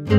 Hi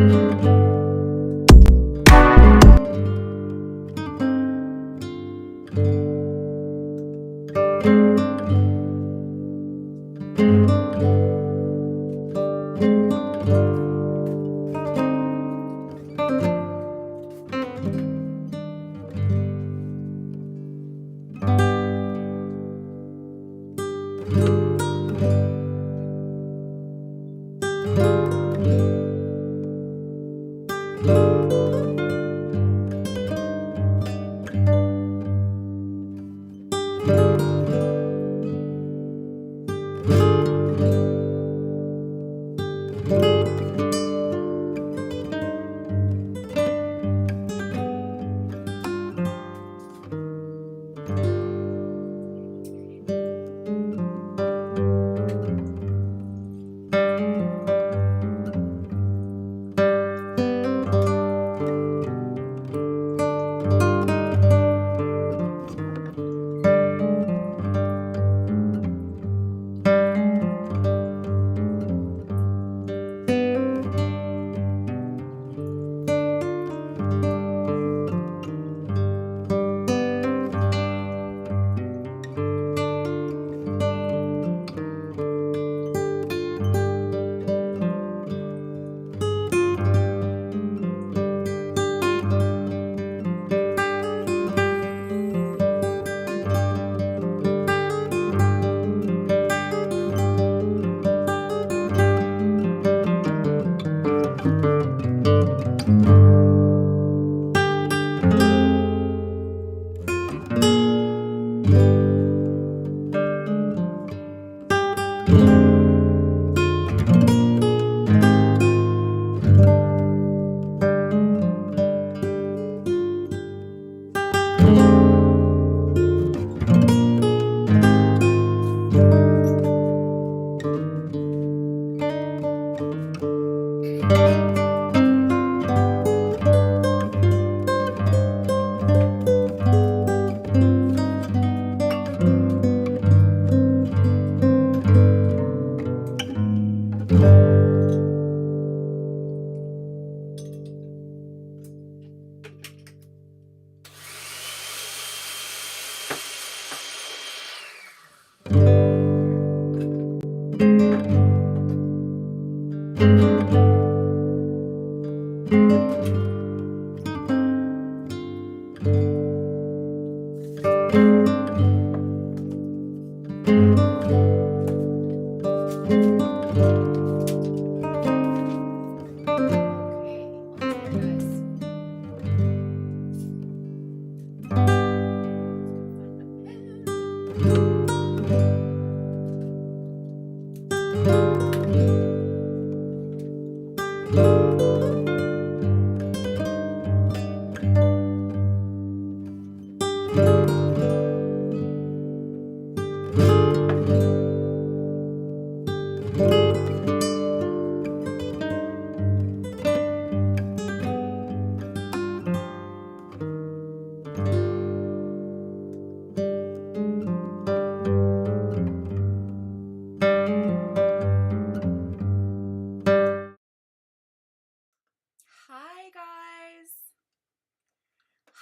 guys.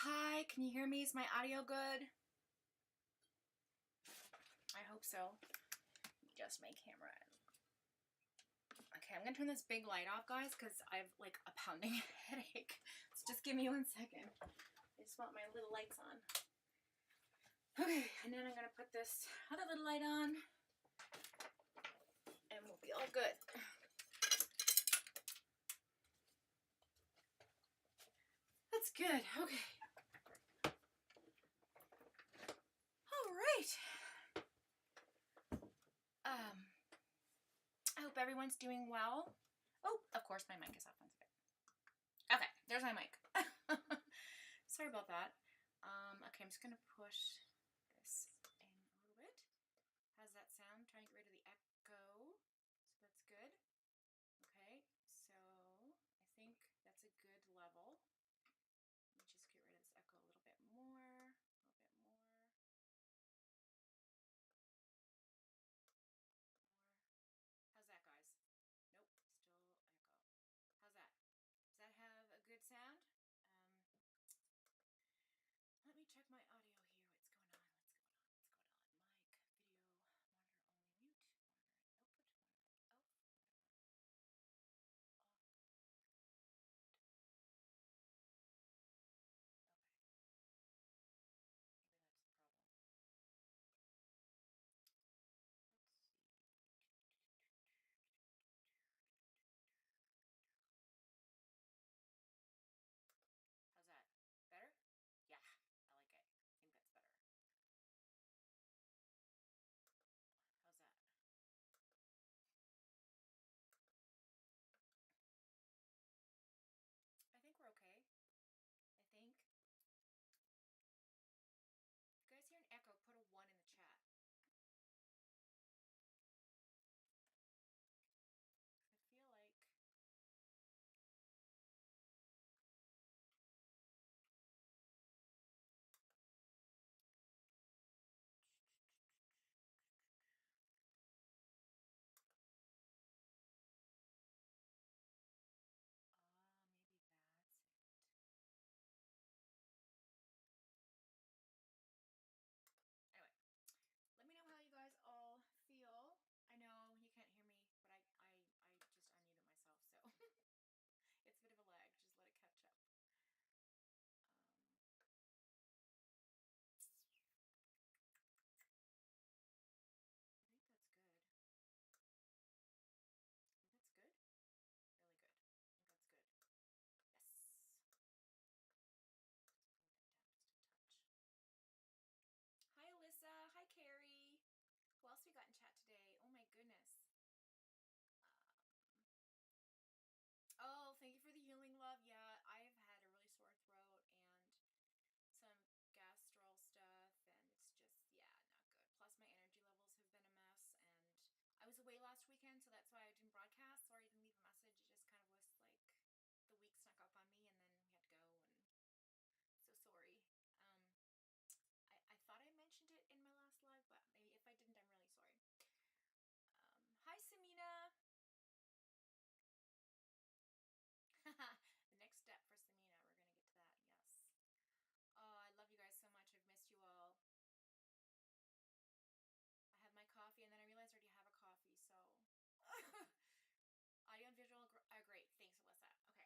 Hi, can you hear me? Is my audio good? I hope so. Just my camera. Okay, I'm gonna turn this big light off, guys, because I have like a pounding headache. So just give me 1 second. I just want my little lights on. Okay, and then I'm gonna put this other little light on and we'll be all good. That's good. Okay. All right. I hope everyone's doing well. Oh, of course my mic is off. Okay, there's my mic. Sorry about that. Okay, I'm just gonna push this in a little bit. How's that sound? I'm trying to get rid of the echo. So that's good. Okay, so I think that's a good level. Let me just get rid of this echo a little bit more. How's that, guys? Nope, still echo. How's that? check my audio here. What's going on? What's going on? What's going on? Mic, video, monitor only, mute, monitor output, monitor off, monitor off. Okay. Maybe that's the problem. Let's see. How's that? Better? Yeah, I like it. I think that's better. How's that? I think we're okay. I think. If you guys hear an echo, put a 1 in the chat. I feel like maybe that's it. Anyway, let me know how you guys all feel. I know you can't hear me, but I just unmuted myself, so it's a bit of a lag. Just let it catch up. I think that's good. I think that's good. Really good. I think that's good. Yes. Just bring that down just a touch. Hi, Alyssa. Hi, Carrie. Who else we got in chat today? Oh my goodness. Oh, thank you for the healing, love. Yeah, I've had a really sore throat and some gastral stuff, and it's just, yeah, not good. Plus, my energy levels have been a mess, and I was away last weekend, so that's why I didn't broadcast. Sorry, I didn't leave a message. It just kind of was like the week snuck up on me, and then we had to go, and so sorry. I thought I mentioned it in my last live, but maybe if I didn't, I'm really sorry. Hi, Samina. The next step for Samina, we're gonna get to that, yes. Oh, I love you guys so much. I've missed you all. I have my coffee, and then I realized I already have a coffee, so. Audio and visual are great. Thanks, Alyssa. Okay.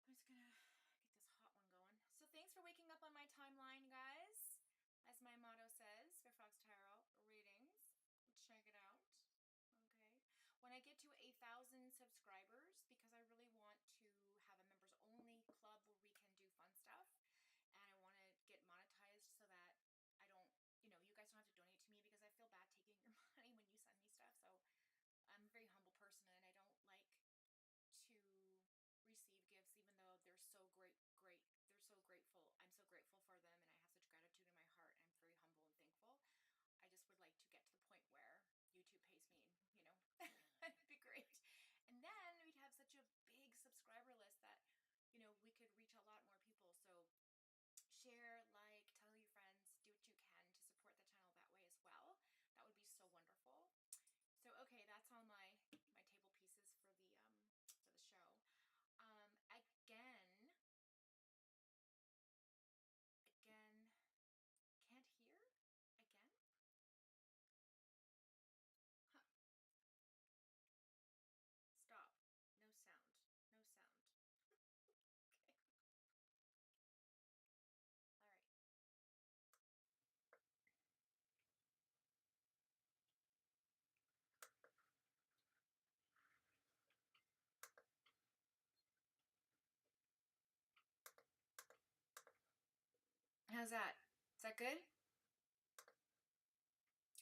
I'm just gonna get this hot one going. So thanks for waking up on my timeline, guys. As my motto says for Foxfire Tarot readings. Check it out. Okay. When I get to 1,000 subscribers, because I really want to have a members only club where we can do fun stuff, and I want to get monetized so that I don't, you know, you guys don't have to donate to me, because I feel bad taking your money when you send me stuff. So I'm a very humble person, and I don't like to receive gifts, even though they're so great. They're so grateful. I'm so grateful for them, and I have such gratitude in my heart, and I'm very humble and thankful. I just would like to get to the point where YouTube pays me, you know, that'd be great. And then we'd have such a big subscriber list that, you know, we could reach a lot more people. So share, like, tell your friends, do what you can to support the channel that way as well. That would be so wonderful. So, okay, that's all my table pieces for the show. Again, can't hear? Again? Huh. Stop. No sound. No sound. Okay. All right. How's that? Is that good?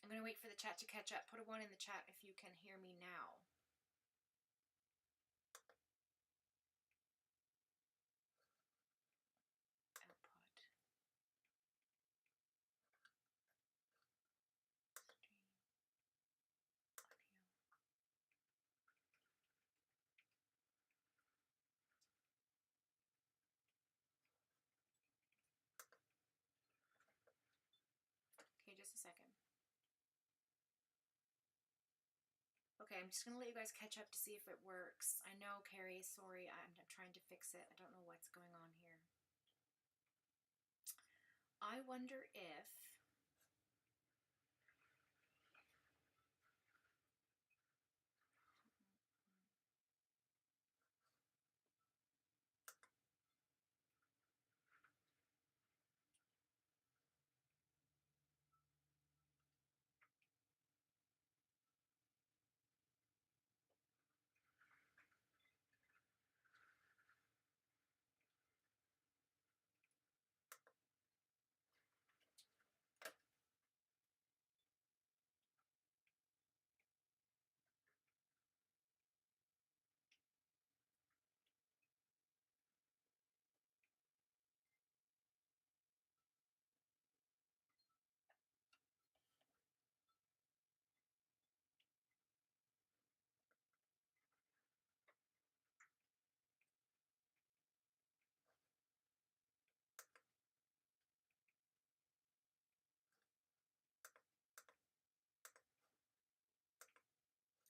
I'm going to wait for the chat to catch up. Put a 1 in the chat if you can hear me now. Output. Stream. Audio. Okay, just a second. Okay, I'm just going to let you guys catch up to see if it works. I know, Carrie, sorry, I'm trying to fix it. I don't know what's going on here. I wonder if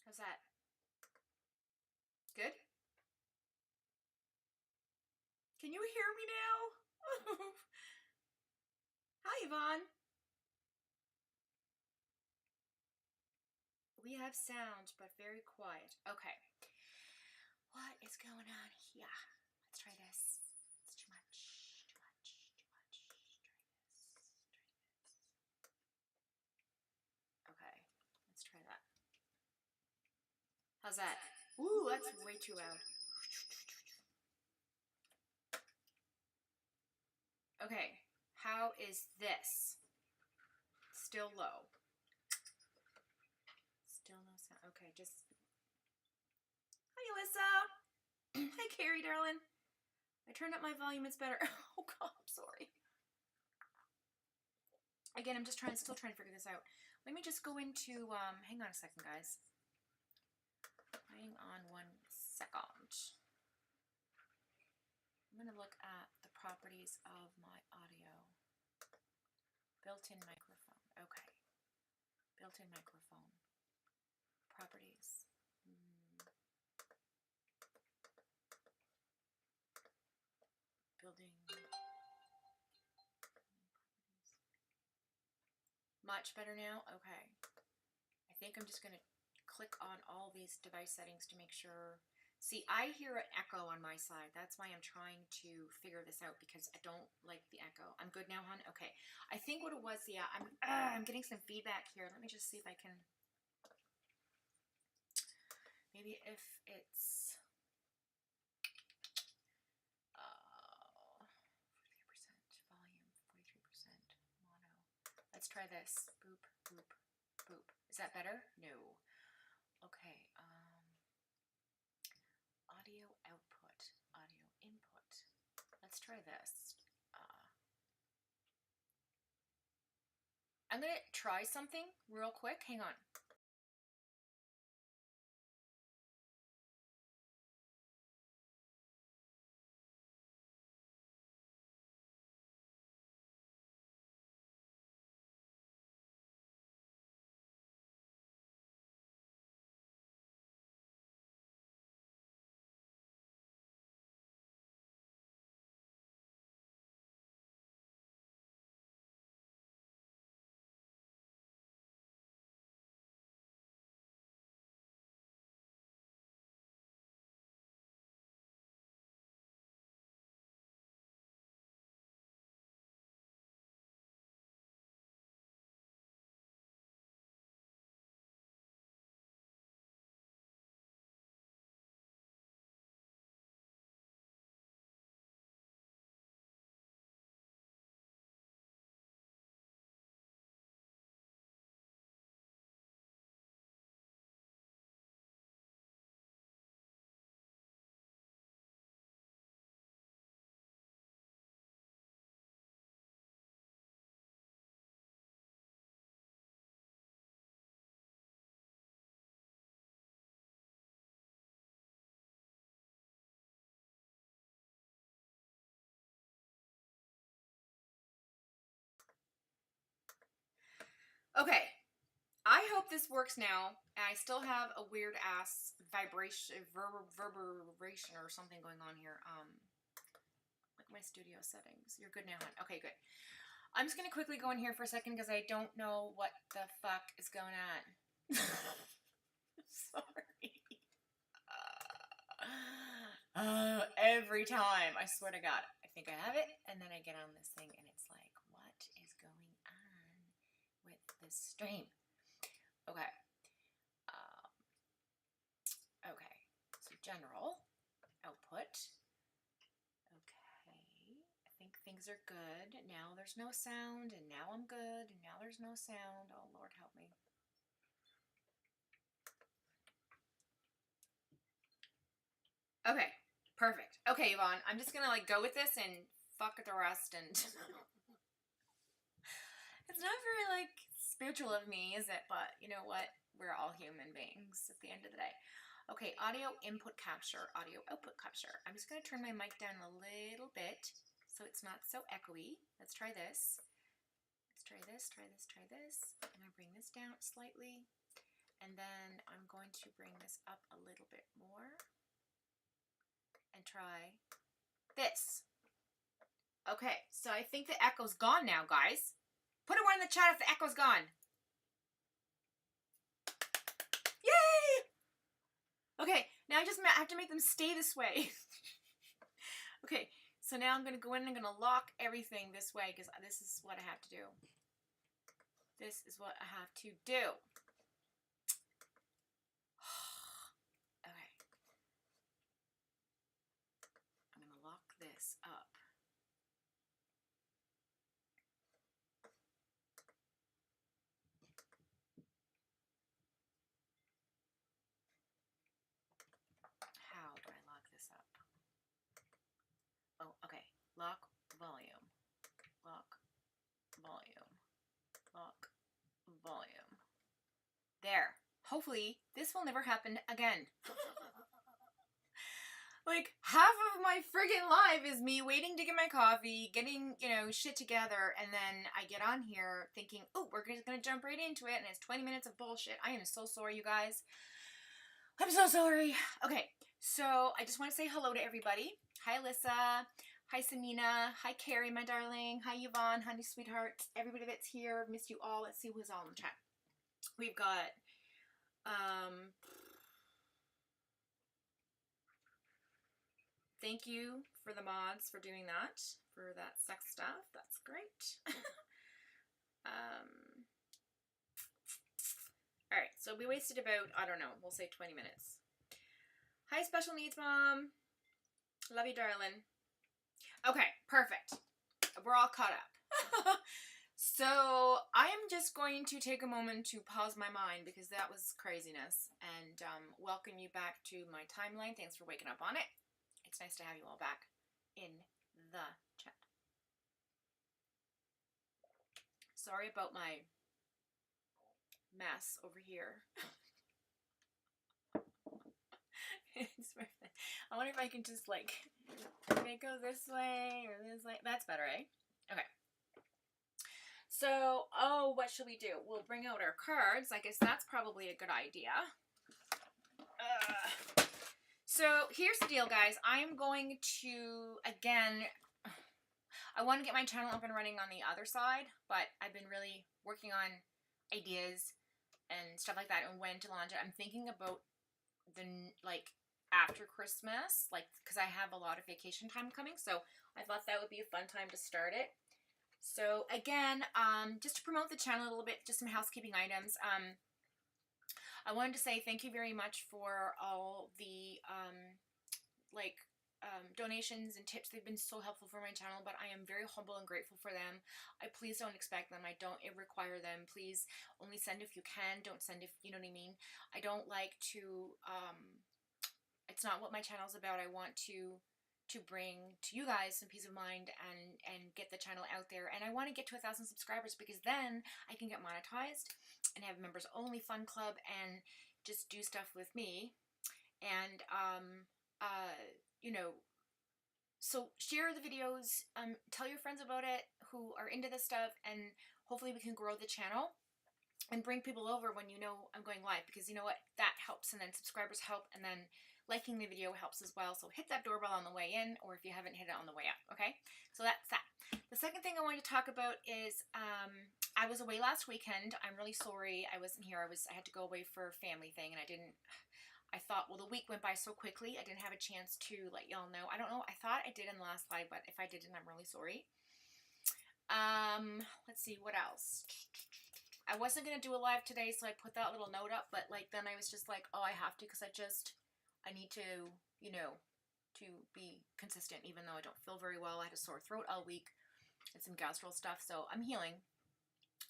how's that? Good? Can you hear me now? Hi, Yvonne. We have sound, but very quiet. Okay. What is going on here? Let's try this. It's too much. Too much. Too much. Try this. Okay. Let's try that. How's that? Ooh, that's way too loud. Okay. How is this? Still low. Still no sound. Okay, just... Hi, Alyssa. Hi, Carrie, darling. I turned up my volume. It's better. Oh, God, I'm sorry. Again, I'm just still trying to figure this out. Let me just go into, hang on a second, guys. Hang on 1 second. I'm going to look at the properties of my audio. Built-in microphone. Okay. Built-in microphone. Properties. Building. Much better now? Okay. I think I'm just going to click on all these device settings to make sure. See, I hear an echo on my side. That's why I'm trying to figure this out, because I don't like the echo. I'm good now, hon? Okay. I think what it was, yeah, I'm getting some feedback here. Let me just see if I can... Maybe if it's... 43% volume, 43% mono. Let's try this. Boop, boop, boop. Is that better? No. Okay. Audio output, audio input. Let's try this. I'm going to try something real quick. Hang on. Okay. I hope this works now. I still have a weird ass vibration, reverberation or something going on here. Like my studio settings. You're good now, hon. Okay, good. I'm just going to quickly go in here for a second because I don't know what the fuck is going on. Sorry. Every time, I swear to God, I think I have it, and then I get on this thing, and it's like, what is going on with this stream? Okay. Okay. So general output. Okay. I think things are good. Now there's no sound, and now I'm good, and now there's no sound. Oh, Lord help me. Okay. Perfect. Okay, Yvonne, I'm just gonna like go with this and fuck with the rest, and it's not very like spiritual of me, is it? But you know what? We're all human beings at the end of the day. Okay, audio input capture, audio output capture. I'm just gonna turn my mic down a little bit so it's not so echoey. Let's try this. Let's try this, try this, try this. I'm gonna bring this down slightly, and then I'm going to bring this up a little bit more. And try this. Okay, so I think the echo's gone now, guys. Put a one in the chat if the echo's gone. Yay! Okay, now I just have to make them stay this way. Okay, so now I'm going to go in and I'm going to lock everything this way because this is what I have to do. This is what I have to do. This up. How do I lock this up? Oh, okay. Lock volume. Lock volume. Lock volume. There. Hopefully, this will never happen again. Like, half of my friggin' life is me waiting to get my coffee, getting, you know, shit together, and then I get on here thinking, oh, we're just gonna jump right into it, and it's 20 minutes of bullshit. I am so sorry, you guys. I'm so sorry. Okay, so I just want to say hello to everybody. Hi, Alyssa. Hi, Samina. Hi, Carrie, my darling. Hi, Yvonne, honey, sweetheart. Everybody that's here, missed you all. Let's see who's all in the chat. We've got, thank you for the mods for doing that, for that sex stuff. That's great. All right, so we wasted about, I don't know, we'll say 20 minutes. Hi, special needs mom. Love you, darling. Okay, perfect. We're all caught up. So I am just going to take a moment to pause my mind because that was craziness, and welcome you back to my timeline. Thanks for waking up on it. It's nice to have you all back in the chat. Sorry about my mess over here. I wonder if I can just like make it go this way or this way. That's better, eh? Okay. So, oh, what should we do? We'll bring out our cards. I guess that's probably a good idea. So here's the deal, guys. I'm going to, again, I want to get my channel up and running on the other side, but I've been really working on ideas and stuff like that and when to launch it. I'm thinking about the, like, after Christmas, like, because I have a lot of vacation time coming, so I thought that would be a fun time to start it. So again, just to promote the channel a little bit, just some housekeeping items. I wanted to say thank you very much for all the donations and tips. They've been so helpful for my channel, but I am very humble and grateful for them. Please don't expect them. I don't require them. Please only send if you can. Don't send if, you know what I mean. I don't like to, it's not what my channel's about. I want to bring to you guys some peace of mind and get the channel out there. And I want to get to 1,000 subscribers because then I can get monetized and have members only fun club and just do stuff with me. And, you know, so share the videos, tell your friends about it who are into this stuff, and hopefully we can grow the channel and bring people over when you know I'm going live, because you know what, that helps, and then subscribers help, and then liking the video helps as well. So hit that doorbell on the way in, or if you haven't hit it on the way out, okay? So that's that. The second thing I wanted to talk about is I was away last weekend. I'm really sorry I wasn't here. I had to go away for a family thing, and I thought, well, the week went by so quickly, I didn't have a chance to let y'all know. I don't know. I thought I did in the last live, but if I didn't, I'm really sorry. Let's see, what else? I wasn't going to do a live today, so I put that little note up, but like then I was just like, oh, I have to, because I need to, you know, to be consistent, even though I don't feel very well. I had a sore throat all week and some gastro stuff, so I'm healing.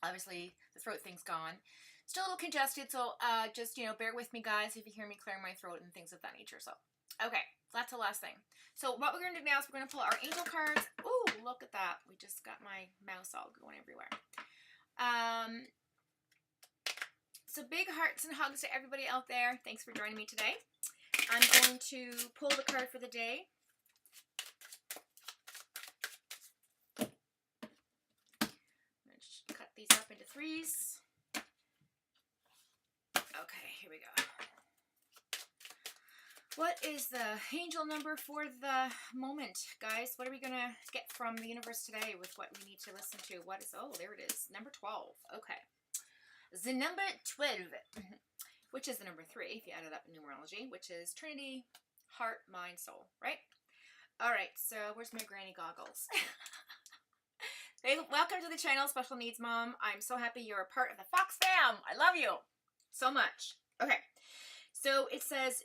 Obviously, the throat thing's gone. Still a little congested, so just, you know, bear with me, guys, if you hear me clearing my throat and things of that nature. So, okay, so that's the last thing. So what we're going to do now is we're going to pull our angel cards. Ooh, look at that. We just got my mouse all going everywhere. So big hearts and hugs to everybody out there. Thanks for joining me today. I'm going to pull the card for the day. I'm going to cut these up into threes. Okay, here we go. What is the angel number for the moment, guys? What are we going to get from the universe today with what we need to listen to? What is, oh, there it is, number 12. Okay. The number 12, which is the number 3, if you add it up in numerology, which is Trinity, Heart, Mind, Soul, right? All right, so where's my granny goggles? Hey, welcome to the channel, Special Needs Mom. I'm so happy you're a part of the Fox fam. I love you so much. Okay, so it says,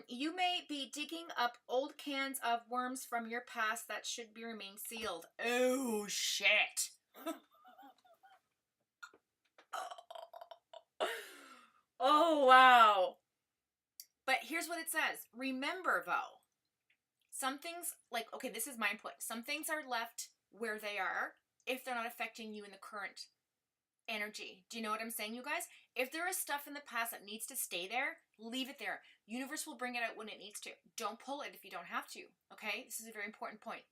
you may be digging up old cans of worms from your past that should be remain sealed. Oh, shit. Oh, wow. But here's what it says. Remember, though, some things, like, okay, this is my input. Some things are left where they are if they're not affecting you in the current energy. Do you know what I'm saying, you guys? If there is stuff in the past that needs to stay there, leave it there. Universe will bring it out when it needs to. Don't pull it if you don't have to, okay? This is a very important point.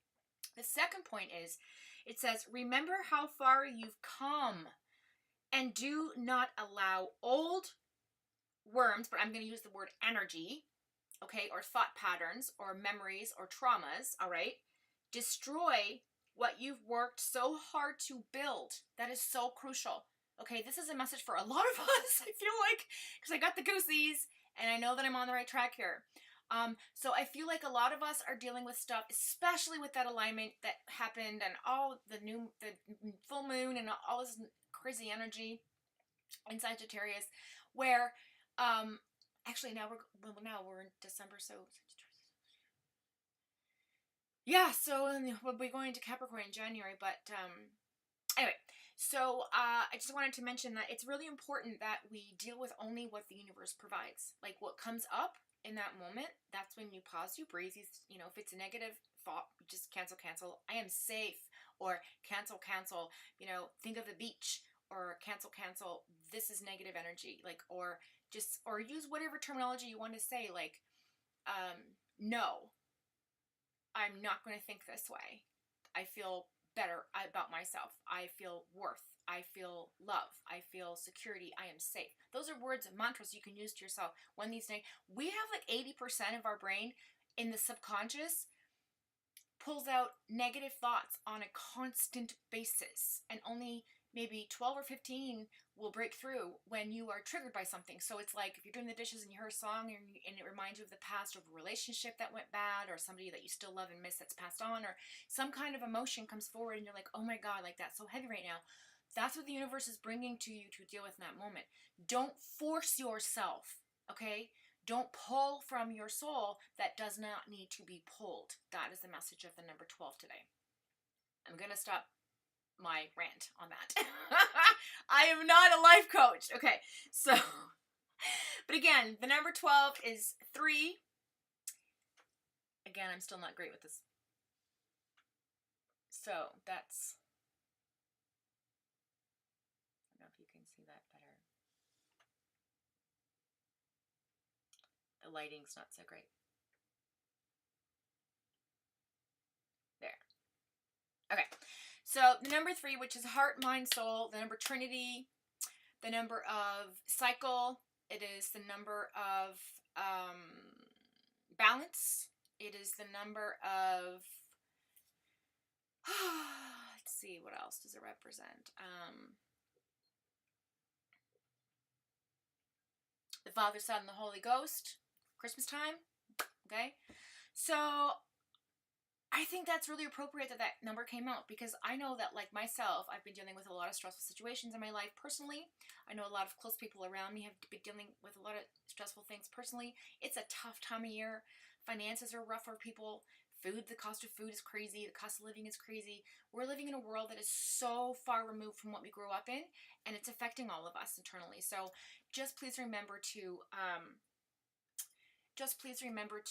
The second point is, it says, remember how far you've come and do not allow old worms, but I'm going to use the word energy, okay, or thought patterns or memories or traumas, all right, destroy what you've worked so hard to build. That is so crucial. Okay, this is a message for a lot of us, I feel like, because I got the goosies and I know that I'm on the right track here. So I feel like a lot of us are dealing with stuff, especially with that alignment that happened and all the full moon and all this crazy energy in Sagittarius, where actually now we're in December, so yeah, so we'll be going to Capricorn in January, but anyway, so I just wanted to mention that it's really important that we deal with only what the universe provides. Like what comes up in that moment, that's when you pause, you breathe, you know, if it's a negative thought, just cancel, I am safe, or cancel, you know, think of the beach, or cancel, this is negative energy, like, or use whatever terminology you want to say, like, no, I'm not going to think this way. I feel better about myself. I feel worth. I feel love. I feel security. I am safe. Those are words and mantras you can use to yourself. When these things, we have like 80% of our brain in the subconscious pulls out negative thoughts on a constant basis, and only maybe 12 or 15 will break through when you are triggered by something. So it's like if you're doing the dishes and you hear a song and it reminds you of the past, of a relationship that went bad, or somebody that you still love and miss that's passed on, or some kind of emotion comes forward and you're like, oh my God, like that's so heavy right now. That's what the universe is bringing to you to deal with in that moment. Don't force yourself, okay? Don't pull from your soul that does not need to be pulled. That is the message of the number 12 today. I'm going to stop my rant on that. I am not a life coach. Okay, so, but again, the number 12 is 3. Again, I'm still not great with this. So that's, I don't know if you can see that better. The lighting's not so great. There. Okay. So the number 3, which is heart, mind, soul, the number Trinity, the number of cycle, it is the number of balance, it is the number of Let's see, what else does it represent? The Father, Son, and the Holy Ghost. Christmas time. Okay. So I think that's really appropriate that that number came out, because I know that, like myself, I've been dealing with a lot of stressful situations in my life personally. I know a lot of close people around me have been dealing with a lot of stressful things personally. It's a tough time of year. Finances are rough for people. Food, the cost of food is crazy. The cost of living is crazy. We're living in a world that is so far removed from what we grew up in, and it's affecting all of us internally. So just please remember to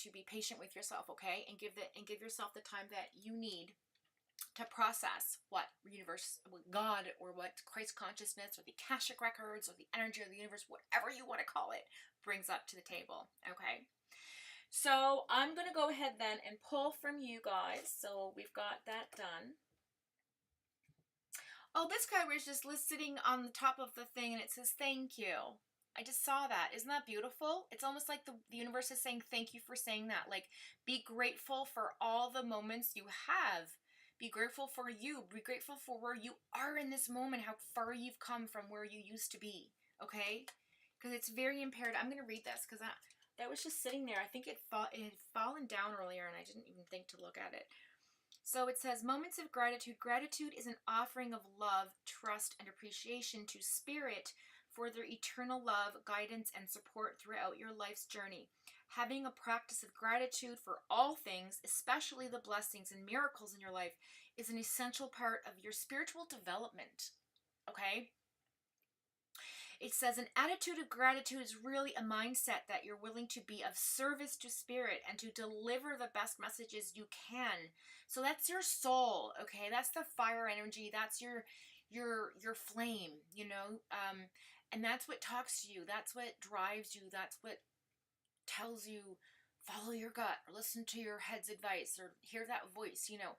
be patient with yourself, okay? And give yourself the time that you need to process what universe, what God, or what Christ consciousness, or the Akashic records, or the energy of the universe, whatever you want to call it, brings up to the table, okay? So I'm going to go ahead then and pull from you guys. So we've got that done. Oh, this card was just sitting on the top of the thing, and it says thank you. I just saw that. Isn't that beautiful? It's almost like the universe is saying thank you for saying that. Like, be grateful for all the moments you have. Be grateful for you. Be grateful for where you are in this moment, how far you've come from where you used to be. Okay? Because it's very imperative. I'm going to read this because that was just sitting there. I think it had fallen down earlier, and I didn't even think to look at it. So it says, moments of gratitude. Gratitude is an offering of love, trust, and appreciation to Spirit for their eternal love, guidance, and support throughout your life's journey. Having a practice of gratitude for all things, especially the blessings and miracles in your life, is an essential part of your spiritual development. Okay? It says an attitude of gratitude is really a mindset that you're willing to be of service to Spirit and to deliver the best messages you can. So that's your soul, okay? That's the fire energy. That's your flame, you know? And that's what talks to you. That's what drives you. That's what tells you follow your gut or listen to your head's advice or hear that voice, you know?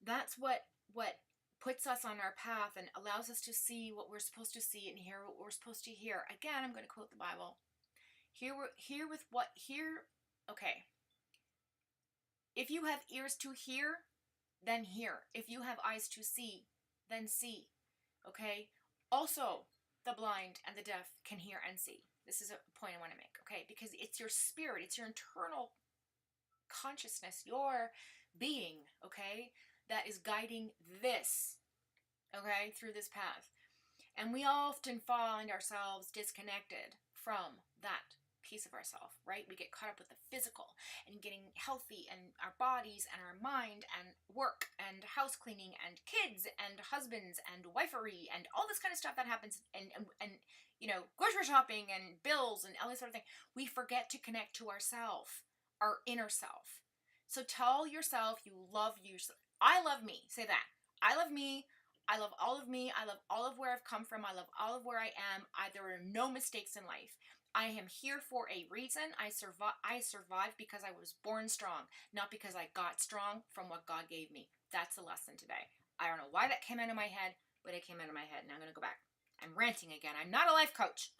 That's what puts us on our path and allows us to see what we're supposed to see and hear what we're supposed to hear. Again, I'm going to quote the Bible. Okay. If you have ears to hear, then hear. If you have eyes to see, then see. Okay? Also, the blind and the deaf can hear and see. This is a point I want to make, okay? Because it's your spirit, it's your internal consciousness, your being, okay, that is guiding this, okay, through this path. And we often find ourselves disconnected from that piece of ourselves, right? We get caught up with the physical and getting healthy and our bodies and our mind and work and house cleaning and kids and husbands and wifery and all this kind of stuff that happens and you know, grocery shopping and bills and all this sort of thing. We forget to connect to ourself, our inner self. So tell yourself you love you. I love me. Say that. I love me. I love all of me. I love all of where I've come from. I love all of where I am. There are no mistakes in life. I am here for a reason. I survived because I was born strong, not because I got strong from what God gave me. That's the lesson today. I don't know why that came out of my head, but it came out of my head. Now I'm going to go back. I'm ranting again. I'm not a life coach.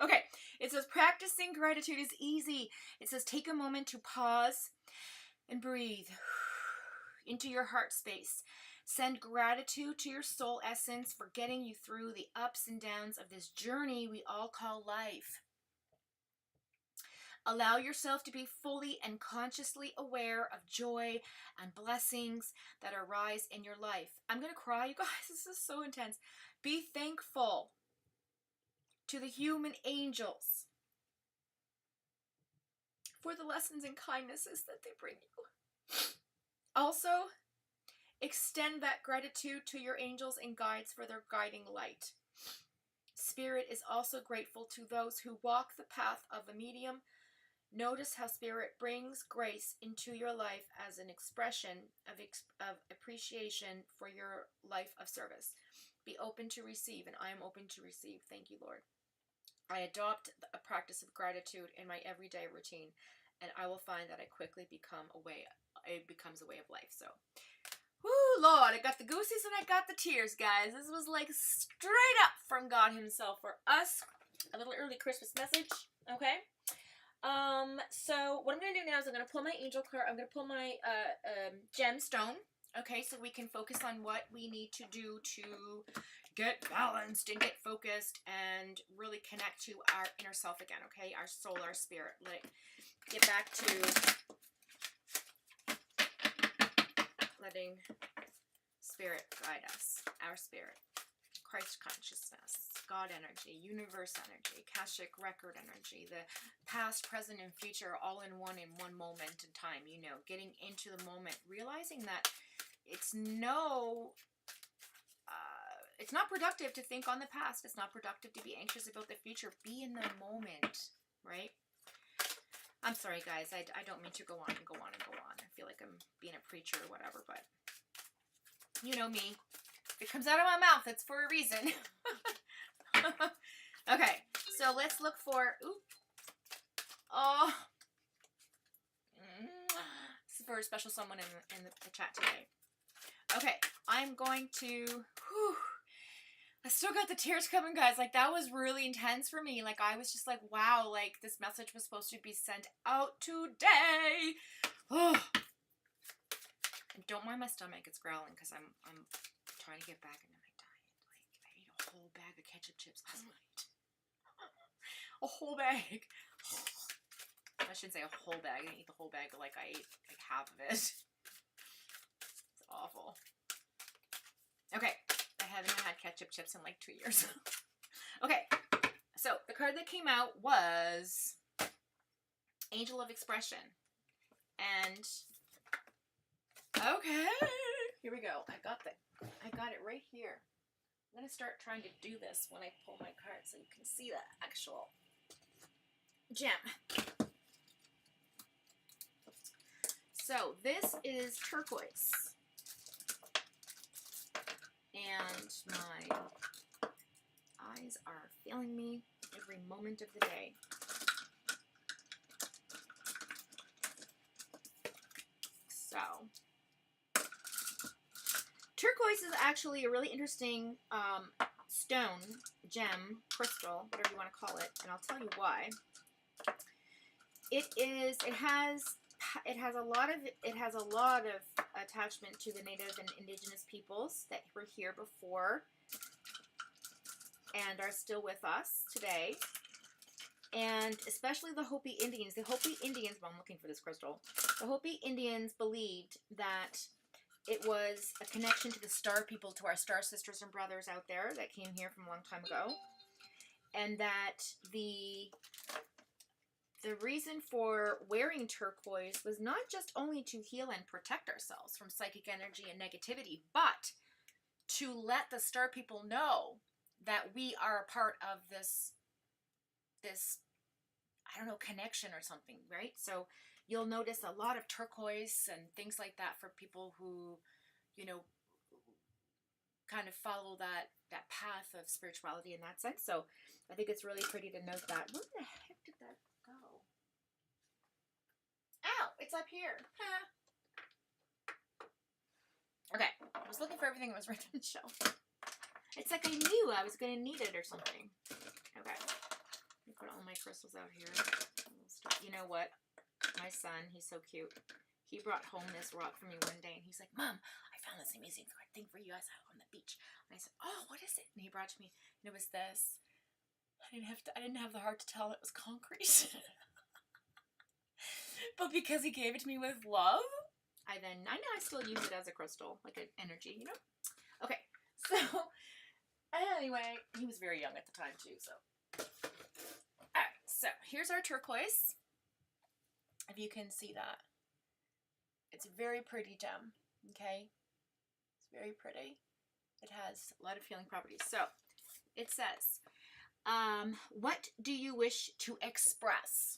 Okay. It says practicing gratitude is easy. It says take a moment to pause and breathe into your heart space. Send gratitude to your soul essence for getting you through the ups and downs of this journey we all call life. Allow yourself to be fully and consciously aware of joy and blessings that arise in your life. I'm going to cry, you guys. This is so intense. Be thankful to the human angels for the lessons and kindnesses that they bring you. Also, extend that gratitude to your angels and guides for their guiding light. Spirit is also grateful to those who walk the path of a medium. Notice how Spirit brings grace into your life as an expression of appreciation for your life of service. Be open to receive, and I am open to receive. Thank you, Lord. I adopt a practice of gratitude in my everyday routine, and I will find that it quickly becomes a way of life. So, whoo, Lord, I got the goosies and I got the tears, guys. This was like straight up from God himself for us. A little early Christmas message, okay? So what I'm going to do now is I'm going to pull my angel card. I'm going to pull my gemstone, Okay, so we can focus on what we need to do to get balanced and get focused and really connect to our inner self again, okay? Our soul, our spirit. Let it get back to letting spirit guide us, our spirit, Christ consciousness, God energy, universe energy, Akashic record energy, the past, present, and future all in one moment in time, you know, getting into the moment, realizing that it's not productive to think on the past. It's not productive to be anxious about the future. Be in the moment, right? I'm sorry, guys. I don't mean to go on and go on and go on. I feel like I'm being a preacher or whatever, but you know me. If it comes out of my mouth, it's for a reason. Okay, so let's look for... Ooh. Oh. This is for a special someone in the chat today. Okay, I'm going to... Whew, I still got the tears coming, guys. Like, that was really intense for me. Like, I was just like, wow, like, this message was supposed to be sent out today. Oh. And don't mind my stomach. It's growling because I'm trying to get back into my diet. Like, I ate a whole bag of ketchup chips last night. A whole bag. I shouldn't say a whole bag. I didn't eat the whole bag, but, like, I ate, like, half of it. It's awful. Okay. I haven't had ketchup chips in like 2 years. Okay, so the card that came out was Angel of Expression. And okay, here we go. I got it right here. I'm gonna start trying to do this when I pull my card so you can see the actual gem. So this is turquoise. And my eyes are failing me every moment of the day. So, turquoise is actually a really interesting stone, gem, crystal, whatever you want to call it, and I'll tell you why. It has a lot of attachment to the native and indigenous peoples that were here before and are still with us today, and especially the Hopi Indians. The Hopi Indians, well, I'm looking for this crystal. The Hopi Indians believed that it was a connection to the star people, to our star sisters and brothers out there that came here from a long time ago, and that the reason for wearing turquoise was not just only to heal and protect ourselves from psychic energy and negativity, but to let the star people know that we are a part of this, I don't know, connection or something, right? So you'll notice a lot of turquoise and things like that for people who, you know, kind of follow that path of spirituality in that sense. So I think it's really pretty to note that. Where the heck did that go? Ow, it's up here. Huh. Okay, I was looking for everything that was right on the shelf. It's like I knew I was going to need it or something. Okay, let me put all my crystals out here. You know what? My son, he's so cute. He brought home this rock for me one day, and he's like, Mom, I found this amazing thing for you guys out on the beach. And I said, oh, what is it? And he brought it to me, and it was this. I didn't have the heart to tell it was concrete. But because he gave it to me with love, I still use it as a crystal, like an energy, you know? Okay, so anyway, he was very young at the time too, so. Alright, so here's our turquoise. If you can see that. It's a very pretty gem, okay? It's very pretty. It has a lot of healing properties. So, it says, what do you wish to express?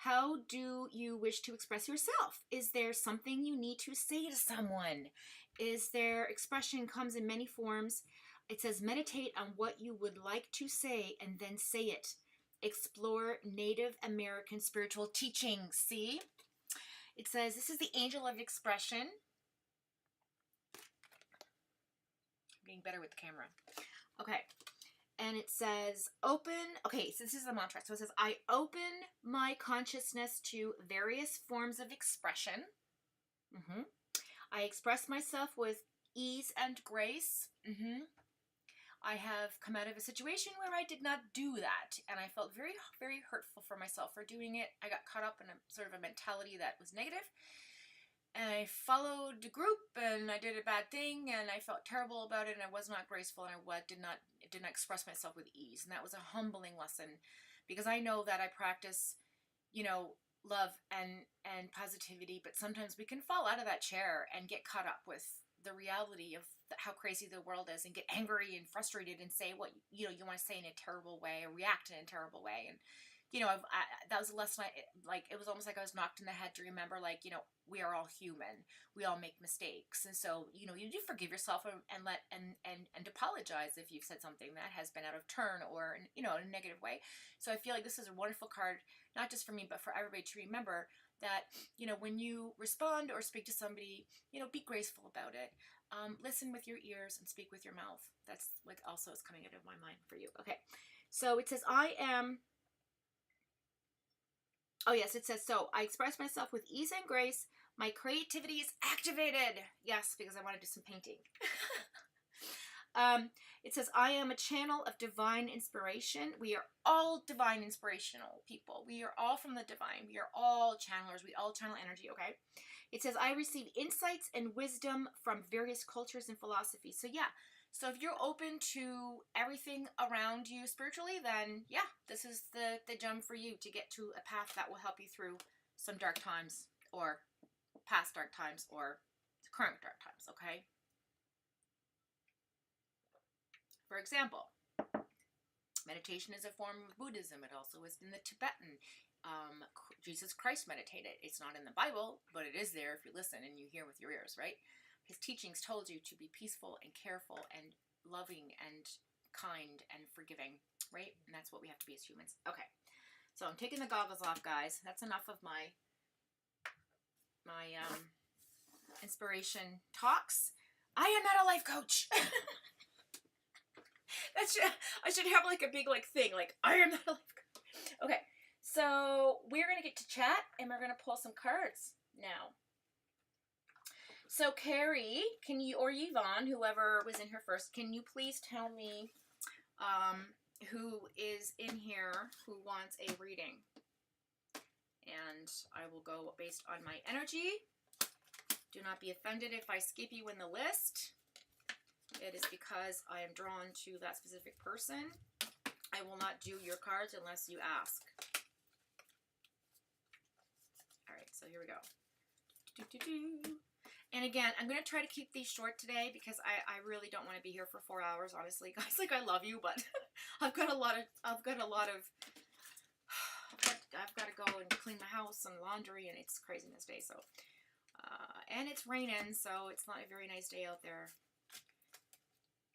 How do you wish to express yourself? Is there something you need to say to someone? Is there expression comes in many forms? It says meditate on what you would like to say and then say it. Explore Native American spiritual teachings. See? It says this is the angel of expression. I'm getting better with the camera. Okay. And it says, open, okay, so this is the mantra. So it says, I open my consciousness to various forms of expression. I express myself with ease and grace. I have come out of a situation where I did not do that, and I felt very, very hurtful for myself for doing it. I got caught up in a sort of a mentality that was negative, and I followed the group, and I did a bad thing, and I felt terrible about it, and I was not graceful, and I did not express myself with ease, and that was a humbling lesson, because I know that I practice, you know, love and positivity, but sometimes we can fall out of that chair and get caught up with the reality of how crazy the world is, and get angry and frustrated and say what you want to say in a terrible way, or react in a terrible way. And that was a lesson. It was almost like I was knocked in the head to remember, like, we are all human, we all make mistakes, and so you do forgive yourself and apologize if you've said something that has been out of turn, or in a negative way. So I feel like this is a wonderful card, not just for me but for everybody, to remember that when you respond or speak to somebody, be graceful about it. Listen with your ears and speak with your mouth. That's what also is coming out of my mind for you. Okay, so it says it says, so I express myself with ease and grace. My creativity is activated. Yes, because I want to do some painting. It says, I am a channel of divine inspiration. We are all divine inspirational people. We are all from the divine. We are all channelers. We all channel energy, okay? It says, I receive insights and wisdom from various cultures and philosophies. So yeah, so if you're open to everything around you spiritually, then yeah, this is the gem for you to get to a path that will help you through some dark times, or past dark times, or current dark times, okay? For example, meditation is a form of Buddhism. It also is in the Tibetan. Jesus Christ meditated. It's not in the Bible, but it is there if you listen and you hear with your ears, right? His teachings told you to be peaceful and careful and loving and kind and forgiving, right? And that's what we have to be as humans. Okay, so I'm taking the goggles off, guys. That's enough of my inspiration talks. I am not a life coach. I should have like a big thing, like, I am not a life coach. Okay, so we're gonna get to chat, and we're gonna pull some cards now. So Carrie, can you, or Yvonne, whoever was in here first, can you please tell me who is in here who wants a reading? And I will go based on my energy. Do not be offended if I skip you in the list. It is because I am drawn to that specific person. I will not do your cards unless you ask. All right, so here we go. And again, I'm going to try to keep these short today, because I really don't want to be here for 4 hours, honestly. Guys, like, I love you, but I've got to go and clean my house and laundry, and it's craziness day, so. And it's raining, so it's not a very nice day out there.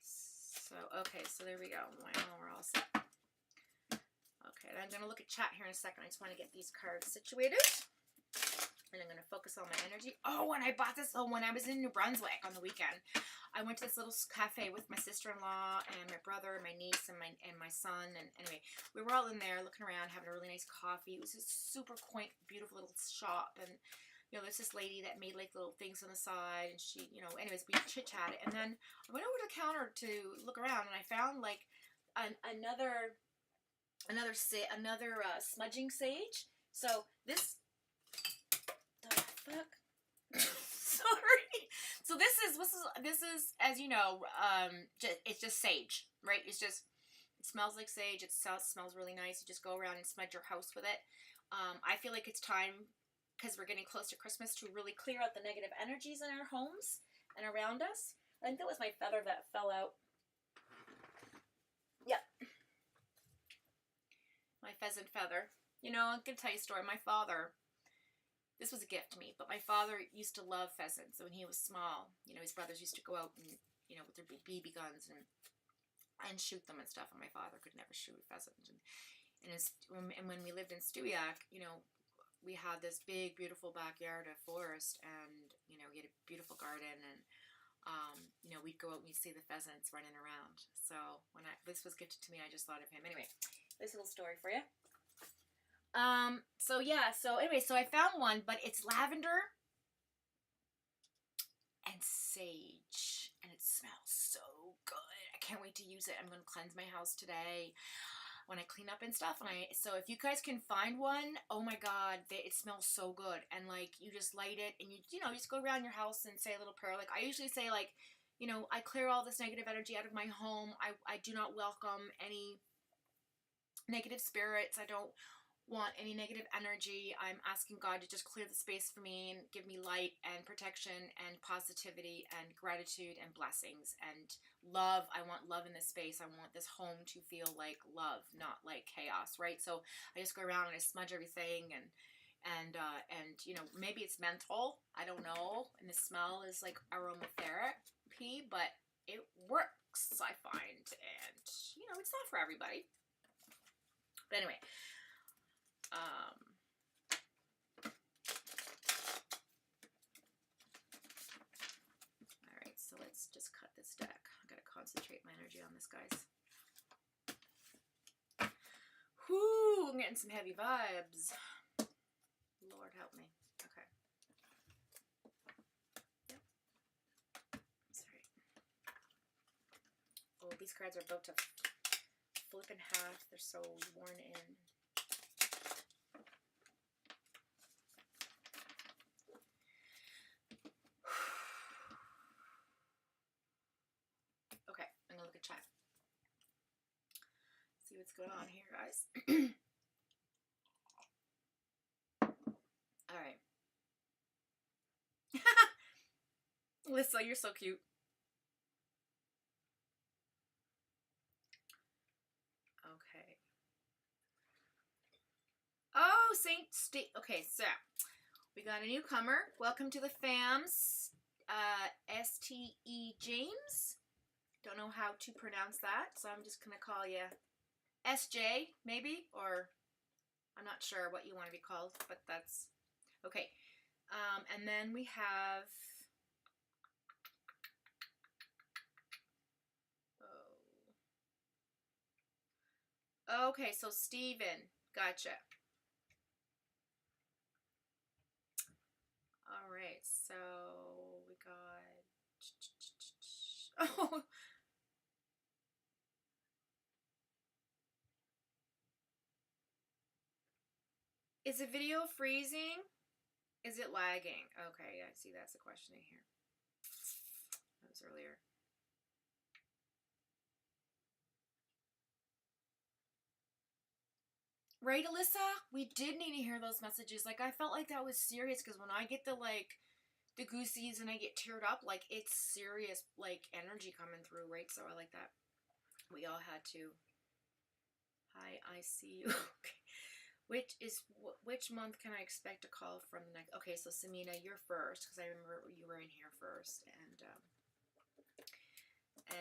So, okay, so there we go. Well, we're all set. Okay, I'm going to look at chat here in a second. I just want to get these cards situated. And I'm going to focus on my energy. Oh, and I bought this, when I was in New Brunswick on the weekend, I went to this little cafe with my sister-in-law and my brother and my niece and my son. And anyway, we were all in there looking around, having a really nice coffee. It was a super quaint, beautiful little shop. And, there's this lady that made like little things on the side, and she, anyways, we chit-chatted. And then I went over to the counter to look around, and I found like another smudging sage. So this, the fuck? Sorry. So this is, as you know, it's just sage, right? It smells like sage. It smells really nice. You just go around and smudge your house with it. I feel like it's time, because we're getting close to Christmas, to really clear out the negative energies in our homes and around us. I think that was my feather that fell out. Yep. My pheasant feather. I'm going to tell you a story. My father, this was a gift to me, but my father used to love pheasants. So when he was small, his brothers used to go out and, with their BB guns and shoot them and stuff. And my father could never shoot a pheasant. And when we lived in Stewiacke, we had this big, beautiful backyard, a forest, and, we had a beautiful garden, and, we'd go out and we'd see the pheasants running around. So when this was gifted to me, I just thought of him. Anyway, this little story for you. So yeah, so anyway, so I found one, but it's lavender, sage, and it smells so good. I can't wait to use it. I'm going to cleanse my house today when I clean up and stuff. So if you guys can find one, oh my god, it smells so good. And like, you just light it, and you just go around your house and say a little prayer. Like I usually say, like, I clear all this negative energy out of my home. I do not welcome any negative spirits. I don't want any negative energy. I'm asking God to just clear the space for me and give me light and protection and positivity and gratitude and blessings and love. I want love in this space. I want this home to feel like love, not like chaos, right? So I just go around and I smudge everything, and maybe it's menthol, I don't know, and the smell is like aromatherapy, but it works, I find. And it's not for everybody, but anyway. Alright, so let's just cut this deck. I gotta concentrate my energy on this, guys. Whoo, I'm getting some heavy vibes. Lord help me. Okay. Yep. Sorry. Oh, these cards are about to flip in half. They're so worn in. See what's going on here, guys. All right. Lisa, you're so cute. Okay. Oh, Saint State. Okay, so we got a newcomer. Welcome to the fams. S.T.E. James. Don't know how to pronounce that, so I'm just going to call you SJ, maybe, or I'm not sure what you want to be called, but that's okay. And then we have okay, so Steven, gotcha. All right, so we got oh. Is the video freezing? Is it lagging? Okay, I see that's a question in here. That was earlier. Right, Alyssa? We did need to hear those messages. Like, I felt like that was serious, because when I get the goosies and I get teared up, like, it's serious, like, energy coming through, right? So I like that. We all had to. Hi, I see you. Okay. Which month can I expect a call from the next? Okay, so Samina, you're first, because I remember you were in here first, and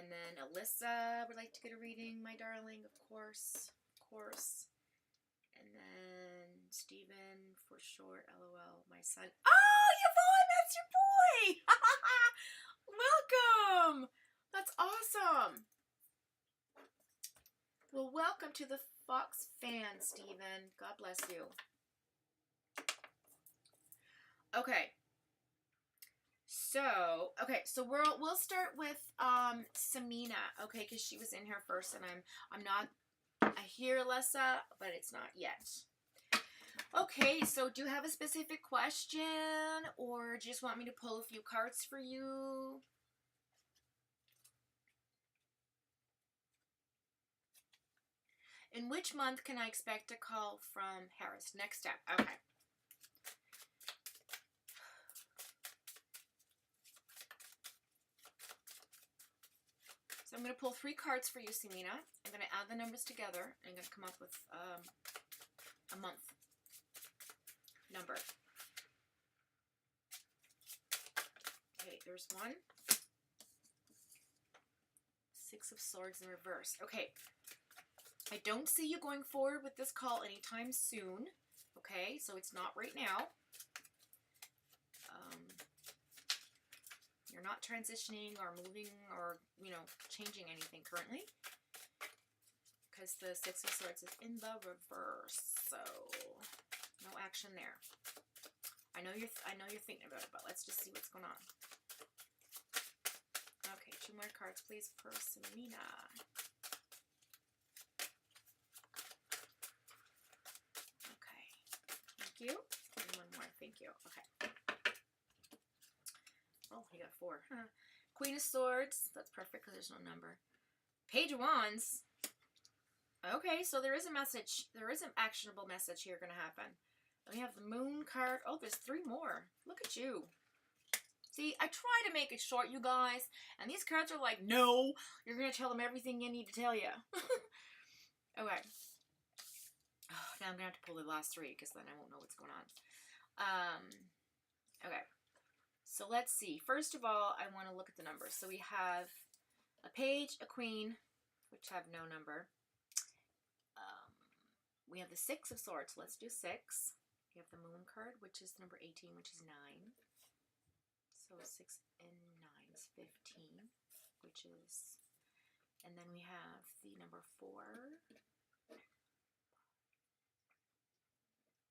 then Alyssa would like to get a reading, my darling, of course, and then Steven for short, LOL, my son. Oh, Yvonne, that's your boy! Welcome! That's awesome! Well, welcome to the Fox fan, Steven. God bless you. Okay. So we'll start with Samina, okay, because she was in here first, and I hear Alessa, but it's not yet. Okay, so do you have a specific question, or do you just want me to pull a few cards for you? In which month can I expect a call from Harris? Next step. Okay. So I'm going to pull 3 cards for you, Samina. I'm going to add the numbers together. I'm going to come up with a month number. Okay, there's 1. 6 of Swords in reverse. Okay. I don't see you going forward with this call anytime soon. Okay, so it's not right now. You're not transitioning or moving or, changing anything currently, because the 6 of Swords is in the reverse, so no action there. I know you're thinking about it, but let's just see what's going on. Two more cards, please, for Samina. Okay. Thank you. And one more. Thank you. Okay. Oh, you got 4. Queen of Swords. That's perfect because there's no number. Page of Wands. Okay, so there is a message. There is an actionable message here going to happen. We have the Moon card. Oh, there's 3 more. Look at you. See, I try to make it short, you guys. And these cards are like, no, you're going to tell them everything you need to tell you. Okay. Oh, now I'm going to have to pull the last 3 because then I won't know what's going on. Okay. So let's see. First of all, I want to look at the numbers. So we have a page, a queen, which have no number. We have the 6 of Swords. Let's do 6. We have the Moon card, which is number 18, which is 9. So 6 and 9 is 15, which is, and then we have the number 4,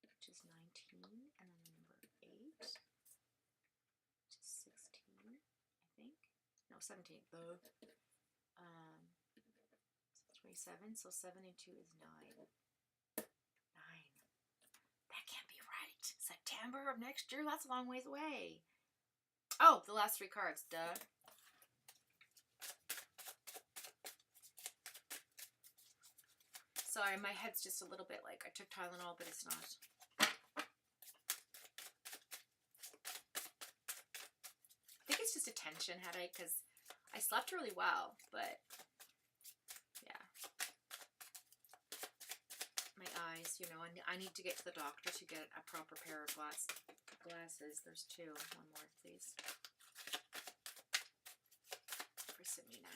which is 19, and then the number 8, which is 16, I think. No, 17. 27, so 7 and 2 is 9. 9. That can't be right. September of next year? That's a long ways away. Oh, the last 3 cards, duh. Sorry, my head's just a little bit like I took Tylenol, but it's not. I think it's just a tension headache because I slept really well, but yeah. My eyes, you know, I need to get to the doctor to get a proper pair of glasses. There's 2. One more, please. For Samina.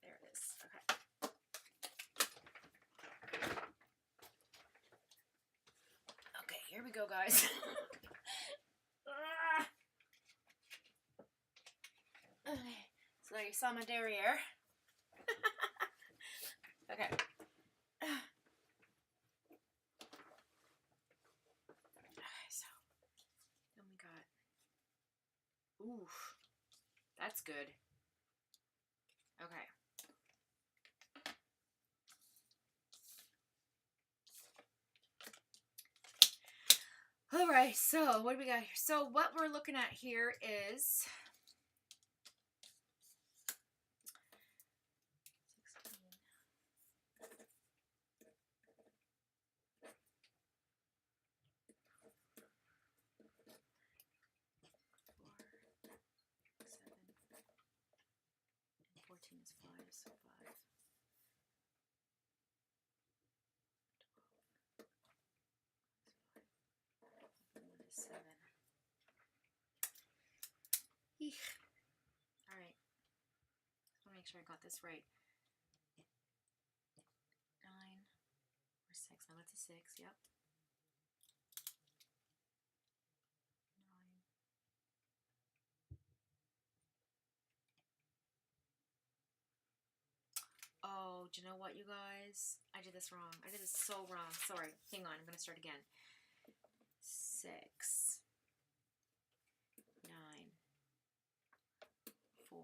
There it is. Okay. Okay, here we go, guys. Okay. So there you saw my derriere. Okay. Ooh, that's good. Okay. All right, so what do we got here? So what we're looking at here is 16, 14 is 5, so 5. 1 is 7. Eek. All right. I want to make sure I got this right. 9 or 6. No, that's a 6. Yep. 9. Oh, do you know what, you guys? I did this wrong. I did this so wrong. Sorry. Hang on. I'm going to start again. 6, 9, 4,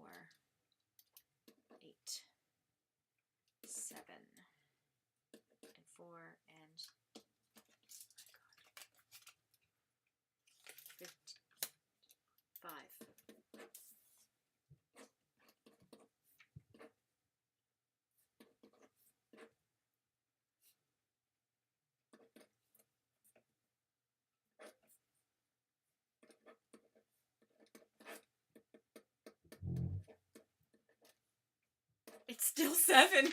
8, 7, and 4, and 5. It's still 7.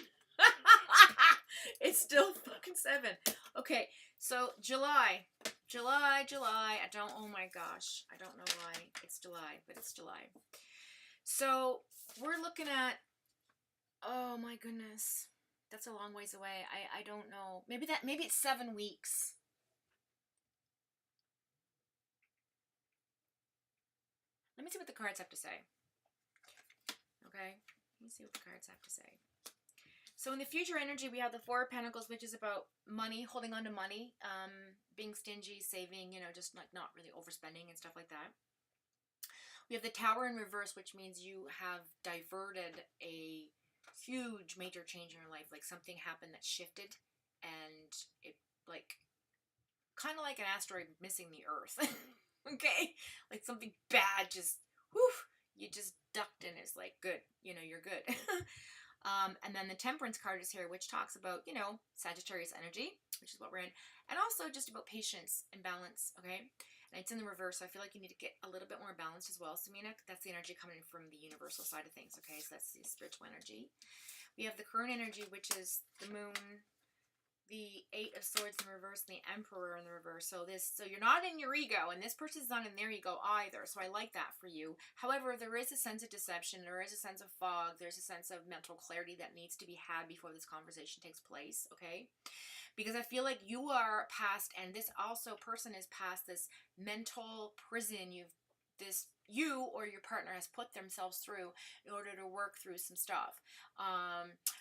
It's still fucking 7. Okay, so July. I don't, oh my gosh. I don't know why it's July, but it's July. So we're looking at, oh my goodness. That's a long ways away. I don't know. Maybe it's 7 weeks. Let me see what the cards have to say. Okay? Let me see what the cards have to say. So in the future energy, we have the 4 of Pentacles, which is about money, holding on to money, being stingy, saving, you know, just like not really overspending and stuff like that. We have the Tower in reverse, which means you have diverted a huge major change in your life. Like something happened that shifted, and it, like, kind of like an asteroid missing the Earth. Okay? Like something bad just, whew, you just ducked and it's like, good. You know, you're good. And then the Temperance card is here, which talks about, you know, Sagittarius energy, which is what we're in, and also just about patience and balance, okay? And it's in the reverse, so I feel like you need to get a little bit more balanced as well, Samina. That's the energy coming in from the universal side of things, okay? So that's the spiritual energy. We have the current energy, which is the moon, the Eight of Swords in reverse, and the Emperor in the reverse. So you're not in your ego, and this person's not in their ego either. So I like that for you. However, there is a sense of deception. There is a sense of fog. There's a sense of mental clarity that needs to be had before this conversation takes place, okay? Because I feel like you are past, and this also person is past this mental prison you or your partner has put themselves through in order to work through some stuff.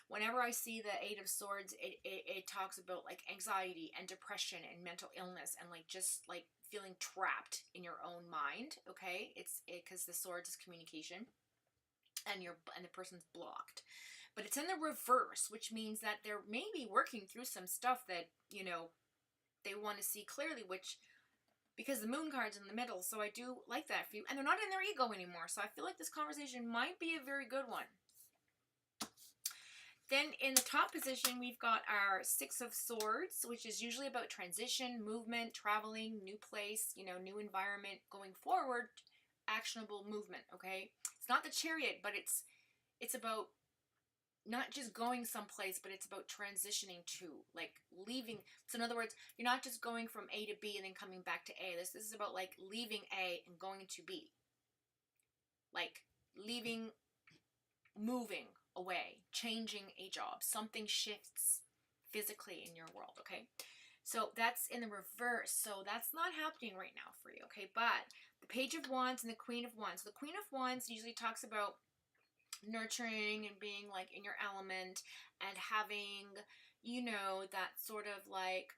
Whenever I see the Eight of Swords, it talks about like anxiety and depression and mental illness and like just like feeling trapped in your own mind. Okay, because the Swords is communication, and the person's blocked. But it's in the reverse, which means that they're maybe working through some stuff that, you know, they want to see clearly, which, because the moon card's in the middle, so I do like that for you. And they're not in their ego anymore, so I feel like this conversation might be a very good one. Then in the top position, we've got our Six of Swords, which is usually about transition, movement, traveling, new place, you know, new environment, going forward, actionable movement, okay? It's not the Chariot, but it's about not just going someplace, but it's about transitioning to, like, leaving. So in other words, you're not just going from A to B and then coming back to A. This is about, like, leaving A and going to B. Like, leaving, moving away, changing a job. Something shifts physically in your world, okay? So that's in the reverse. So that's not happening right now for you, okay? But the Page of Wands and the Queen of Wands. The Queen of Wands usually talks about nurturing and being like in your element and having, you know, that sort of like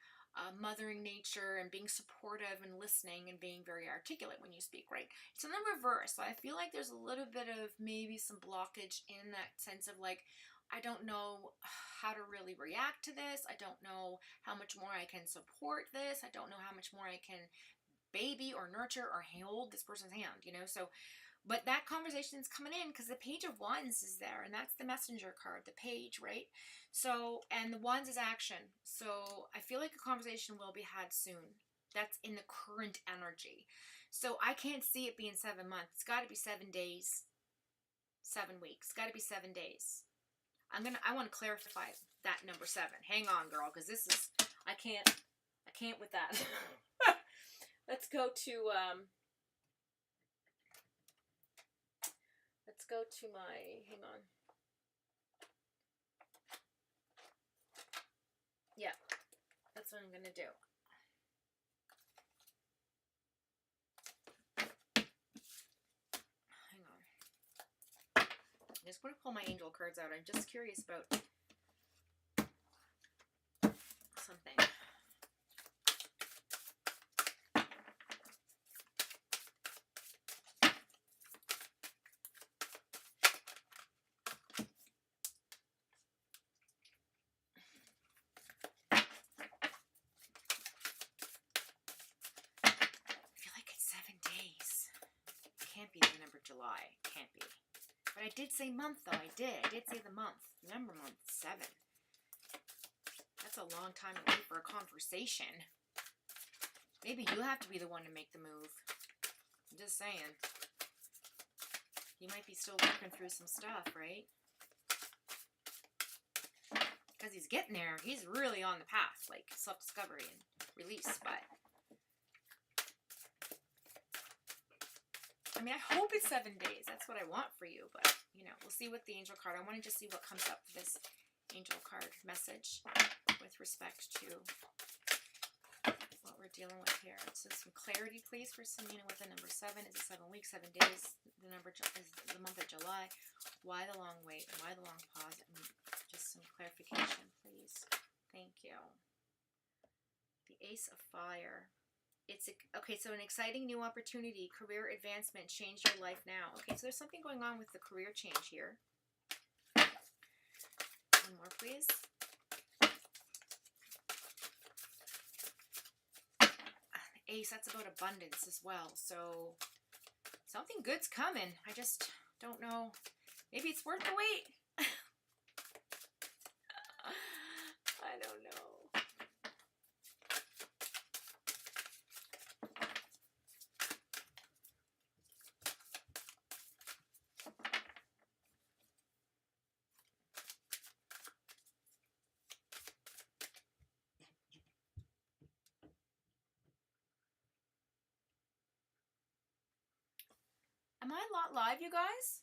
mothering nature and being supportive and listening and being very articulate when you speak, right? It's in the reverse. So I feel like there's a little bit of maybe some blockage in that sense of like, I don't know how to really react to this. I don't know how much more I can support this. I don't know how much more I can baby or nurture or hold this person's hand, you know? So but that conversation is coming in because the Page of Wands is there, and that's the messenger card, the page, right? So, and the Wands is action. So I feel like a conversation will be had soon. That's in the current energy. So I can't see it being 7 months. It's got to be 7 days, 7 weeks. It's got to be 7 days. I want to clarify that number 7. Hang on, girl, because this is, I can't with that. Let's go to, let's go to my, hang on. Yeah, that's what I'm going to do. Hang on. I just want to pull my angel cards out. I'm just curious about something. Can't be the number July. Can't be. But I did say month, though. I did say the month. Remember month 7. That's a long time to wait for a conversation. Maybe you have to be the one to make the move. I'm just saying. He might be still working through some stuff, right? Because he's getting there. He's really on the path, like self-discovery and release, but I mean, I hope it's 7 days. That's what I want for you. But, you know, we'll see with the angel card. I want to just see what comes up for this angel card message with respect to what we're dealing with here. So some clarity, please, for Samina with the number 7. Is it 7 weeks, 7 days? The number is the month of July. Why the long wait? Why the long pause? And just some clarification, please. Thank you. The Ace of Fire. Okay, so an exciting new opportunity, career advancement, change your life now. Okay, so there's something going on with the career change here. One more, please. Ace, that's about abundance as well. So something good's coming. I just don't know. Maybe it's worth the wait. I don't know. Am I not live, you guys?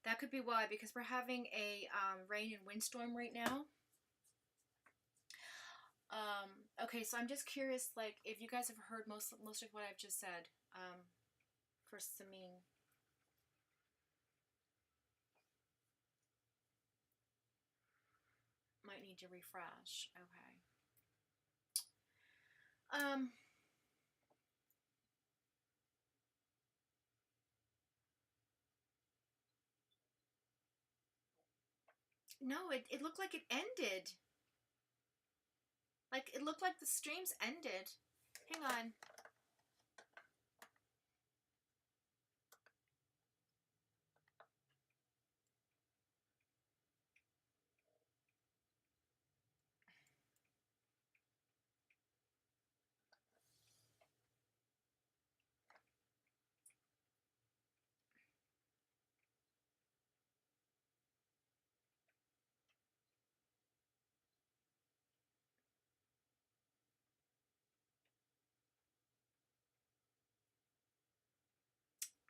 That could be why, because we're having a rain and windstorm right now. Okay, so I'm just curious, like, if you guys have heard most of what I've just said for Samin. Might need to refresh. Okay. No, it looked like it ended. Like, it looked like the streams ended. Hang on.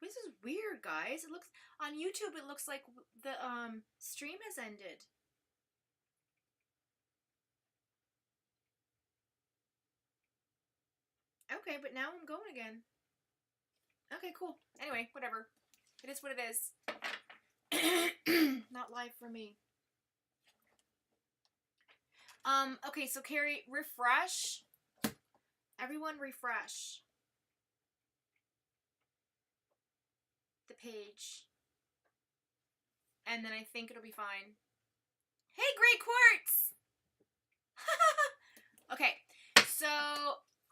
This is weird, guys. It looks on YouTube. It looks like the stream has ended. Okay, but now I'm going again. Okay, cool. Anyway, whatever. It is what it is. Not live for me. Okay, so Carrie, refresh. Everyone refresh the page. And then I think it'll be fine. Hey, Great Quartz! Okay, so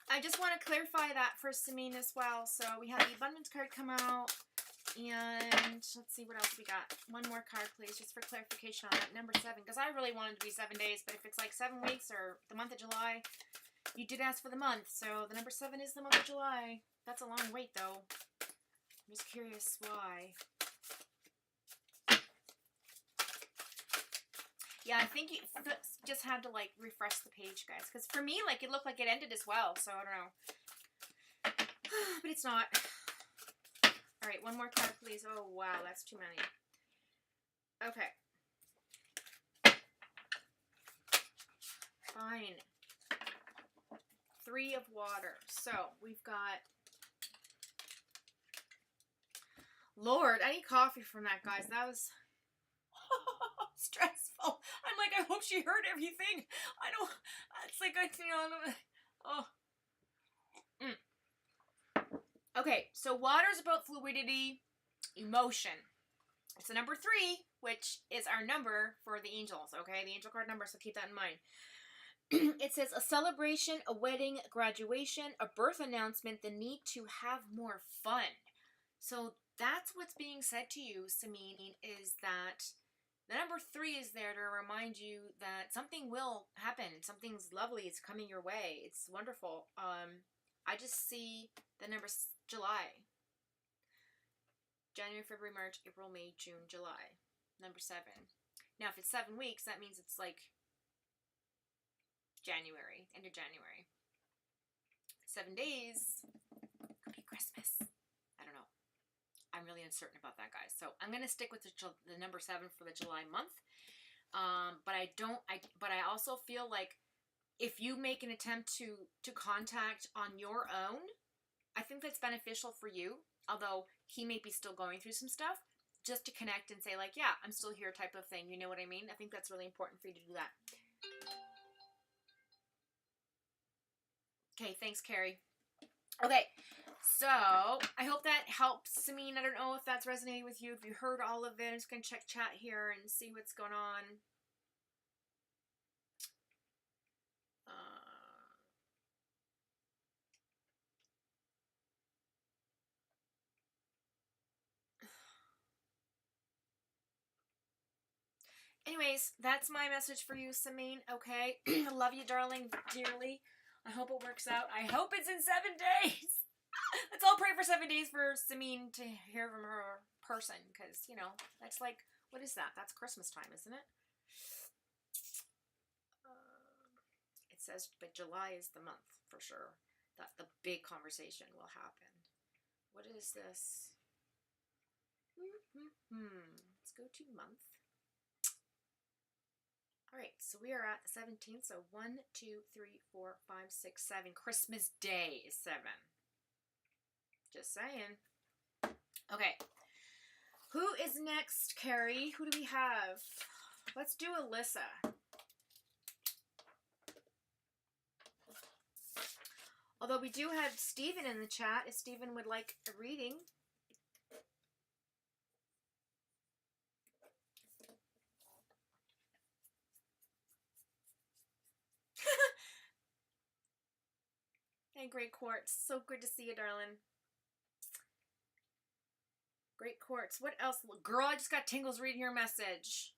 I just want to clarify that for Samin as well. So we have the abundance card come out. And let's see what else we got. One more card, please, just for clarification on that. Number 7, because I really wanted to be 7 days, but if it's like 7 weeks or the month of July, you did ask for the month. So the number 7 is the month of July. That's a long wait, though. I'm just curious why. Yeah, I think you just had to, like, refresh the page, guys. Because for me, like, it looked like it ended as well. So I don't know. But it's not. All right, one more card, please. Oh, wow, that's too many. Okay. Fine. 3 of water. So we've got... Lord, I need coffee from that, guys. That was stressful. I'm like, I hope she heard everything. I don't... It's like, oh. Okay, so water is about fluidity, emotion. It's the number 3, which is our number for the angels, okay? The angel card number, so keep that in mind. It says a celebration, a wedding, graduation, a birth announcement, the need to have more fun. So that's what's being said to you, Samin, is that The number 3 is there to remind you that something will happen. Something's lovely. It's coming your way. It's wonderful. I just see the number July. January, February, March, April, May, June, July. Number 7. Now, if it's 7 weeks, that means it's like January, end of January. 7 days could be Christmas. I don't know. I'm really uncertain about that, guys. So I'm going to stick with the number 7 for the July month. But I also feel like if you make an attempt to contact on your own, I think that's beneficial for you. Although he may be still going through some stuff, just to connect and say like, yeah, I'm still here type of thing. You know what I mean? I think that's really important for you to do that. Okay, thanks, Carrie. Okay, so I hope that helps. I mean, I don't know if that's resonating with you. If you heard all of it, I'm just going to check chat here and see what's going on. Anyways, that's my message for you, Sameen. Okay, I love you, darling, dearly. I hope it works out. I hope it's in 7 days. Let's all pray for 7 days for Sameen to hear from her person, because, you know, that's like, what is that? That's Christmas time, isn't it? It says, but July is the month for sure that the big conversation will happen. What is this? Let's go to month. All right, so we are at the 17th. So 1, 2, 3, 4, 5, 6, 7. Christmas Day is 7. Just saying. Okay. Who is next, Carrie? Who do we have? Let's do Alyssa. Although we do have Stephen in the chat, if Stephen would like a reading. Hey, Great Quartz. So good to see you, darling. Great Quartz. What else? Girl, I just got tingles reading your message.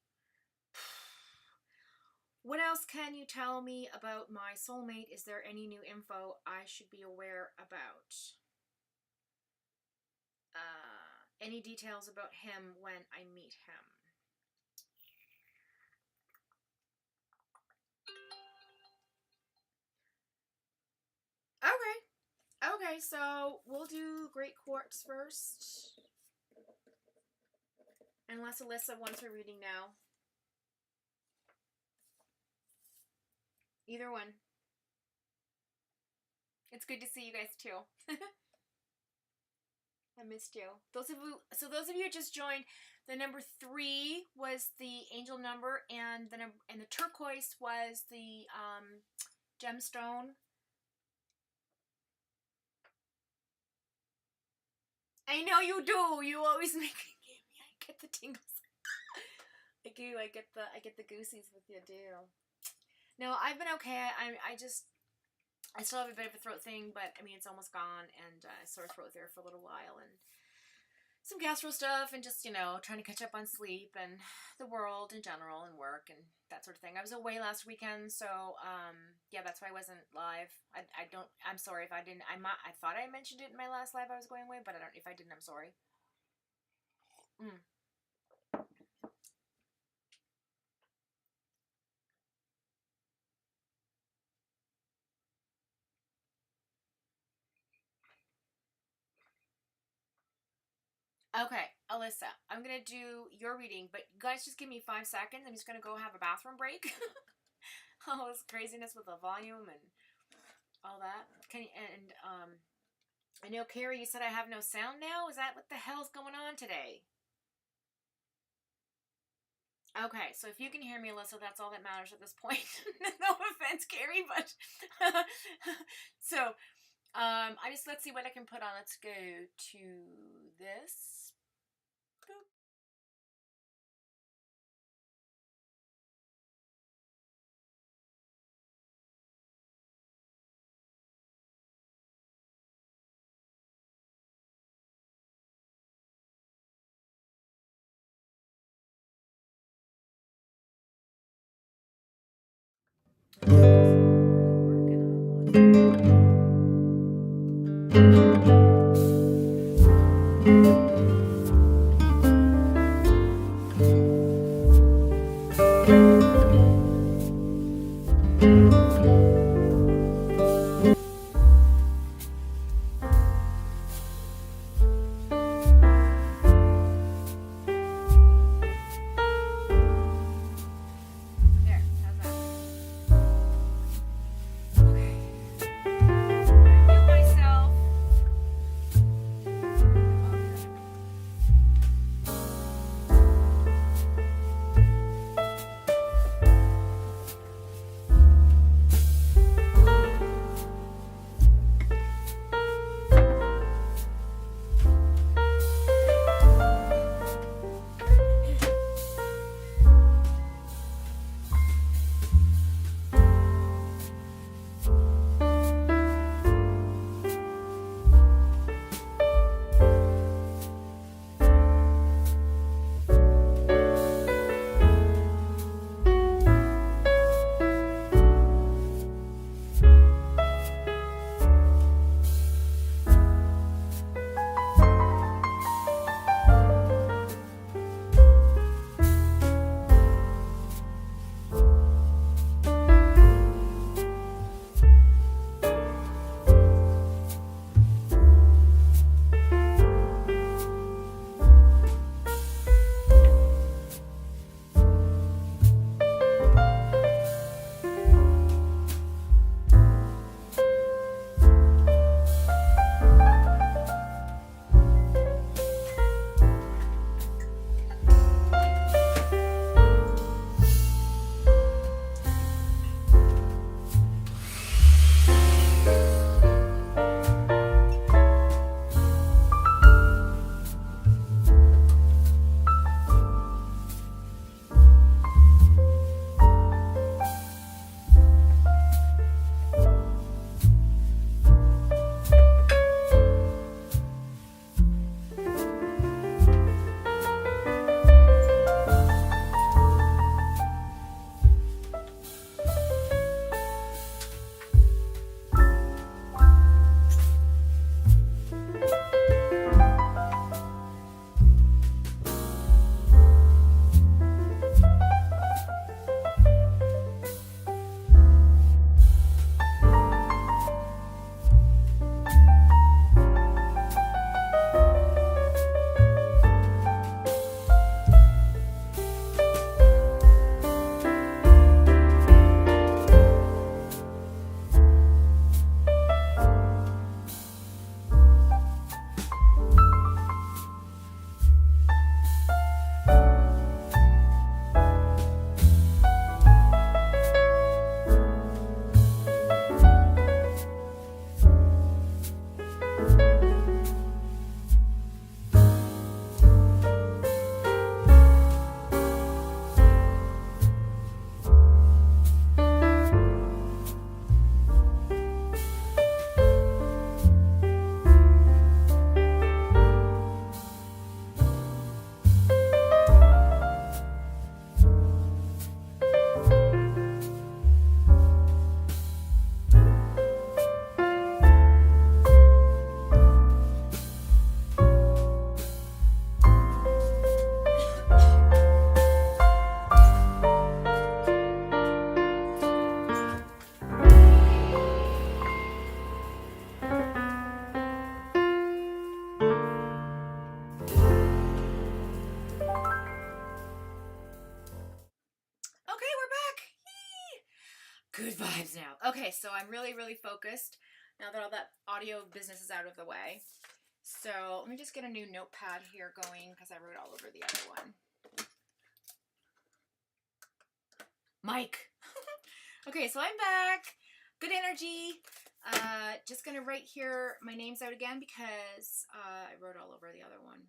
What else can you tell me about my soulmate? Is there any new info I should be aware about? Any details about him when I meet him? Okay, so we'll do Great Quartz first. Unless Alyssa wants her reading now. Either one. It's good to see you guys too. I missed you. Those of you who just joined, the number 3 was the angel number, and the turquoise was the gemstone. I know you do. You always make me. I get the tingles. I do. I get the goosies with you, do. No, I've been okay. I still have a bit of a throat thing, but I mean it's almost gone, and sore throat there for a little while, and some gastro stuff, and just, you know, trying to catch up on sleep and the world in general and work and that sort of thing. I was away last weekend, so yeah, that's why I wasn't live. I'm sorry if I didn't. I thought I mentioned it in my last live I was going away, but if I didn't, I'm sorry. Okay, Alyssa, I'm going to do your reading, but you guys just give me 5 seconds. I'm just going to go have a bathroom break. All this craziness with the volume and all that. I know, Carrie, you said I have no sound now. Is that what the hell's going on today? Okay, so if you can hear me, Alyssa, that's all that matters at this point. No offense, Carrie, but so let's see what I can put on. Let's go to this. Boop. Good vibes now. Okay, so I'm really, really focused now that all that audio business is out of the way. So let me just get a new notepad here going because I wrote all over the other one. Mike. Okay, so I'm back. Good energy. Just going to write here my names out again because I wrote all over the other one.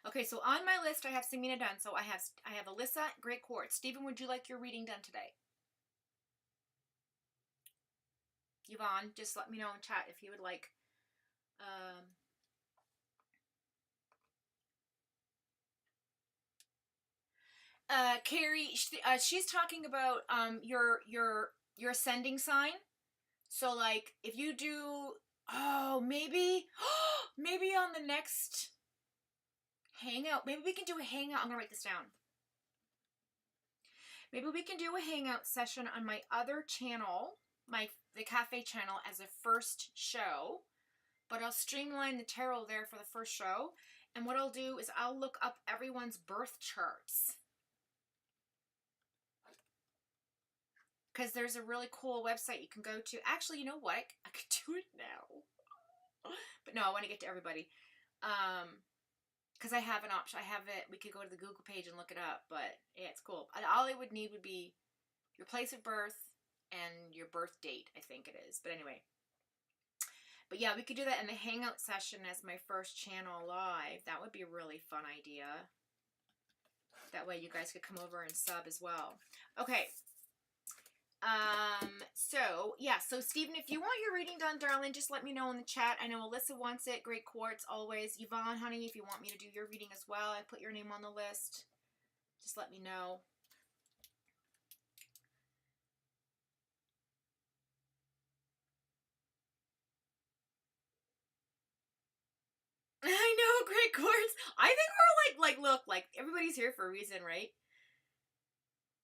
Okay, so on my list I have Samina done. So I have Alyssa, Great Quartz. Stephen, would you like your reading done today? Yvonne, just let me know in chat if you would like. Carrie, she's talking about your ascending sign. So like if you do, oh maybe maybe on the next hangout, maybe we can do a hangout. I'm gonna write this down. Maybe we can do a hangout session on my other channel, the cafe channel, as a first show. But I'll streamline the tarot there for the first show. And what I'll do is I'll look up everyone's birth charts. Because there's a really cool website you can go to. Actually, you know what? I could do it now. But no, I want to get to everybody. Because I have an option. I have it. We could go to the Google page and look it up. But yeah, it's cool. All it would need would be your place of birth and your birth date, I think it is. But anyway. But yeah, we could do that in the hangout session as my first channel live. That would be a really fun idea. That way you guys could come over and sub as well. Okay. So yeah, so Stephen, if you want your reading done, darling, just let me know in the chat. I know Alyssa wants it. Great quartz, always. Yvonne, honey, if you want me to do your reading as well, I put your name on the list. Just let me know. I know, great quartz. I think we're look, everybody's here for a reason, right?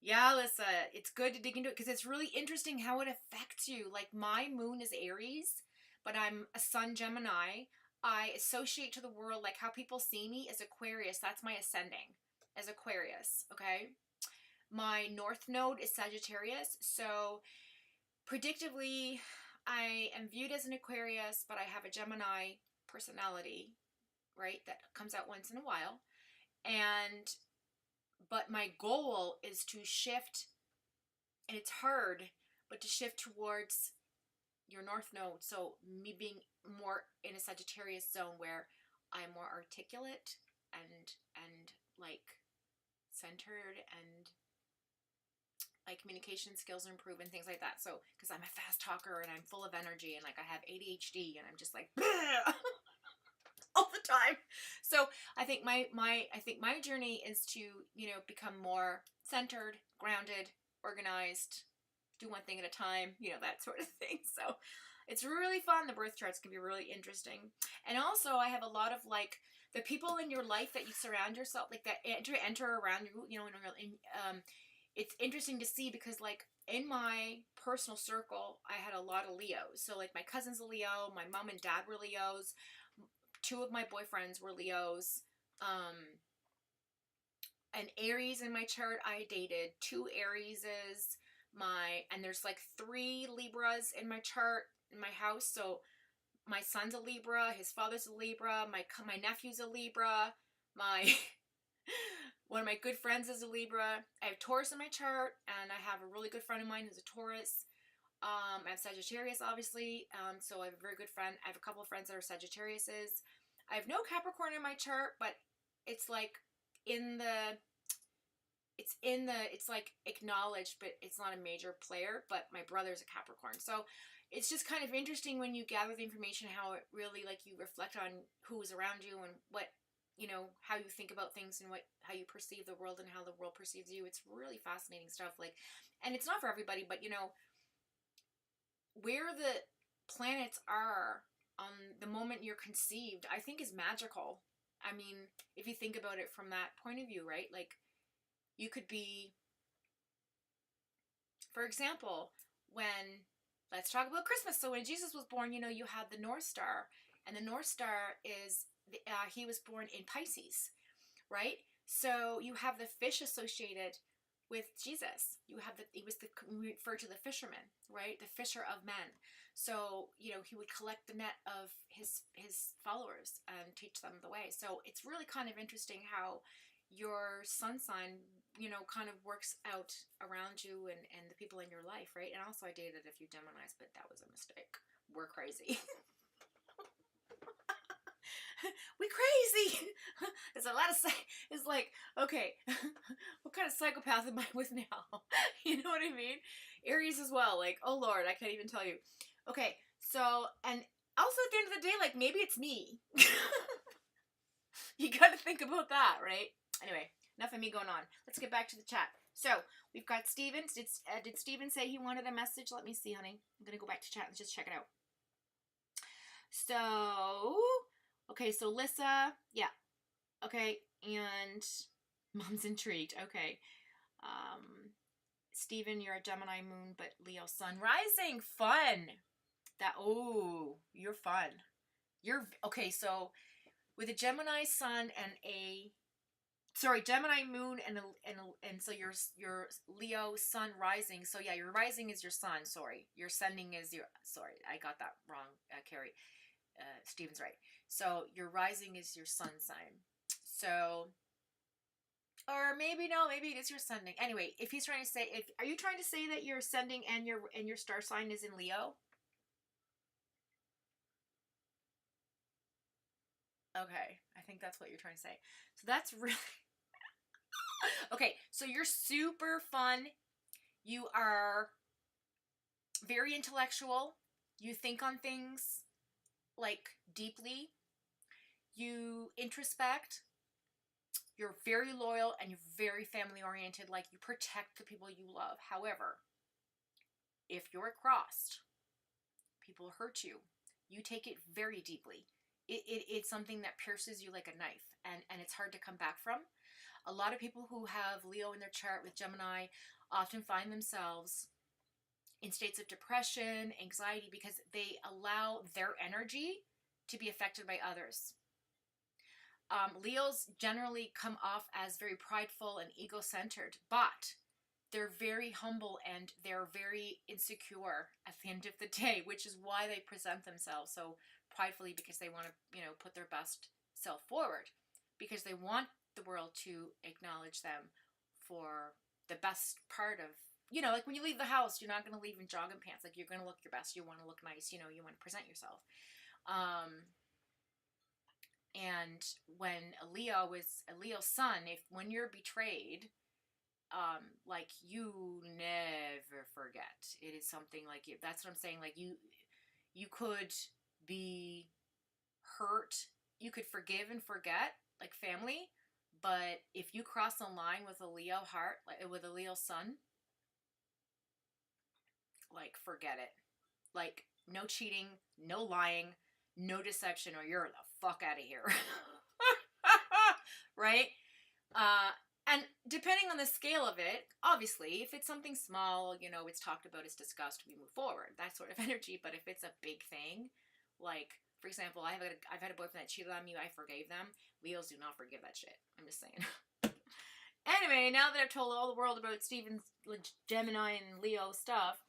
Yeah, Alyssa, it's good to dig into it because it's really interesting how it affects you. Like, my moon is Aries, but I'm a sun Gemini. I associate to the world, like how people see me, as Aquarius. That's my ascending, as Aquarius, okay? My north node is Sagittarius, so predictably, I am viewed as an Aquarius, but I have a Gemini personality, right, that comes out once in a while. But my goal is to shift, and it's hard, but to shift towards your north node. So me being more in a Sagittarius zone where I'm more articulate and like centered, and like communication skills improve and things like that. So because I'm a fast talker and I'm full of energy and like I have ADHD and I'm just like all the time. So I think my journey is to, you know, become more centered, grounded, organized, do one thing at a time, you know, that sort of thing. So it's really fun. The birth charts can be really interesting. And also I have a lot of like the people in your life that you surround yourself, like that enter around you, you know, it's interesting to see because like in my personal circle, I had a lot of Leos. So like my cousin's a Leo, my mom and dad were Leos. 2 of my boyfriends were Leos. An Aries in my chart. I dated 2 Arieses. And there's like 3 Libras in my chart in my house. So my son's a Libra, his father's a Libra, my nephew's a Libra, one of my good friends is a Libra. I have Taurus in my chart, and I have a really good friend of mine who's a Taurus. I have Sagittarius, obviously. So I have a very good friend. I have a couple of friends that are Sagittariuses. I have no Capricorn in my chart, but it's like it's like acknowledged, but it's not a major player. But my brother's a Capricorn. So it's just kind of interesting when you gather the information, how it really, like, you reflect on who is around you and what, you know, how you think about things and how you perceive the world and how the world perceives you. It's really fascinating stuff. Like, and it's not for everybody, but you know, where the planets are on the moment you're conceived, I think is magical. I mean, if you think about it from that point of view, right? Like, you could be, for example, let's talk about Christmas. So when Jesus was born, you know, you had the North Star, and the North Star is, he was born in Pisces, right? So you have the fish associated with Jesus. We refer to the fisherman, right? The fisher of men. So, you know, he would collect the net of his followers and teach them the way. So it's really kind of interesting how your sun sign, you know, kind of works out around you and the people in your life, right? And also I dated a few Geminis, but that was a mistake. We're crazy. We crazy. There's a lot of it's like, okay, what kind of psychopath am I with now? You know what I mean? Aries as well. Like, oh Lord, I can't even tell you. Okay, so, and also at the end of the day, like, maybe it's me. You got to think about that, right? Anyway, enough of me going on. Let's get back to the chat. So we've got Steven. Did Steven say he wanted a message? Let me see, honey. I'm gonna go back to chat and just check it out. So, okay, so Lissa, yeah, okay, and Mom's intrigued. Okay, Steven, you're a Gemini moon, but Leo sun rising. Fun. You're fun. You're okay. So with a Gemini sun and Gemini moon and so your Leo sun rising. So yeah, your rising is your sun. Sorry, your ascending is your. Sorry, I got that wrong, Carrie. Steven's right. So your rising is your sun sign. So, or maybe no, maybe it is your ascending. Anyway, if he's trying to say, are you trying to say that your ascending and your star sign is in Leo? Okay, I think that's what you're trying to say. So that's really okay. So you're super fun. You are very intellectual. You think on things like deeply. You introspect. You're very loyal and you're very family oriented. Like you protect the people you love. However, if you're crossed, people hurt you. You take it very deeply. It's something that pierces you like a knife, and it's hard to come back from. A lot of people who have Leo in their chart with Gemini often find themselves in states of depression, anxiety, because they allow their energy to be affected by others. Leos generally come off as very prideful and ego-centered, but they're very humble and they're very insecure at the end of the day, which is why they present themselves so pridefully, because they want to, put their best self forward, because they want the world to acknowledge them for the best part of, like when you leave the house, you're not going to leave in jogging pants. Like you're going to look your best. You want to look nice. You want to present yourself. And when a Leo sun, when you're betrayed, like you never forget. It is something like that's what I'm saying. Like you could be hurt. You could forgive and forget, like family. But if you cross a line with a Leo heart, like with a Leo sun, like forget it. Like no cheating, no lying, no deception, or you're the fuck out of here. Right? And depending on the scale of it, obviously, if it's something small, it's talked about, it's discussed, we move forward, that sort of energy. But if it's a big thing, like, for example, I've had a boyfriend that cheated on me, I forgave them. Leos do not forgive that shit. I'm just saying. Anyway, now that I've told all the world about Steven's Gemini and Leo stuff,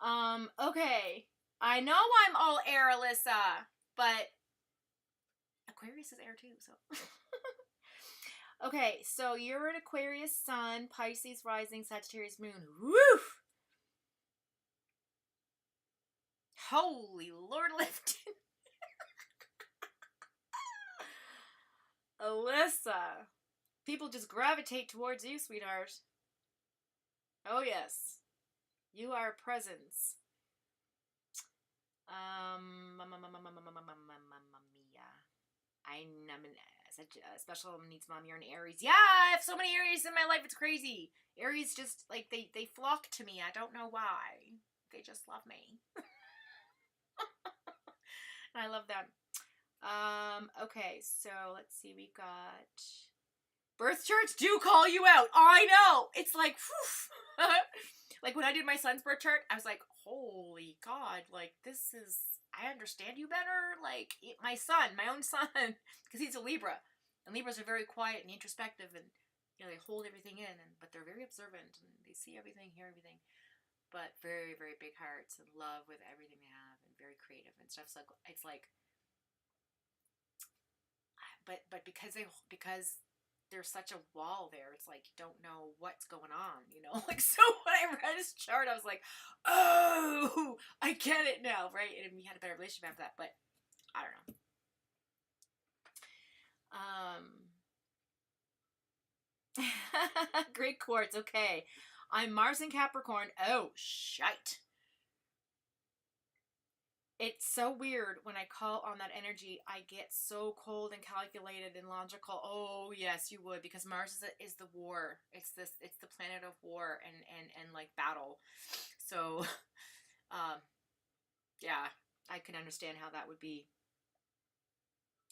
okay, I know I'm all air, Alyssa, but Aquarius is air too, so. Okay, so you're an Aquarius sun, Pisces rising, Sagittarius moon. Woo! Holy Lord lifted. Alyssa. People just gravitate towards you, sweetheart. Oh, yes. You are a presence. I'm such a special needs mommy. You're an Aries. Yeah, I have so many Aries in my life. It's crazy. Aries just, like, they flock to me. I don't know why. They just love me. And I love them. Okay, so let's see. We got birth charts do call you out. I know. It's like, whew. Like when I did my son's birth chart, I was like, holy God, like this is, I understand you better. Like my son, my own son, because he's a Libra, and Libras are very quiet and introspective, and they hold everything in, but they're very observant and they see everything, hear everything, but very, very big hearts and love with everything they have, and very creative and stuff. So it's like, but because there's such a wall there, it's like you don't know what's going on, like, so when I read his chart, I was like, oh, I get it now, right? And we had a better relationship after that, but I don't know. Great quartz. Okay, I'm Mars in Capricorn. Oh shite. It's so weird when I call on that energy. I get so cold and calculated and logical. Oh yes, you would, because Mars is the war. It's this. It's the planet of war and like battle. So, um, yeah, I can understand how that would be.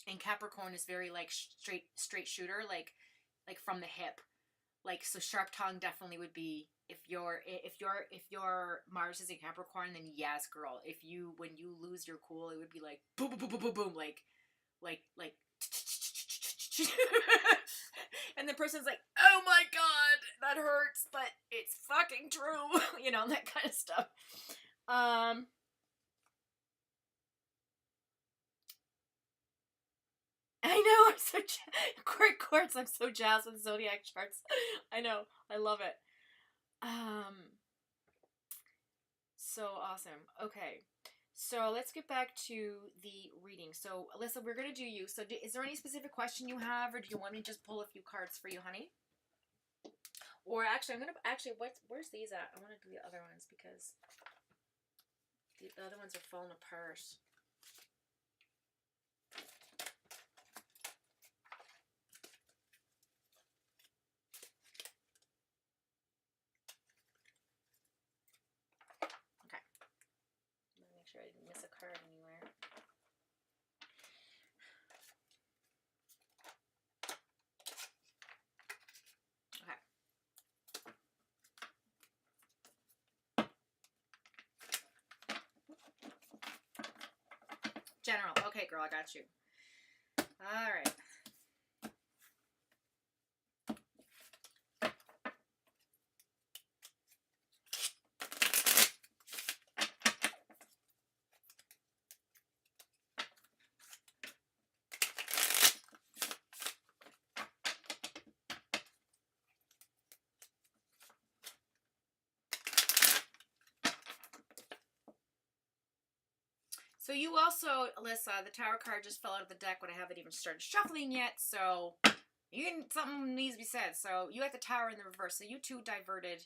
And Capricorn is very like straight shooter, like from the hip. Like, so sharp tongue definitely would be, if your Mars is in Capricorn, then yes, girl. If you, when you lose your cool, it would be like boom boom boom boom boom boom, like and the person's like, oh my god, that hurts, but it's fucking true. That kind of stuff. I know, I'm so quartz. I'm so jazzed with zodiac charts. I know, I love it. So awesome. Okay, so let's get back to the reading. So Alyssa, we're gonna do you. So is there any specific question you have, or do you want me to just pull a few cards for you, honey? Or actually, I'm gonna where's these at? I want to do the other ones because the other ones are falling apart. Make sure I didn't miss a card anywhere. Okay. General. Okay, girl, I got you. All right. So you also, Alyssa, the Tower card just fell out of the deck when I haven't even started shuffling yet, so something needs to be said. So you had the Tower in the reverse, so you too diverted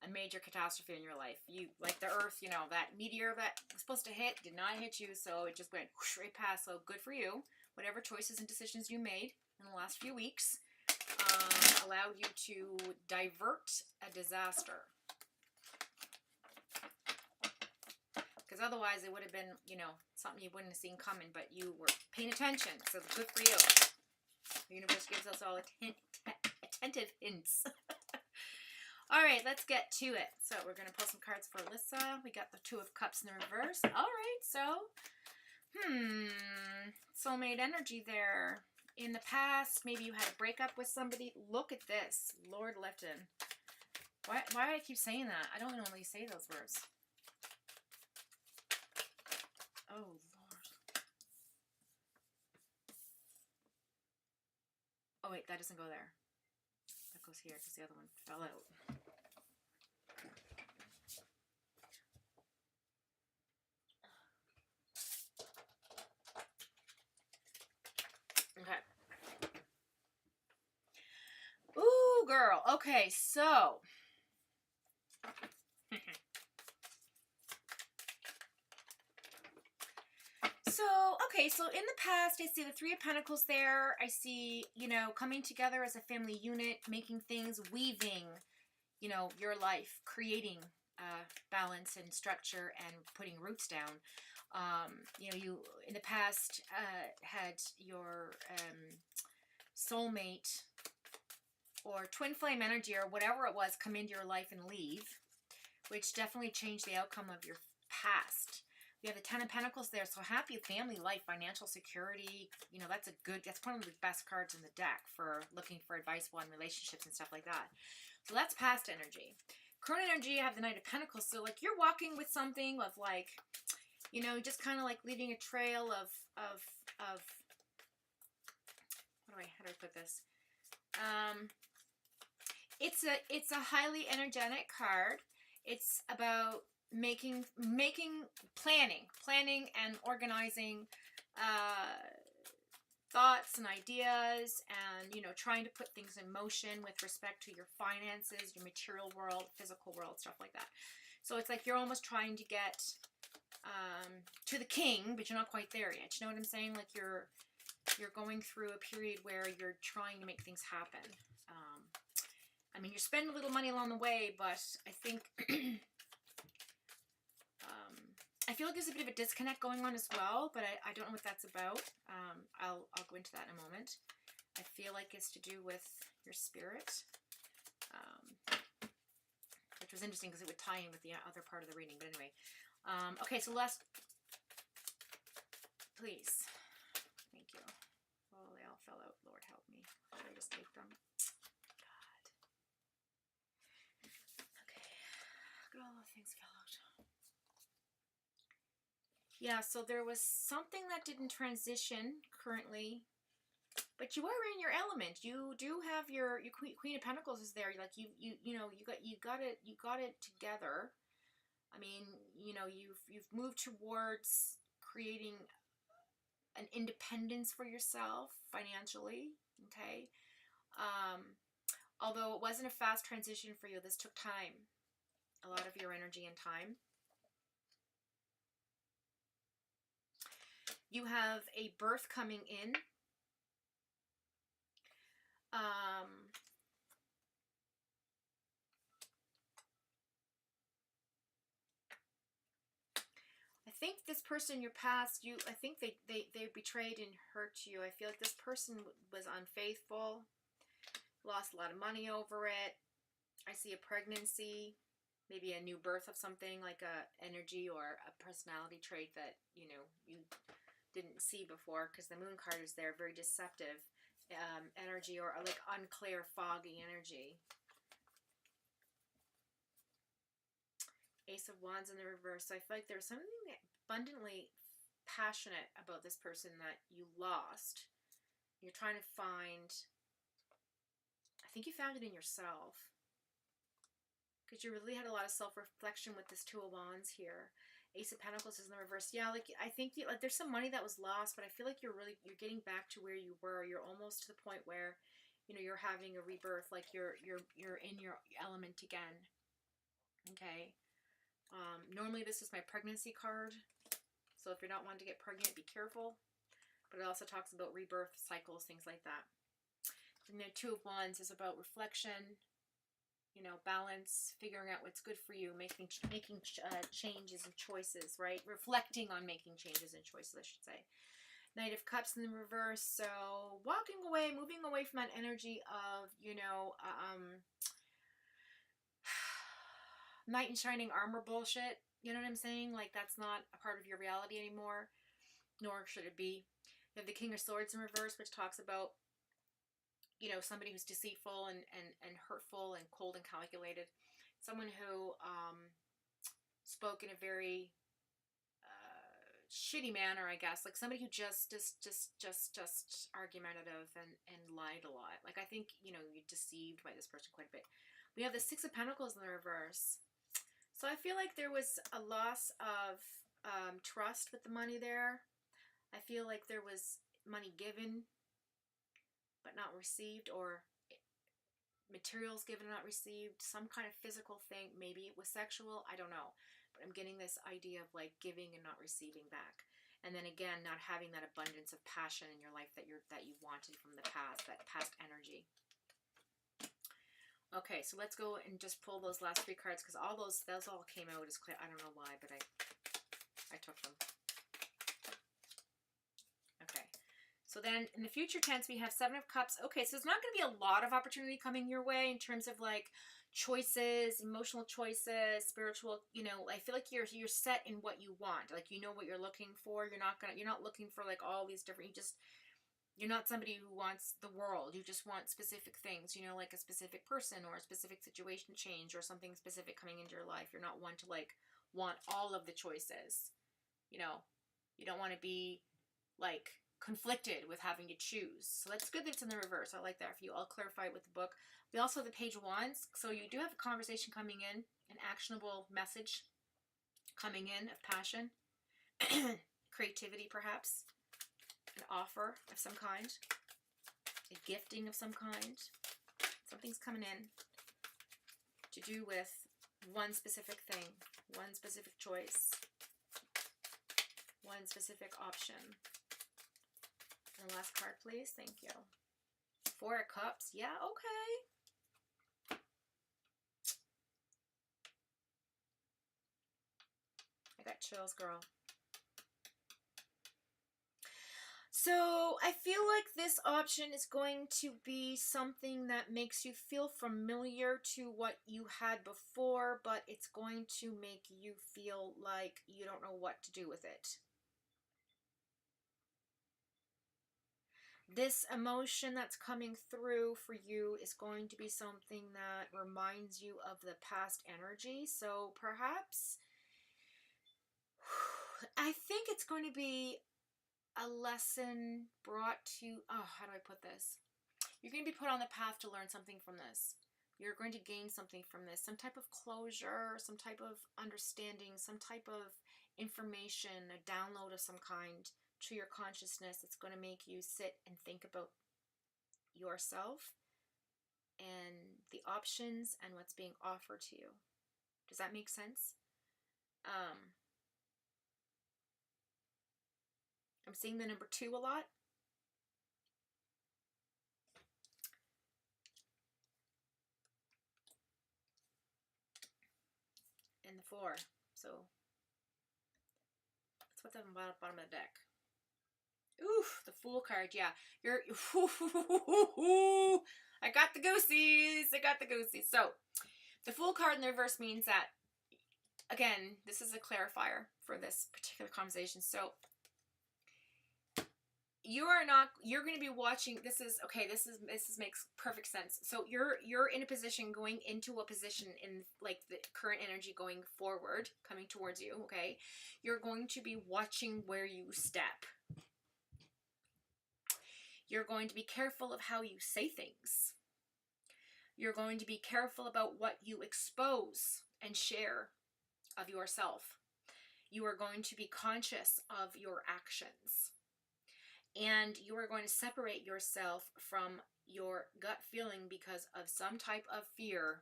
a major catastrophe in your life. You, like the Earth, that meteor that was supposed to hit did not hit you, so it just went whoosh, right past. So good for you. Whatever choices and decisions you made in the last few weeks allowed you to divert a disaster. Because otherwise it would have been, something you wouldn't have seen coming, but you were paying attention, so good for you. The universe gives us all attentive hints. All right, let's get to it. So we're going to pull some cards for Alyssa. We got the Two of Cups in the reverse. All right, so, soulmate energy there. In the past, maybe you had a breakup with somebody. Look at this. Lord Lifton. Why do I keep saying that? I don't normally say those words. Oh, Lord. Oh, wait, that doesn't go there. That goes here because the other one fell out. Okay. Ooh, girl. Okay, so... So in the past, I see the Three of Pentacles there. I see, coming together as a family unit, making things, weaving, your life, creating balance and structure and putting roots down. You in the past had your soulmate or twin flame energy or whatever it was come into your life and leave, which definitely changed the outcome of your past. We have the Ten of Pentacles there, so happy family life, financial security. That's one of the best cards in the deck for looking for advice on relationships and stuff like that. So that's past energy. Current energy, you have the Knight of Pentacles. So like you're walking with something of like, just kind of like leaving a trail of how do I put this? It's a highly energetic card. It's about planning and organizing thoughts and ideas, and trying to put things in motion with respect to your finances, your material world, physical world, stuff like that. So it's like you're almost trying to get to the king, but you're not quite there yet. You know what I'm saying? Like you're going through a period where you're trying to make things happen. I mean, you're spending a little money along the way, but I think I feel like there's a bit of a disconnect going on as well, but I don't know what that's about. I'll go into that in a moment. I feel like it's to do with your spirit, which was interesting because it would tie in with the other part of the reading. But anyway, okay, so last, please. Thank you. Oh, they all fell out. Lord help me. Should I just take them? God. Okay. Look at all the things fell out. Yeah, so there was something that didn't transition currently, but you are in your element. You do have your Queen of Pentacles is there. Like you got it together. I mean, you've moved towards creating an independence for yourself financially. Okay. Although it wasn't a fast transition for you, this took time. A lot of your energy and time. You have a birth coming in. I think this person in your past, I think they betrayed and hurt you. I feel like this person was unfaithful, lost a lot of money over it. I see a pregnancy, maybe a new birth of something, like a energy or a personality trait that, you didn't see before, because the moon card is there, very deceptive energy, or like unclear, foggy energy. Ace of Wands in the reverse. So I feel like there's something abundantly passionate about this person that you lost. You're trying to find, I think you found it in yourself, because you really had a lot of self-reflection with this Two of Wands here. Ace of Pentacles is in the reverse. Yeah, like I think like there's some money that was lost, but I feel like you're getting back to where you were. You're almost to the point where, you're having a rebirth, like you're in your element again. Okay. Normally this is my pregnancy card. So if you're not wanting to get pregnant, be careful. But it also talks about rebirth cycles, things like that. And the Two of Wands is about reflection, balance, figuring out what's good for you, making changes and choices, right? Reflecting on making changes and choices, I should say. Knight of Cups in the reverse. So walking away, moving away from that energy of, knight in shining armor bullshit. You know what I'm saying? Like that's not a part of your reality anymore, nor should it be. You have the King of Swords in reverse, which talks about, somebody who's deceitful and hurtful and cold and calculated. Someone who spoke in a very shitty manner, I guess. Like somebody who just argumentative and lied a lot. Like I think, you're deceived by this person quite a bit. We have the Six of Pentacles in the reverse. So I feel like there was a loss of trust with the money there. I feel like there was money given but not received, or materials given not received, some kind of physical thing. Maybe it was sexual, I don't know, but I'm getting this idea of like giving and not receiving back. And then again, not having that abundance of passion in your life that you wanted from the past, that past energy. Okay, so let's go and just pull those last three cards, because all those all came out as clear. I don't know why, but I took them. So then in the future tense, we have Seven of Cups. Okay, so there's not going to be a lot of opportunity coming your way in terms of like choices, emotional choices, spiritual, I feel like you're set in what you want. Like, what you're looking for. You're not looking for like all these different, you're not somebody who wants the world. You just want specific things, like a specific person or a specific situation change or something specific coming into your life. You're not one to like want all of the choices. You don't want to be like conflicted with having to choose. So that's good that it's in the reverse. I like that for you. I'll clarify it with the book. We also have the Page of Wands. So you do have a conversation coming in, an actionable message coming in of passion, creativity perhaps, an offer of some kind, a gifting of some kind. Something's coming in to do with one specific thing. One specific choice. One specific option. And the last card, please. Thank you. Four of Cups. Yeah, okay. I got chills, girl. So I feel like this option is going to be something that makes you feel familiar to what you had before, but it's going to make you feel like you don't know what to do with it. This emotion that's coming through for you is going to be something that reminds you of the past energy. So perhaps, I think it's going to be a lesson brought to, oh, how do I put this? You're going to be put on the path to learn something from this. You're going to gain something from this, some type of closure, some type of understanding, some type of information, a download of some kind to your consciousness. It's going to make you sit and think about yourself and the options and what's being offered to you. Does that make sense? I'm seeing the number 2 a lot. And the 4. So let's put that on the bottom of the deck. Oof, the Fool card. Yeah, you're. I got the goosies. I got the goosies. So the Fool card in the reverse means that, again, this is a clarifier for this particular conversation. So you're going to be watching. This makes perfect sense. So you're in a position, going into a position in like the current energy going forward, coming towards you. Okay, you're going to be watching where you step. You're going to be careful of how you say things. You're going to be careful about what you expose and share of yourself. You are going to be conscious of your actions. And you are going to separate yourself from your gut feeling because of some type of fear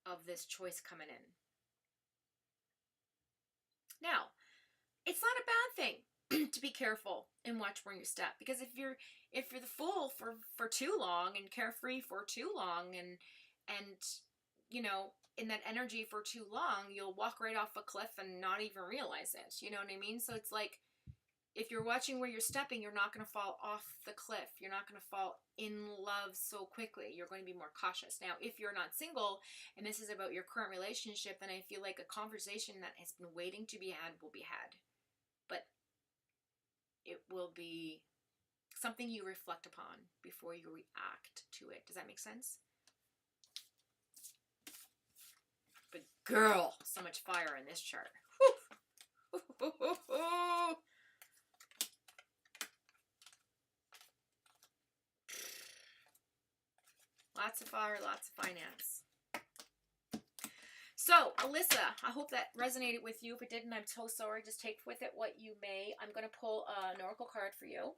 of this choice coming in. Now, it's not a bad thing to be careful and watch where you step, because if you're the fool for too long and carefree for too long and you know, in that energy for too long, you'll walk right off a cliff and not even realize it. You know what I mean? So it's like, if you're watching where you're stepping, you're not going to fall off the cliff. You're not going to fall in love so quickly. You're going to be more cautious. Now, if you're not single and this is about your current relationship, then I feel like a conversation that has been waiting to be had will be had. But it will be something you reflect upon before you react to it. Does that make sense? But girl, so much fire in this chart. Whew. Lots of fire, lots of finance. So, Alyssa, I hope that resonated with you. If it didn't, I'm so sorry. Just take with it what you may. I'm going to pull an oracle card for you.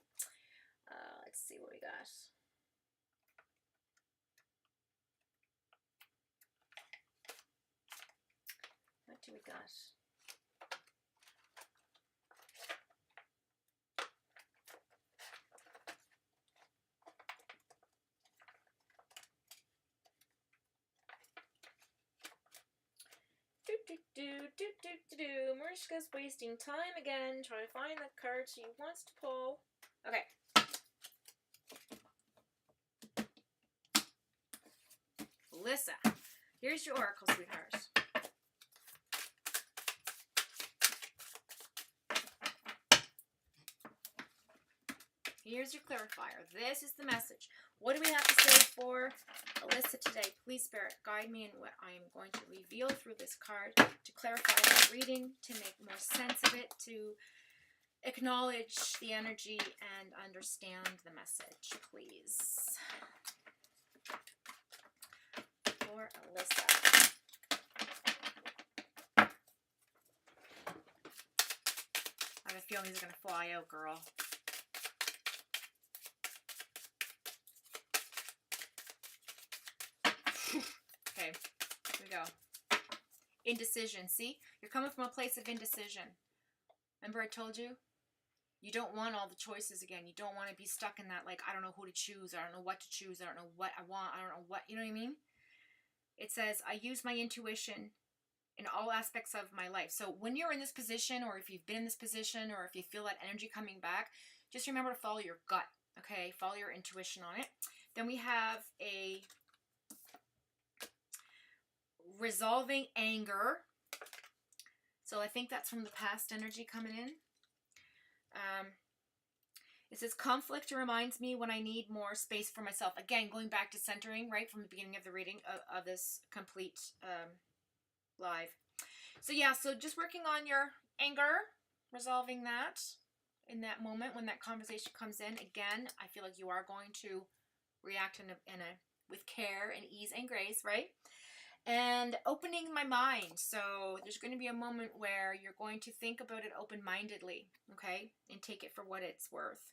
Let's see what we got. What do we got? Mariska's wasting time again trying to find the card she wants to pull. Okay. Alyssa, here's your oracle, sweetheart. Here's your clarifier. This is the message. What do we have to say for Alyssa today? Please, Spirit, guide me in what I am going to reveal through this card to clarify my reading, to make more sense of it, to acknowledge the energy and understand the message, please. For Alyssa. I have a feeling these are going to fly out, girl. Okay, here we go. Indecision. See? You're coming from a place of indecision. Remember I told you? You don't want all the choices again. You don't want to be stuck in that, like, I don't know who to choose. I don't know what to choose. I don't know what I want. I don't know what, you know what I mean? It says, I use my intuition in all aspects of my life. So when you're in this position, or if you've been in this position, or if you feel that energy coming back, just remember to follow your gut, okay? Follow your intuition on it. Then we have a resolving anger. So I think that's from the past energy coming in. It says, conflict reminds me when I need more space for myself. Again, going back to centering, right, from the beginning of the reading of this complete live. So yeah, so just working on your anger, resolving that in that moment when that conversation comes in. Again, I feel like you are going to react with care and ease and grace, right? And opening my mind. So there's going to be a moment where you're going to think about it open-mindedly, okay, and take it for what it's worth.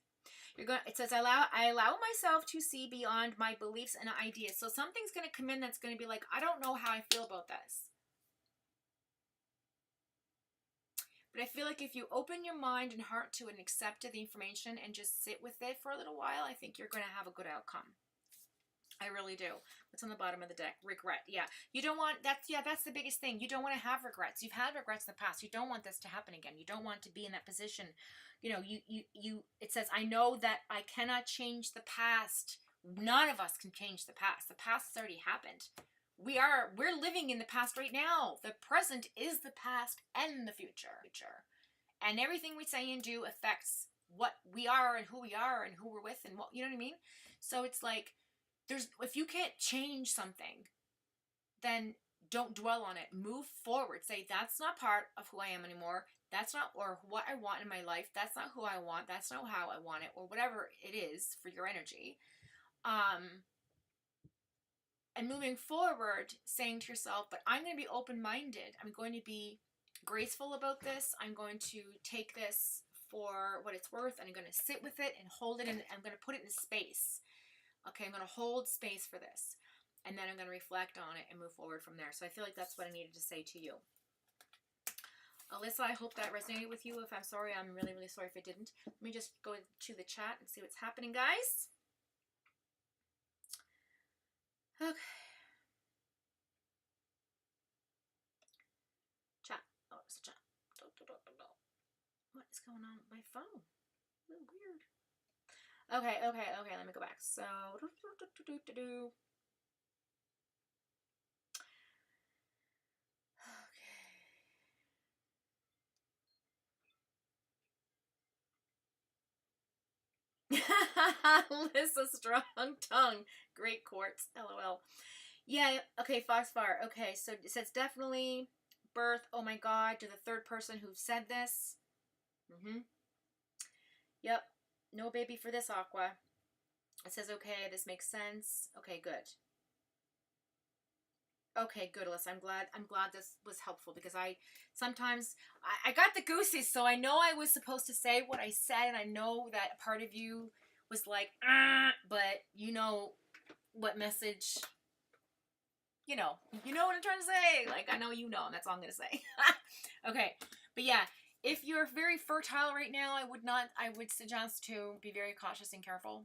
It says, I allow myself to see beyond my beliefs and ideas. So something's going to come in that's going to be like, I don't know how I feel about this. But I feel like if you open your mind and heart to it and accept the information and just sit with it for a little while, I think you're going to have a good outcome. I really do. What's on the bottom of the deck? Regret. Yeah. You don't want, that's the biggest thing. You don't want to have regrets. You've had regrets in the past. You don't want this to happen again. You don't want to be in that position. You know, it says, I know that I cannot change the past. None of us can change the past. The past has already happened. We're living in the past right now. The present is the past and the future. And everything we say and do affects what we are and who we're with and what, you know what I mean? So it's like, if you can't change something, then don't dwell on it. Move forward. Say, that's not part of who I am anymore. That's not, or what I want in my life. That's not who I want. That's not how I want it, or whatever it is for your energy. And moving forward, saying to yourself, but I'm going to be open-minded. I'm going to be graceful about this. I'm going to take this for what it's worth, and I'm going to sit with it and hold it, and I'm going to put it in space. Okay, I'm going to hold space for this, and then I'm going to reflect on it and move forward from there. So I feel like that's what I needed to say to you. Alyssa, I hope that resonated with you. If I'm sorry, I'm really, really sorry if it didn't. Let me just go to the chat and see what's happening, guys. Okay. Chat. Oh, it's chat. What is going on with my phone? A little weird. Okay. Let me go back. So, Alyssa, strong tongue. Great quartz. LOL. Yeah, okay, Foxfire. Okay, so it says definitely birth. Oh my god, to the third person who said this. Yep. No baby for this, Aqua. It says, okay, this makes sense. Okay, good. Okay, good, Alyssa. I'm glad this was helpful, because I got the goosies, so I know I was supposed to say what I said, and I know that a part of you was like, but you know what message, you know what I'm trying to say. Like, I know you know, and that's all I'm gonna say. Okay, but yeah, if you're very fertile right now, I would suggest to be very cautious and careful.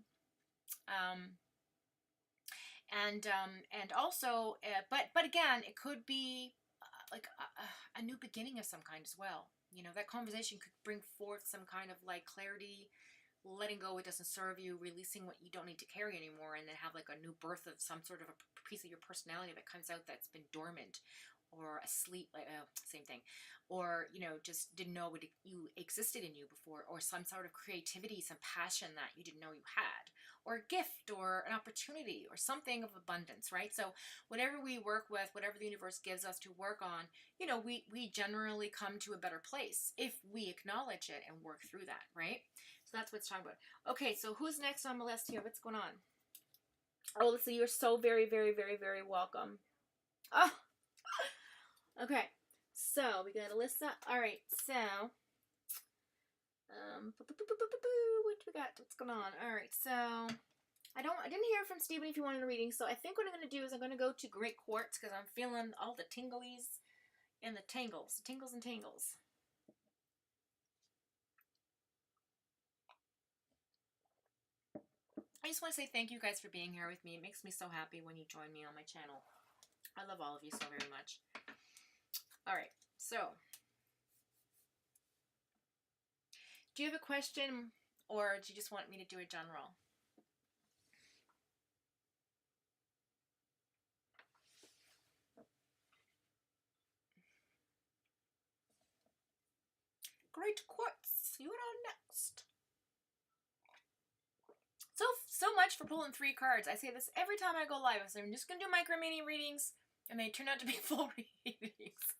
And also, but again, it could be like a new beginning of some kind as well. You know, that conversation could bring forth some kind of like clarity, letting go what doesn't serve you, releasing what you don't need to carry anymore, and then have like a new birth of some sort of a piece of your personality that comes out that's been dormant or asleep, like same thing, or just didn't know what you existed in you before, or some sort of creativity, some passion that you didn't know you had, or a gift or an opportunity or something of abundance, right? So whatever we work with, whatever the universe gives us to work on, we generally come to a better place if we acknowledge it and work through that, right? So that's what it's talking about. Okay, so who's next on the list here? What's going on? Oh, Alyssa, you're so very, very, very, very welcome. Oh, okay. So we got Alyssa. All right, so what we got? What's going on? All right, so I didn't hear from Stephen if you wanted a reading. So I think what I'm going to do is I'm going to go to Great Quartz, because I'm feeling all the tinglies. and the tingles and tangles. I just want to say thank you guys for being here with me. It makes me so happy when you join me on my channel. I love all of you so very much. All right, so do you have a question, or do you just want me to do a general? Great quartz, you are next. So much for pulling 3 cards. I say this every time I go live. I say I'm just going to do micro mini readings, and they turn out to be full readings.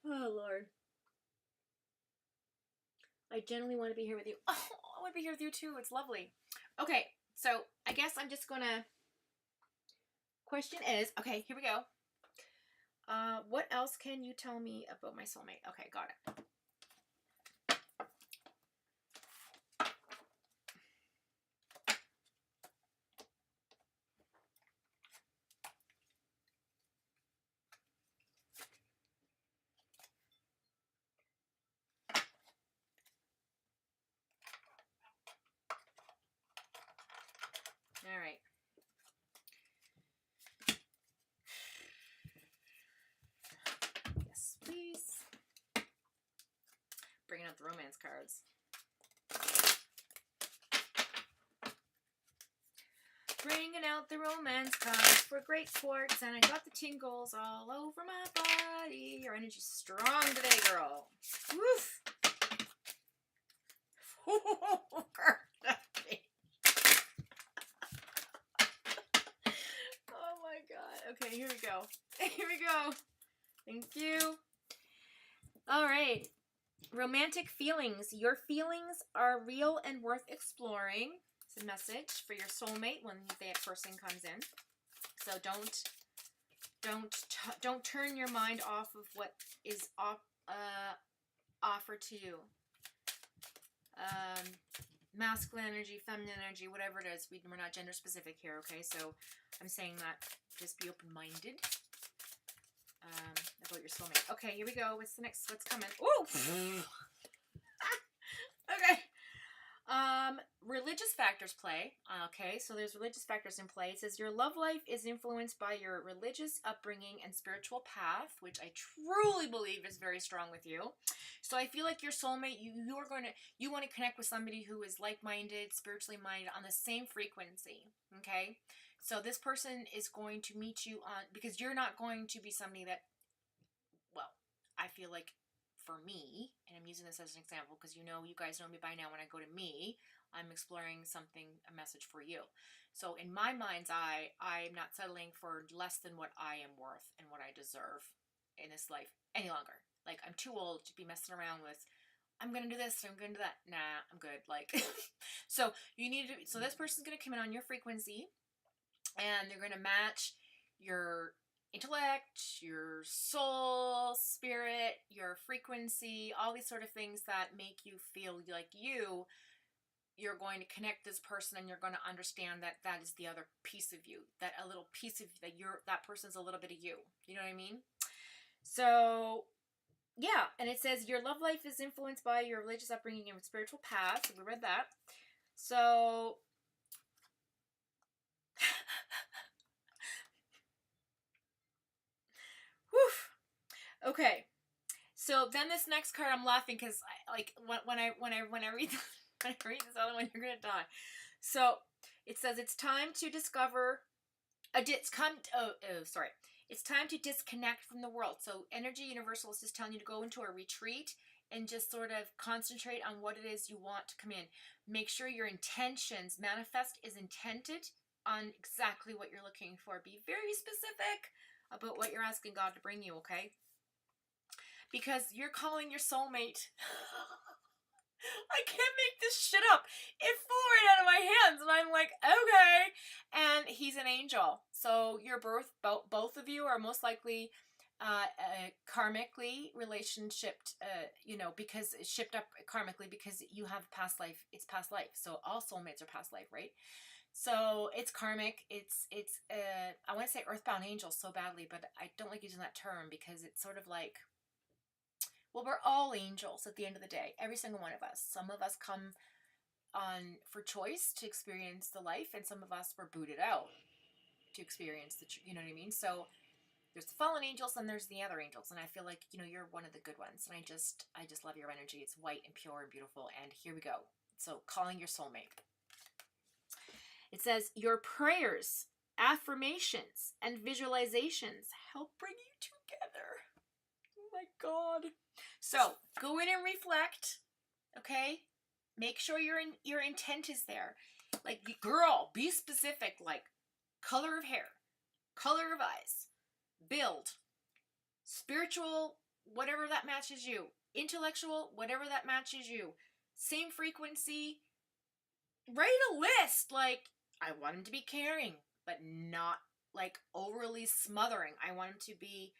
Oh, Lord. I genuinely want to be here with you. Oh, I want to be here with you too. It's lovely. Okay, so I guess I'm just going to... Question is... Okay, here we go. What else can you tell me about my soulmate? Okay, got it. All right. Yes, please. Bringing out the romance cards. Bringing out the romance cards for great quartz, and I got the tingles all over my body. Your energy's strong today, girl. Woof. Oh my god. Okay, here we go. Here we go. Thank you. All right. Romantic feelings. Your feelings are real and worth exploring. It's a message for your soulmate when that person comes in. So don't turn your mind off of what is offered to you. Masculine energy, feminine energy, whatever it is. We're not gender specific here, okay? So I'm saying that just be open-minded about your soulmate. Okay, here we go. What's the next? What's coming? Ooh! Okay. Religious factors play. Okay, so there's religious factors in play. It says your love life is influenced by your religious upbringing and spiritual path, which I truly believe is very strong with you. So I feel like your soulmate, you want to connect with somebody who is like-minded, spiritually minded, on the same frequency. Okay, so this person is going to meet you on, because you're not going to be somebody that, well, I feel like for me, and I'm using this as an example because you guys know me by now. When I go to me, I'm exploring something, a message for you. So in my mind's eye, I'm not settling for less than what I am worth and what I deserve in this life any longer. Like, I'm too old to be messing around with, I'm going to do this, I'm going to do that. Nah, I'm good. Like, so this person's going to come in on your frequency, and they're going to match your intellect, your soul, spirit, your frequency, all these sort of things that make you feel like you're going to connect this person, and you're going to understand that that is the other piece of you, that a little piece of that person's a little bit of you. You know what I mean? So yeah, and it says your love life is influenced by your religious upbringing and spiritual path. So we read that. So whew. Okay. So then this next card, I'm laughing because when I read when I read this other one, you're gonna die. So it says it's time to discover. It's time to disconnect from the world. So Energy Universal is just telling you to go into a retreat and just sort of concentrate on what it is you want to come in. Make sure your intentions, manifest is intended on exactly what you're looking for. Be very specific about what you're asking God to bring you, okay? Because you're calling your soulmate. I can't make this shit up. It flew right out of my hands, and I'm like, okay. And he's an angel. So your both of you are most likely karmically relationshiped, because shipped up karmically because you have past life. It's past life. So all soulmates are past life, right? So it's karmic. It's I want to say earthbound angel so badly, but I don't like using that term because it's sort of like, well, we're all angels at the end of the day. Every single one of us. Some of us come on for choice to experience the life, and some of us were booted out to experience the, you know what I mean? So there's the fallen angels and there's the other angels, and I feel like, you know, you're one of the good ones, and I just love your energy. It's white and pure and beautiful, and here we go. So calling your soulmate. It says your prayers, affirmations, and visualizations help bring you together. Oh my God. So go in and reflect, okay? Make sure your intent is there. Like, girl, be specific, like color of hair, color of eyes, build, spiritual, whatever that matches you, intellectual, whatever that matches you, same frequency. Write a list, like, I want him to be caring, but not like overly smothering. I want him to be,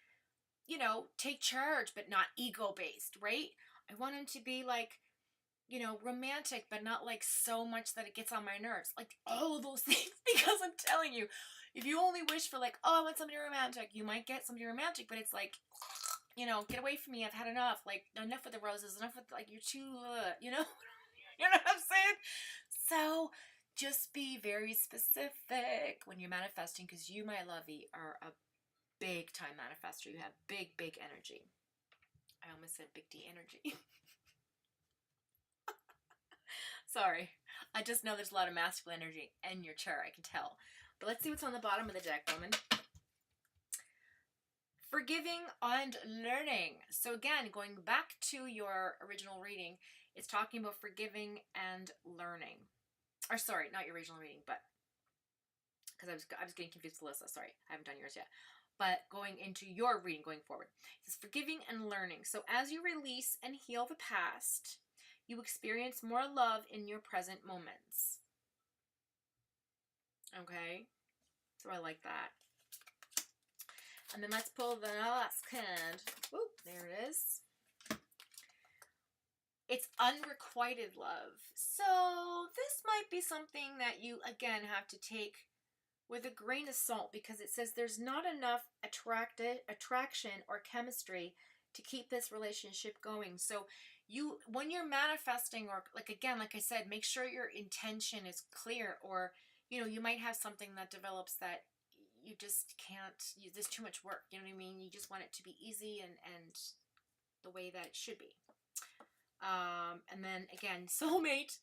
you know, take charge, but not ego-based, right? I want him to be like, you know, romantic, but not like so much that it gets on my nerves. Like all of those things, because I'm telling you, if you only wish for like, oh, I want somebody romantic, you might get somebody romantic, but it's like, you know, get away from me. I've had enough. Like, enough with the roses. Enough with, like, you're too, you know? You know what I'm saying? So just be very specific when you're manifesting, because you, my lovey, are a big time manifester. You have big, big energy. I almost said big D energy. Sorry. I just know there's a lot of masculine energy in your chart. I can tell. But let's see what's on the bottom of the deck, woman. Forgiving and learning. So again, going back to your original reading, it's talking about forgiving and learning. Or sorry, not your original reading, but because I was getting confused with Alyssa. Sorry, I haven't done yours yet. But going into your reading going forward, it says forgiving and learning. So as you release and heal the past, you experience more love in your present moments. Okay, so I like that. And then let's pull the last card. Oop, there it is. It's unrequited love. So this might be something that you, again, have to take with a grain of salt, because it says there's not enough attraction or chemistry to keep this relationship going. So you, when you're manifesting, or like, again, like I said, make sure your intention is clear, or, you know, you might have something that develops that you just can't, there's too much work, you know what I mean? You just want it to be easy and the way that it should be. And then again, soulmate.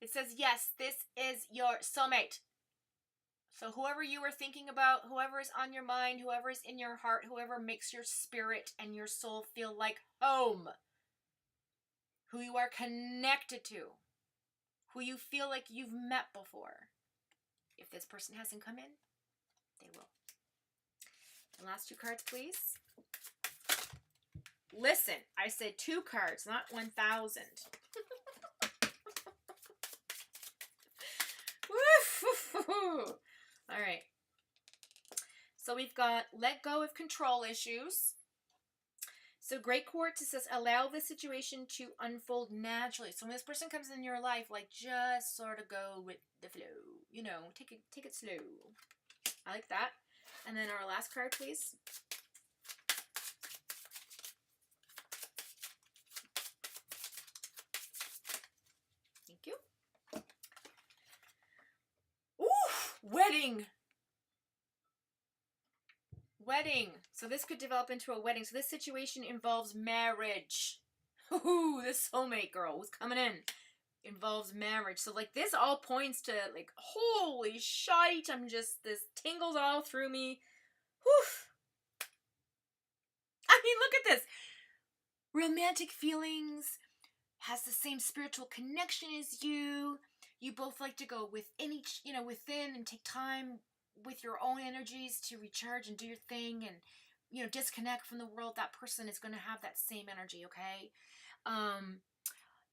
It says, yes, this is your soulmate. So whoever you are thinking about, whoever is on your mind, whoever is in your heart, whoever makes your spirit and your soul feel like home, who you are connected to, who you feel like you've met before. If this person hasn't come in, they will. The last two cards, please. Listen, I said 2 cards, not 1,000. All right. So we've got let go of control issues. So Great Quartz says allow the situation to unfold naturally. So when this person comes in your life, like, just sort of go with the flow. You know, take it slow. I like that. And then our last card, please. Thank you. Ooh, wedding. Wedding. So this could develop into a wedding. So this situation involves marriage. Ooh, this soulmate girl who's coming in involves marriage. So like this all points to like, holy shite, I'm just, this tingles all through me. Whew. I mean, look at this. Romantic feelings, has the same spiritual connection as you. You both like to go within each, you know, within and take time with your own energies to recharge and do your thing and, you know, disconnect from the world. That person is going to have that same energy, okay?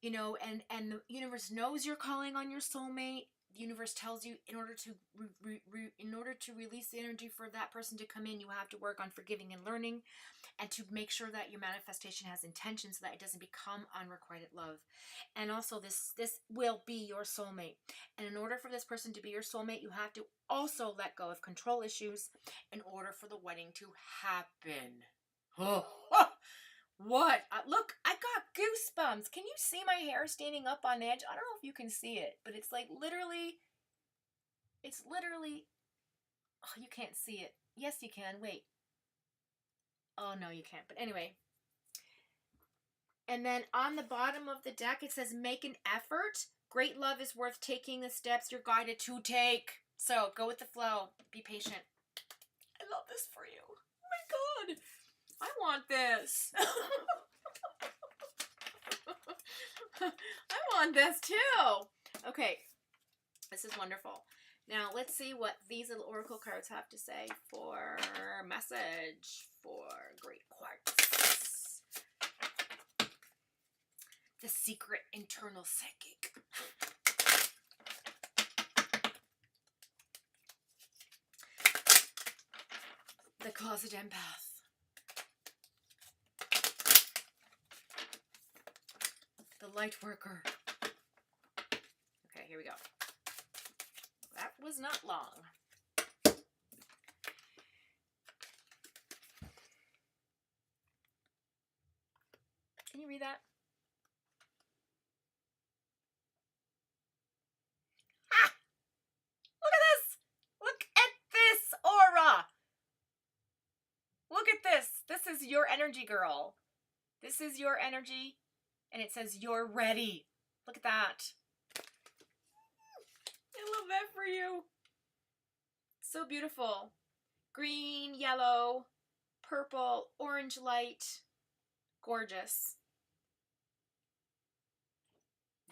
You know, and the universe knows you're calling on your soulmate. the universe tells you in order to release the energy for that person to come in, you have to work on forgiving and learning, and to make sure that your manifestation has intention so that it doesn't become unrequited love. And also this will be your soulmate. And in order for this person to be your soulmate, you have to also let go of control issues in order for the wedding to happen. Oh, what? Look, I got goosebumps. Can you see my hair standing up on edge? I don't know if you can see it, but it's like literally, oh, you can't see it. Yes, you can. Wait. Oh, no, you can't. But anyway. And then on the bottom of the deck, it says, make an effort. Great love is worth taking the steps you're guided to take. So go with the flow. Be patient. I love this for you. Oh my God. I want this. I want this too. Okay. This is wonderful. Now, let's see what these little oracle cards have to say for message for Great Quartz. The secret internal psychic. The closet empath. The light worker. Okay, here we go. That was not long. Can you read that? Ah! Look at this! Look at this aura! Look at this! This is your energy, girl. This is your energy, and it says you're ready. Look at that. I love that for you. So beautiful. Green, yellow, purple, orange light. Gorgeous.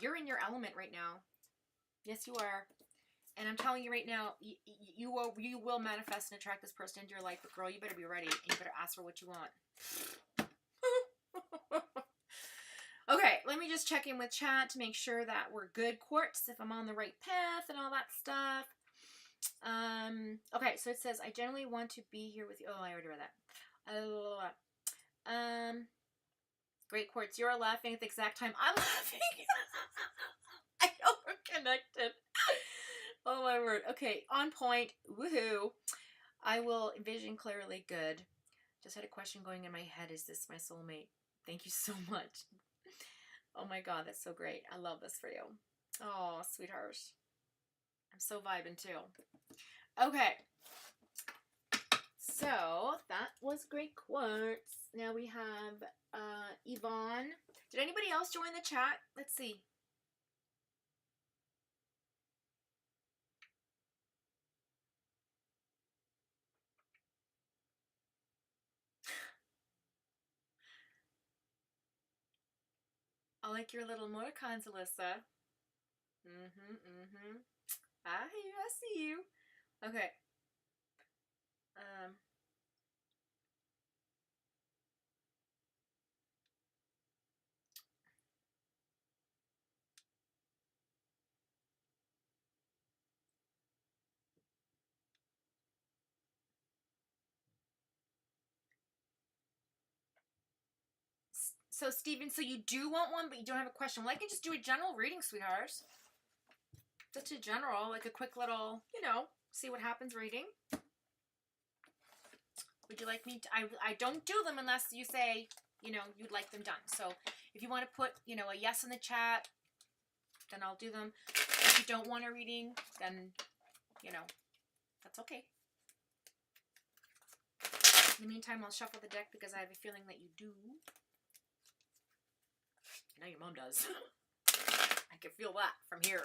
You're in your element right now. Yes, you are. And I'm telling you right now, you will manifest and attract this person into your life. But girl, you better be ready. And you better ask for what you want. Okay, let me just check in with chat to make sure that we're good, Quartz, if I'm on the right path and all that stuff. Okay, so it says, I generally want to be here with you. Oh, I already read that. Great Quartz, you're laughing at the exact time I'm laughing. I know we're connected. Oh my word. Okay, on point. Woohoo. I will envision clearly. Good. Just had a question going in my head. Is this my soulmate? Thank you so much. Oh my God, that's so great. I love this for you. Oh, sweetheart. I'm so vibing too. Okay. So that was Great Quartz. Now we have Yvonne. Did anybody else join the chat? Let's see. I like your little emoticons, Alyssa. I see you. Okay. So, Steven, so you do want one, but you don't have a question. Well, I can just do a general reading, sweethearts. Just a general, like a quick little, see what happens reading. Would you like me to? I don't do them unless you say, you'd like them done. So if you want to put, a yes in the chat, then I'll do them. If you don't want a reading, then, that's okay. In the meantime, I'll shuffle the deck because I have a feeling that you do. I know your mom does. I can feel that from here.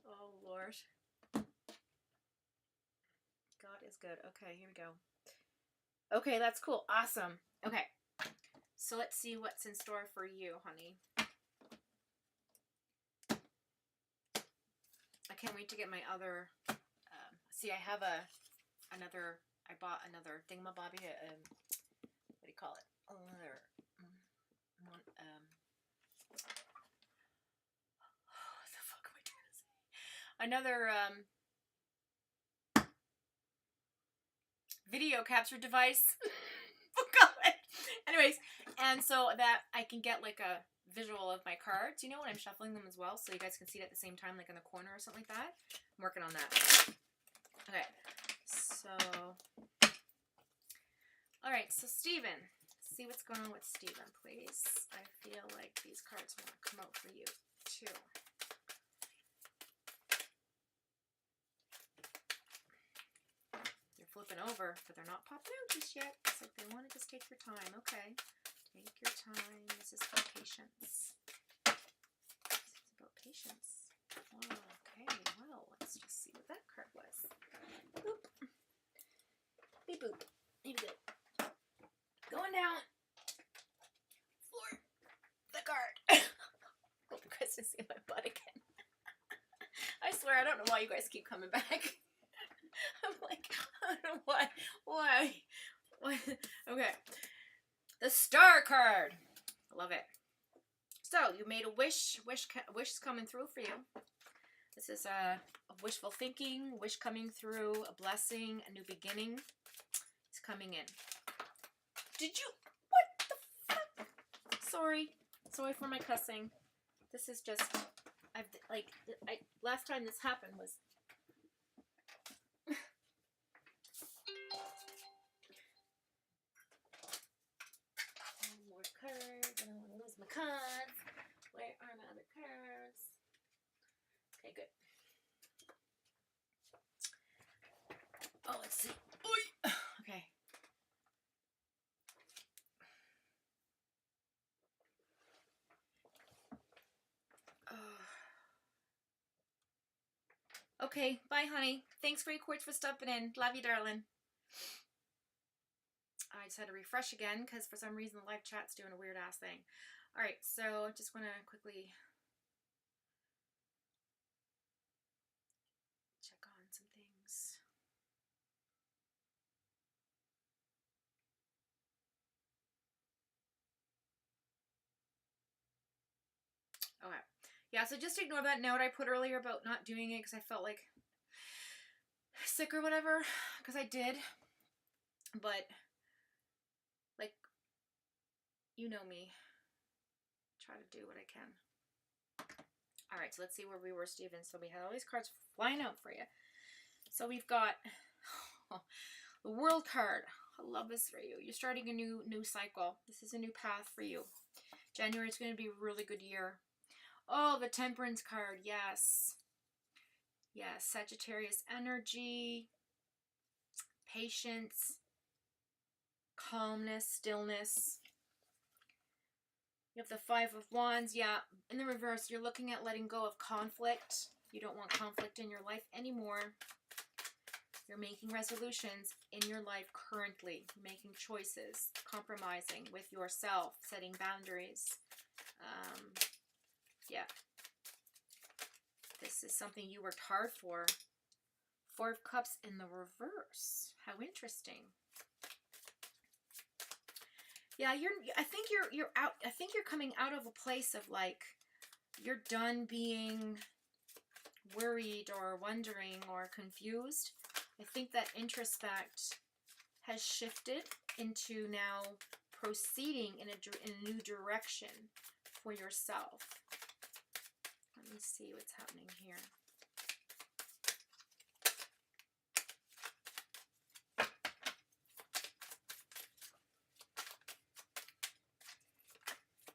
Oh, Lord. God is good. Okay, here we go. Okay, that's cool. Awesome. Okay. So let's see what's in store for you, honey. I can't wait to get my other... see, I have I bought another thingamabobby, what do you call it? Another, what the fuck am I trying to say? Another, video capture device. Anyways, and so that I can get like a visual of my cards, you know, when I'm shuffling them as well, so you guys can see it at the same time, like in the corner or something like that. I'm working on that. Okay, so, all right, so Stephen, see what's going on with Stephen, please. I feel like these cards want to come out for you too. They're flipping over, but they're not popping out just yet. It's like they want to just take your time. Okay. Take your time. This is about patience. This is about patience. Oh, okay, well, let's just see what that card was. Boop. Beep boop. Beep boop. Going down. Floor. The card. Hope you guys didn't see my butt again. I swear, I don't know why you guys keep coming back. I'm like, I don't know why. Why? Okay. The Star card. I love it. So, you made a wish. Wish is coming through for you. This is a wishful thinking, wish coming through, a blessing, a new beginning. It's coming in. Did you? What the fuck? Sorry. Sorry for my cussing. This is just, last time this happened was, more cards. I don't want to lose my cards. Where are my other cards? Okay, good. Oh, let's see. Oy. Okay. Okay, bye, honey. Thanks for your quotes for stopping in. Love you, darling. I just had to refresh again because for some reason the live chat's doing a weird ass thing. All right, so I just want to quickly check on some things. Okay. Yeah, so just ignore that note I put earlier about not doing it because I felt like sick or whatever, because I did. But, like, you know me. Try to do what I can. All right, so let's see where we were, Steven. So we had all these cards flying out for you. So we've got the World card. I love this for you. You're starting a new cycle. This is a new path for you. January is going to be a really good year. Oh, the Temperance card. Yes. Yes, Sagittarius energy, patience, calmness, stillness. You have the Five of Wands. Yeah, in the reverse, you're looking at letting go of conflict. You don't want conflict in your life anymore. You're making resolutions in your life currently. You're making choices, compromising with yourself, setting boundaries. Yeah. This is something you worked hard for. Four of Cups in the reverse. How interesting. Yeah, I think you're out. I think you're coming out of a place of like you're done being worried or wondering or confused. I think that introspect has shifted into now proceeding in a new direction for yourself. Let me see what's happening here.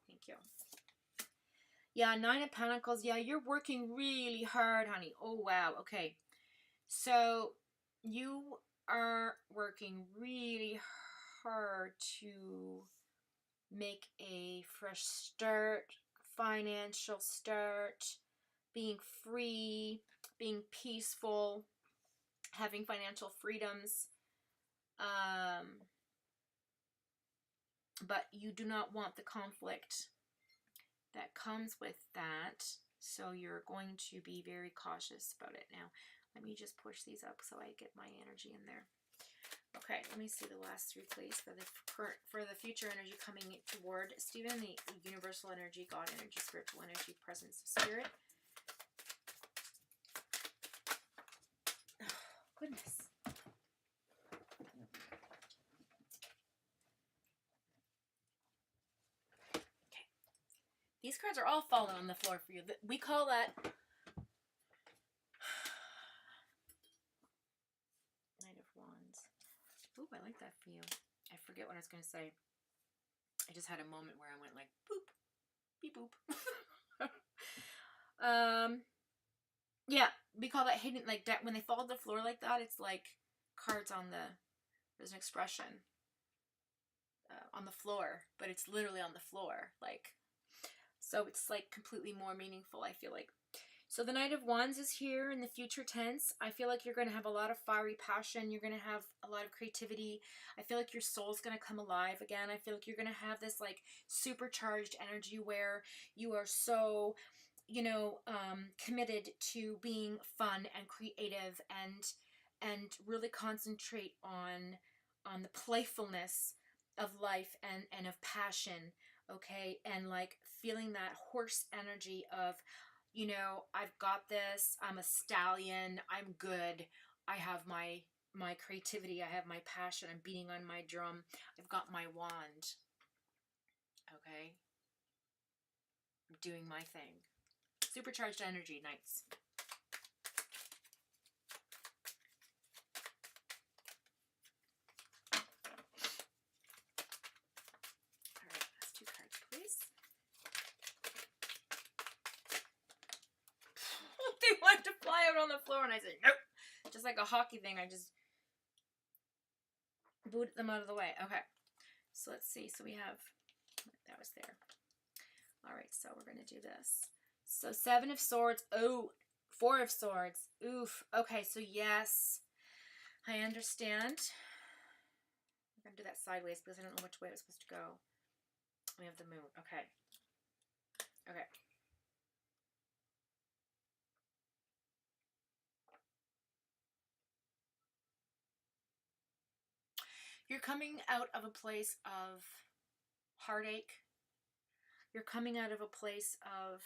Thank you. Yeah, Nine of Pentacles. Yeah, you're working really hard, honey. Oh, wow. Okay. So you are working really hard to make a fresh start, financial start, being free, being peaceful, having financial freedoms. But you do not want the conflict that comes with that. So you're going to be very cautious about it. Now, let me just push these up so I get my energy in there. Okay, let me see the last three, please, for the current, for the future energy coming toward Stephen, the universal energy, God energy, spiritual energy, presence of spirit. Oh, goodness. Okay. These cards are all falling on the floor for you. We call that Knight of Wands. Ooh, I like that for you. I forget what I was going to say. I just had a moment where I went like, boop, beep, boop. Yeah, we call that hidden, like that. When they fall to the floor like that, it's like cards on the, there's an expression on the floor, but it's literally on the floor. Like, so it's like completely more meaningful, I feel like. So the Knight of Wands is here in the future tense. I feel like you're going to have a lot of fiery passion. You're going to have a lot of creativity. I feel like your soul's going to come alive again. I feel like you're going to have this like supercharged energy where you are so, you know, committed to being fun and creative and really concentrate on the playfulness of life and of passion, okay? And like feeling that horse energy of, you know, I've got this, I'm a stallion, I'm good, I have my creativity, I have my passion, I'm beating on my drum, I've got my wand, okay? I'm doing my thing. Supercharged energy, Knights. All right, last two cards, please. They wanted to fly out on the floor, and I said, nope. Just like a hockey thing, I just booted them out of the way. Okay, so let's see. So we have, that was there. All right, so we're going to do this. So 7 of Swords. Oh, 4 of Swords. Oof. Okay, so yes, I understand. I'm going to do that sideways because I don't know which way it was supposed to go. We have the Moon. Okay. Okay. You're coming out of a place of heartache. You're coming out of a place of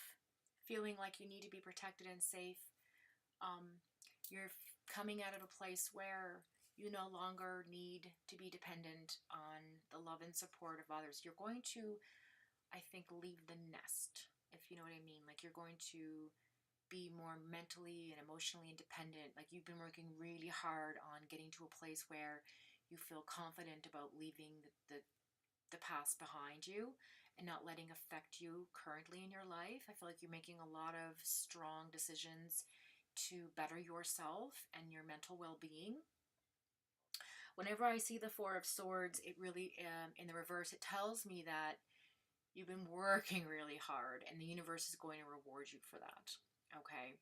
feeling like you need to be protected and safe. You're coming out of a place where you no longer need to be dependent on the love and support of others. You're going to, I think, leave the nest, if you know what I mean. Like, you're going to be more mentally and emotionally independent. Like, you've been working really hard on getting to a place where you feel confident about leaving the past behind you and not letting affect you currently in your life. I feel like you're making a lot of strong decisions to better yourself and your mental well-being. Whenever I see the 4 of Swords, it really, in the reverse, it tells me that you've been working really hard and the universe is going to reward you for that. Okay?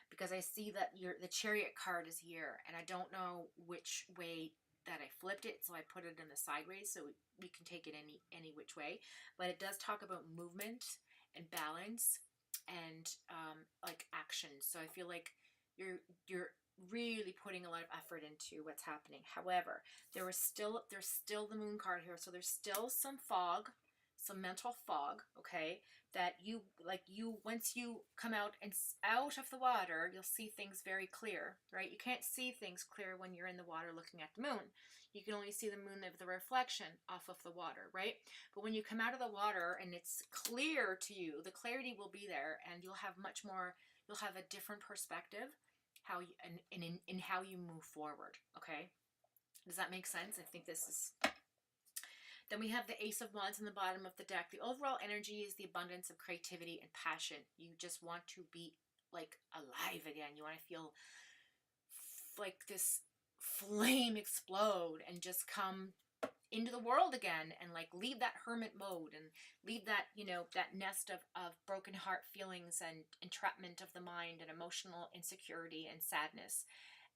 Because I see that the Chariot card is here, and I don't know which way that I flipped it, so I put it in the sideways so we can take it any which way. But it does talk about movement and balance and like action. So I feel like you're really putting a lot of effort into what's happening. However, there's still the Moon card here, so there's still some fog, some mental fog, okay, that you once you come out of the water, you'll see things very clear, right? You can't see things clear when you're in the water looking at the moon. You can only see the moon of the reflection off of the water, right? But when you come out of the water and it's clear to you, the clarity will be there, and you'll have a different perspective how you in how you move forward. Okay, does that make sense? I think this is. Then we have the Ace of Wands in the bottom of the deck. The overall energy is the abundance of creativity and passion. You just want to be like alive again. You want to feel like this flame explode and just come into the world again and like leave that hermit mode and leave that, you know, that nest of broken heart feelings and entrapment of the mind and emotional insecurity and sadness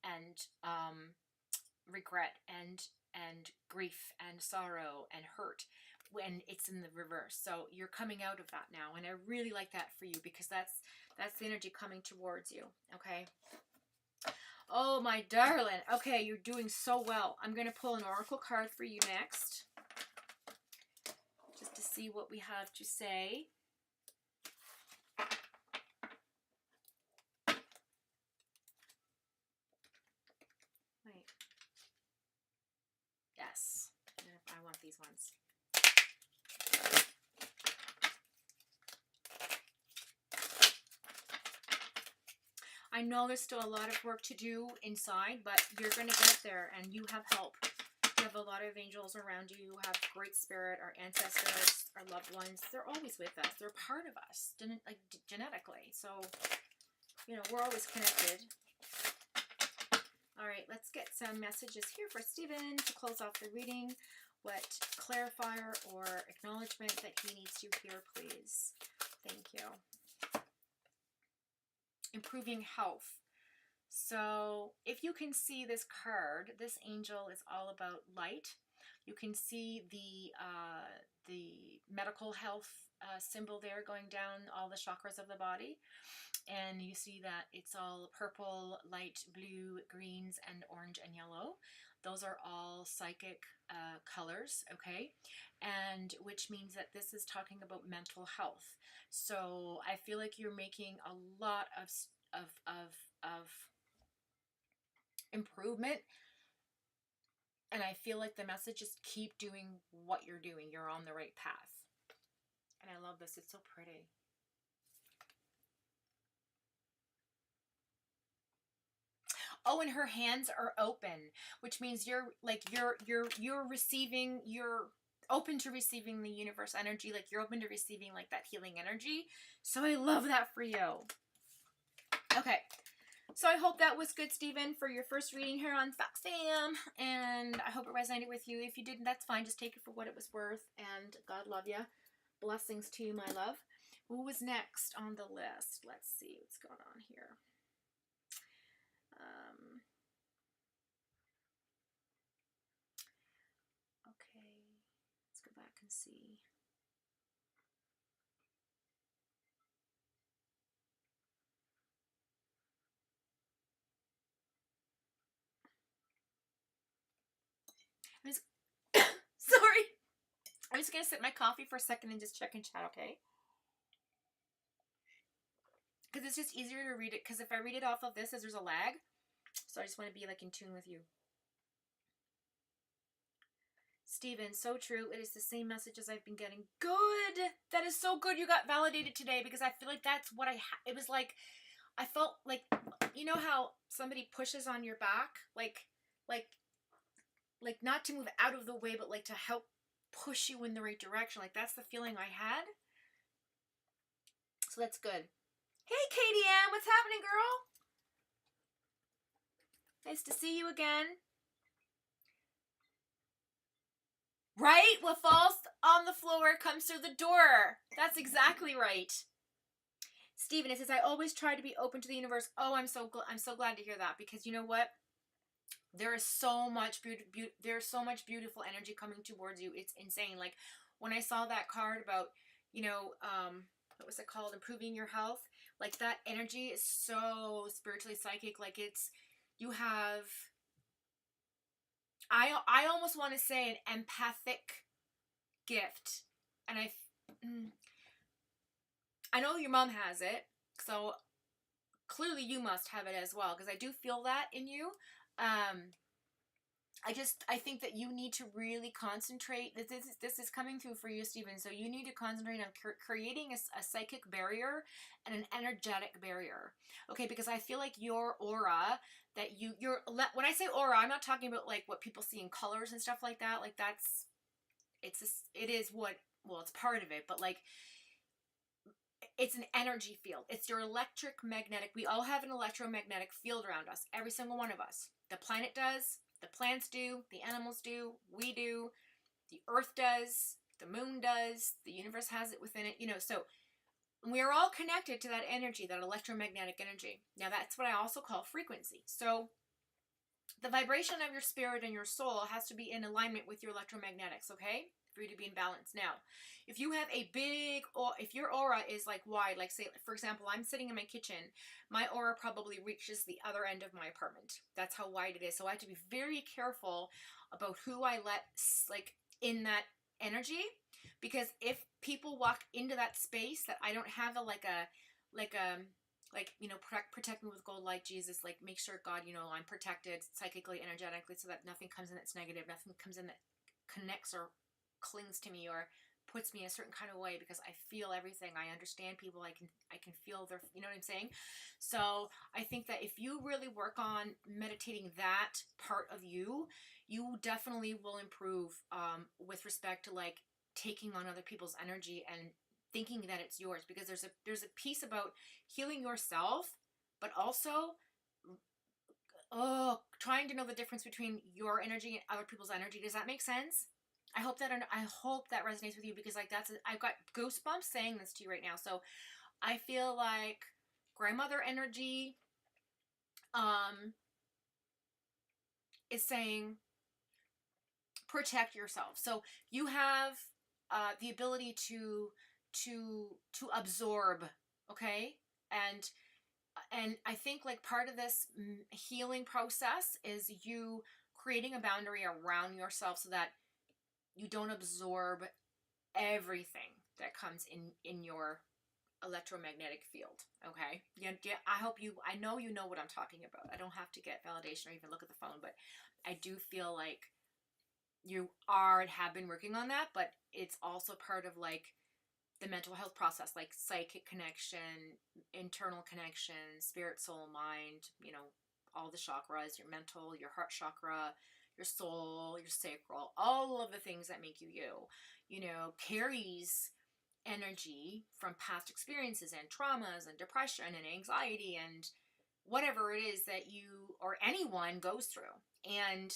and regret and grief and sorrow and hurt when it's in the reverse. So you're coming out of that now, and I really like that for you because that's the energy coming towards you. Okay. Oh, my darling. Okay, you're doing so well. I'm going to pull an oracle card for you next, just to see what we have to say. Wait. Yes. I want these ones. I know there's still a lot of work to do inside, but you're going to get there, and you have help. You have a lot of angels around you. You have great spirit, our ancestors, our loved ones. They're always with us. They're part of us, like genetically. So, you know, we're always connected. All right, let's get some messages here for Stephen to close off the reading. What clarifier or acknowledgement that he needs to hear, please. Thank you. Improving health. So if you can see this card, this angel is all about light. You can see the medical health symbol there going down all the chakras of the body. And you see that it's all purple, light blue, greens, and orange and yellow. Those are all psychic colors, okay? And which means that this is talking about mental health. So I feel like you're making a lot of improvement. And I feel like the message is keep doing what you're doing. You're on the right path. And I love this. It's so pretty. Oh, and her hands are open, which means you're receiving, you're open to receiving the universe energy, like you're open to receiving like that healing energy. So I love that for you. Okay. So I hope that was good, Stephen, for your first reading here on Foxfam, and I hope it resonated with you. If you didn't, that's fine. Just take it for what it was worth, and God love you. Blessings to you, my love. Who was next on the list? Let's see what's going on here. Okay, let's go back and see. Sorry. I'm just going to sip my coffee for a second and just check and chat, okay? Because it's just easier to read it, because if I read it off of this, there's a lag. So I just want to be like in tune with you. Stephen, so true. It is the same messages I've been getting. Good. That is so good. You got validated today, because I feel like that's what it was like. I felt like, you know how somebody pushes on your back? Like not to move out of the way, but like to help push you in the right direction. Like that's the feeling I had. So that's good. Hey, Katie Ann, what's happening, girl? Nice to see you again. Right? What falls on the floor comes through the door. That's exactly right. Stephen, it says, I always try to be open to the universe. Oh, I'm so glad to hear that, because you know what? There is so much there's so much beautiful energy coming towards you. It's insane. Like when I saw that card about, you know, what was it called? Improving your health. Like that energy is so spiritually psychic. Like it's, you have, I almost want to say an empathic gift. And I know your mom has it. So clearly you must have it as well, because I do feel that in you. I think that you need to really concentrate. This is coming through for you, Stephen. So you need to concentrate on creating a psychic barrier and an energetic barrier. Okay, because I feel like your aura, that when I say aura, I'm not talking about like what people see in colors and stuff like that. Like it's part of it, but like it's an energy field. It's your electromagnetic. We all have an electromagnetic field around us. Every single one of us. The planet does. The plants do. The animals do. We do. The earth does. The moon does. The universe has it within it. You know, so we are all connected to that energy, that electromagnetic energy. Now, that's what I also call frequency. So the vibration of your spirit and your soul has to be in alignment with your electromagnetics, okay? for you to be in balance. Now, if you have a big, or if your aura is like wide, like say, for example, I'm sitting in my kitchen, my aura probably reaches the other end of my apartment. That's how wide it is. So I have to be very careful about who I let like in that energy, because if people walk into that space that I don't have you know, protect me with gold like Jesus, like make sure God, you know, I'm protected psychically, energetically, so that nothing comes in that's negative, nothing comes in that connects or clings to me or puts me in a certain kind of way, because I feel everything. I understand people. I can feel their, you know what I'm saying? So I think that if you really work on meditating that part of you, you definitely will improve with respect to like taking on other people's energy and thinking that it's yours, because there's a piece about healing yourself, but also trying to know the difference between your energy and other people's energy. Does that make sense? I hope that resonates with you, because like I've got goosebumps saying this to you right now. So I feel like grandmother energy is saying protect yourself. So you have the ability to absorb, okay? And I think like part of this healing process is you creating a boundary around yourself so that you don't absorb everything that comes in your electromagnetic field, okay? I know you know what I'm talking about. I don't have to get validation or even look at the phone, but I do feel like you have been working on that, but it's also part of like the mental health process, like psychic connection, internal connection, spirit, soul, mind, you know, all the chakras, your mental, your heart chakra, your soul, your sacral, all of the things that make you you, you know, carries energy from past experiences and traumas and depression and anxiety and whatever it is that you or anyone goes through. And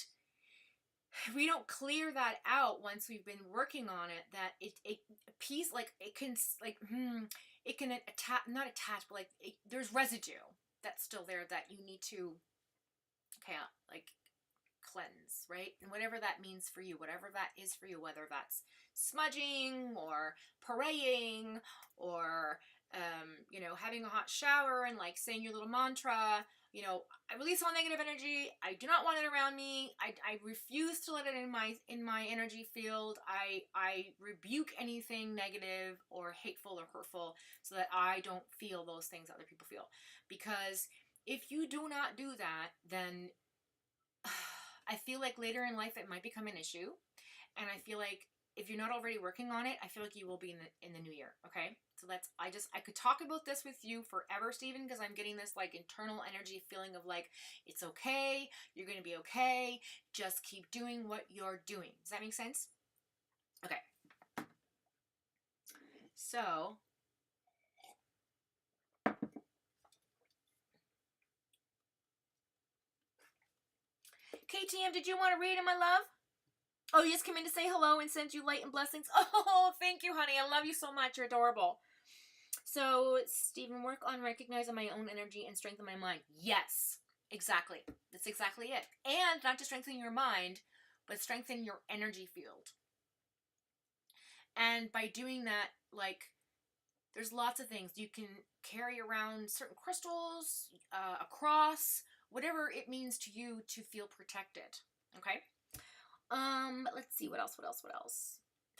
we don't clear that out once we've been working on it, that it piece, like it can like it can attach, not attach, but like there's residue that's still there that you need to like cleanse, right? And whatever that means for you, whatever that is for you, whether that's smudging or praying or you know, having a hot shower and like saying your little mantra. You know, I release all negative energy. I do not want it around me. I refuse to let it in my energy field. I rebuke anything negative or hateful or hurtful so that I don't feel those things other people feel. Because if you do not do that, then I feel like later in life it might become an issue. And I feel like if you're not already working on it, I feel like you will be in the new year, okay? So that's, I could talk about this with you forever, Stephen, because I'm getting this like internal energy feeling of like, it's okay, you're going to be okay, just keep doing what you're doing. Does that make sense? Okay. So, KTM, did you want to read it, my love? Oh, you just came in to say hello and send you light and blessings. Oh, thank you, honey. I love you so much. You're adorable. So, Stephen, work on recognizing my own energy and strengthen my mind. Yes, exactly. That's exactly it. And not to strengthen your mind, but strengthen your energy field. And by doing that, like, there's lots of things. You can carry around certain crystals, a cross, whatever it means to you to feel protected. Okay? Let's see, what else?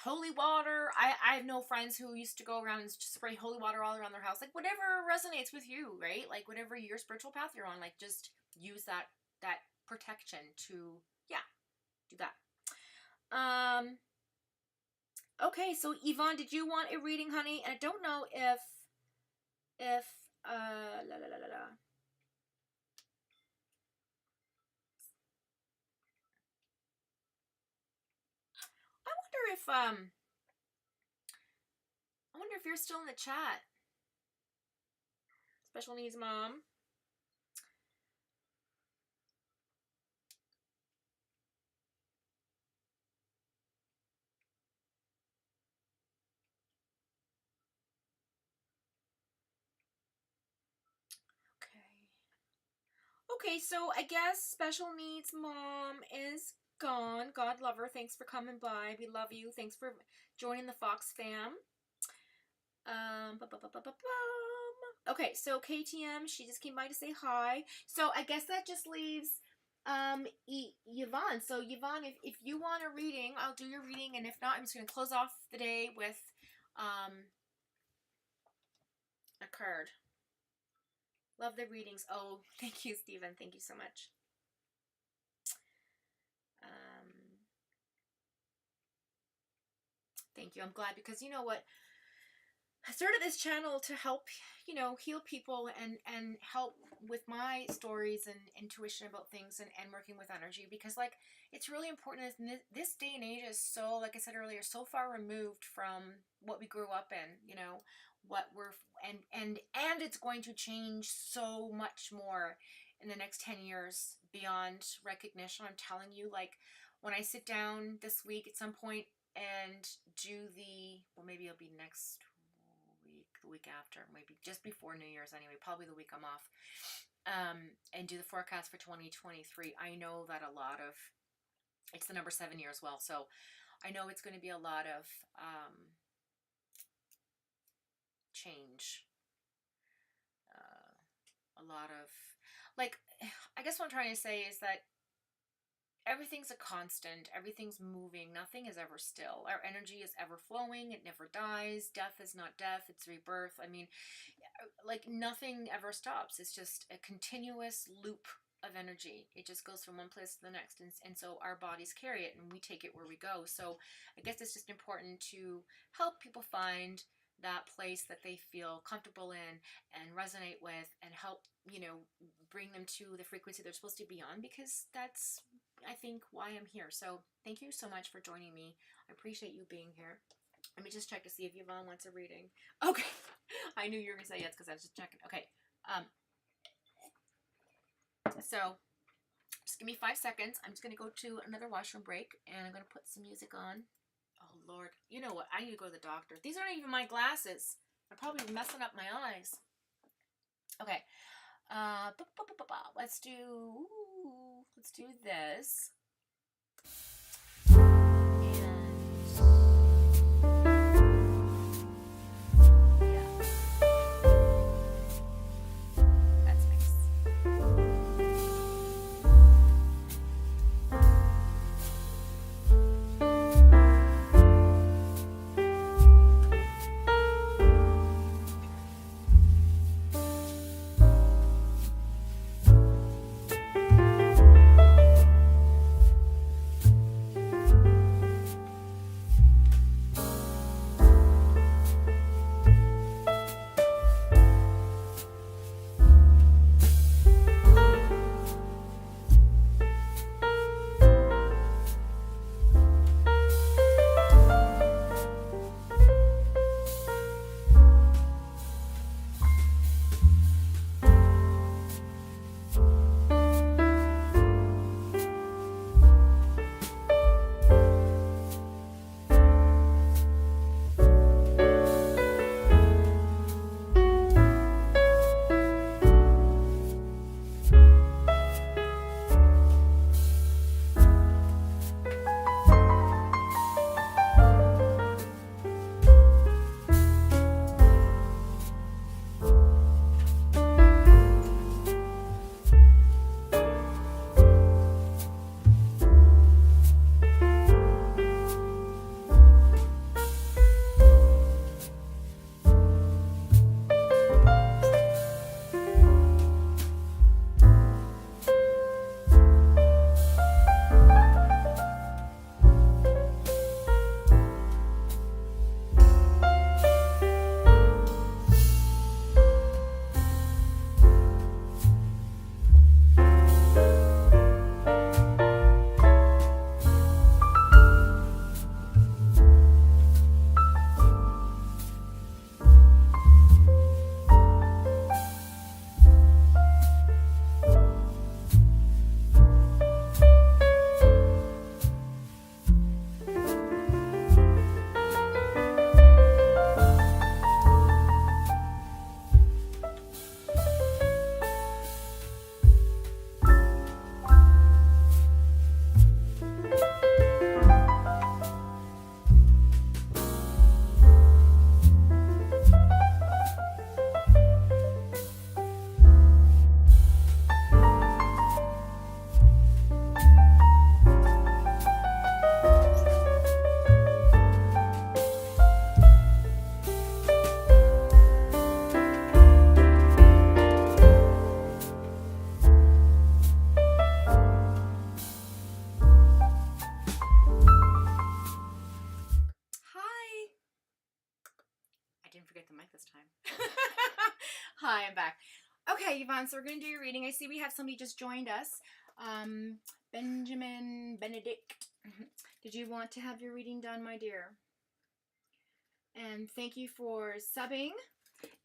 Holy water. I have no friends who used to go around and just spray holy water all around their house. Like, whatever resonates with you, right? Like, whatever your spiritual path you're on, like, just use that protection to, yeah, do that. Okay, so Yvonne, did you want a reading, honey? And I don't know if, I wonder if you're still in the chat. Special needs mom. Okay, so I guess special needs mom is Gone. God lover, thanks for coming by. We love you. Thanks for joining the Fox fam. Okay, so KTM, she just came by to say hi. So I guess that just leaves Yvonne. So Yvonne, if you want a reading, I'll do your reading, and if not, I'm just going to close off the day with a card. Love the readings. Oh, thank you, Stephen. Thank you so much. Thank you. I'm glad, because you know what? I started this channel to help, you know, heal people and help with my stories and intuition about things and working with energy, because like it's really important. This day and age is so, like I said earlier, so far removed from what we grew up in, you know, what we're and it's going to change so much more in the next 10 years beyond recognition. I'm telling you, like when I sit down this week at some point and do well, maybe it'll be next week, the week after, maybe just before New Year's anyway, probably the week I'm off, and do the forecast for 2023. I know that it's the number 7 year as well, so I know it's going to be a lot of change, a lot of, like, I guess what I'm trying to say is that everything's a constant, everything's moving, nothing is ever still. Our energy is ever flowing, it never dies. Death is not death, it's rebirth. I mean, like nothing ever stops. It's just a continuous loop of energy. It just goes from one place to the next, and so our bodies carry it and we take it where we go. So I guess it's just important to help people find that place that they feel comfortable in and resonate with, and help, you know, bring them to the frequency they're supposed to be on, because that's, I think, why I'm here. So thank you so much for joining me. I appreciate you being here. Let me just check to see if Yvonne wants a reading. Okay. I knew you were going to say yes because I was just checking. Okay. So just give me 5 seconds. I'm just going to go to another washroom break, and I'm going to put some music on. Oh, Lord. You know what? I need to go to the doctor. These aren't even my glasses. I'm probably messing up my eyes. Okay. Let's do this. didn't forget the mic this time. Hi, I'm back. Okay, Yvonne, so we're going to do your reading. I see we have somebody just joined us. Benjamin Benedict. Did you want to have your reading done, my dear? And thank you for subbing.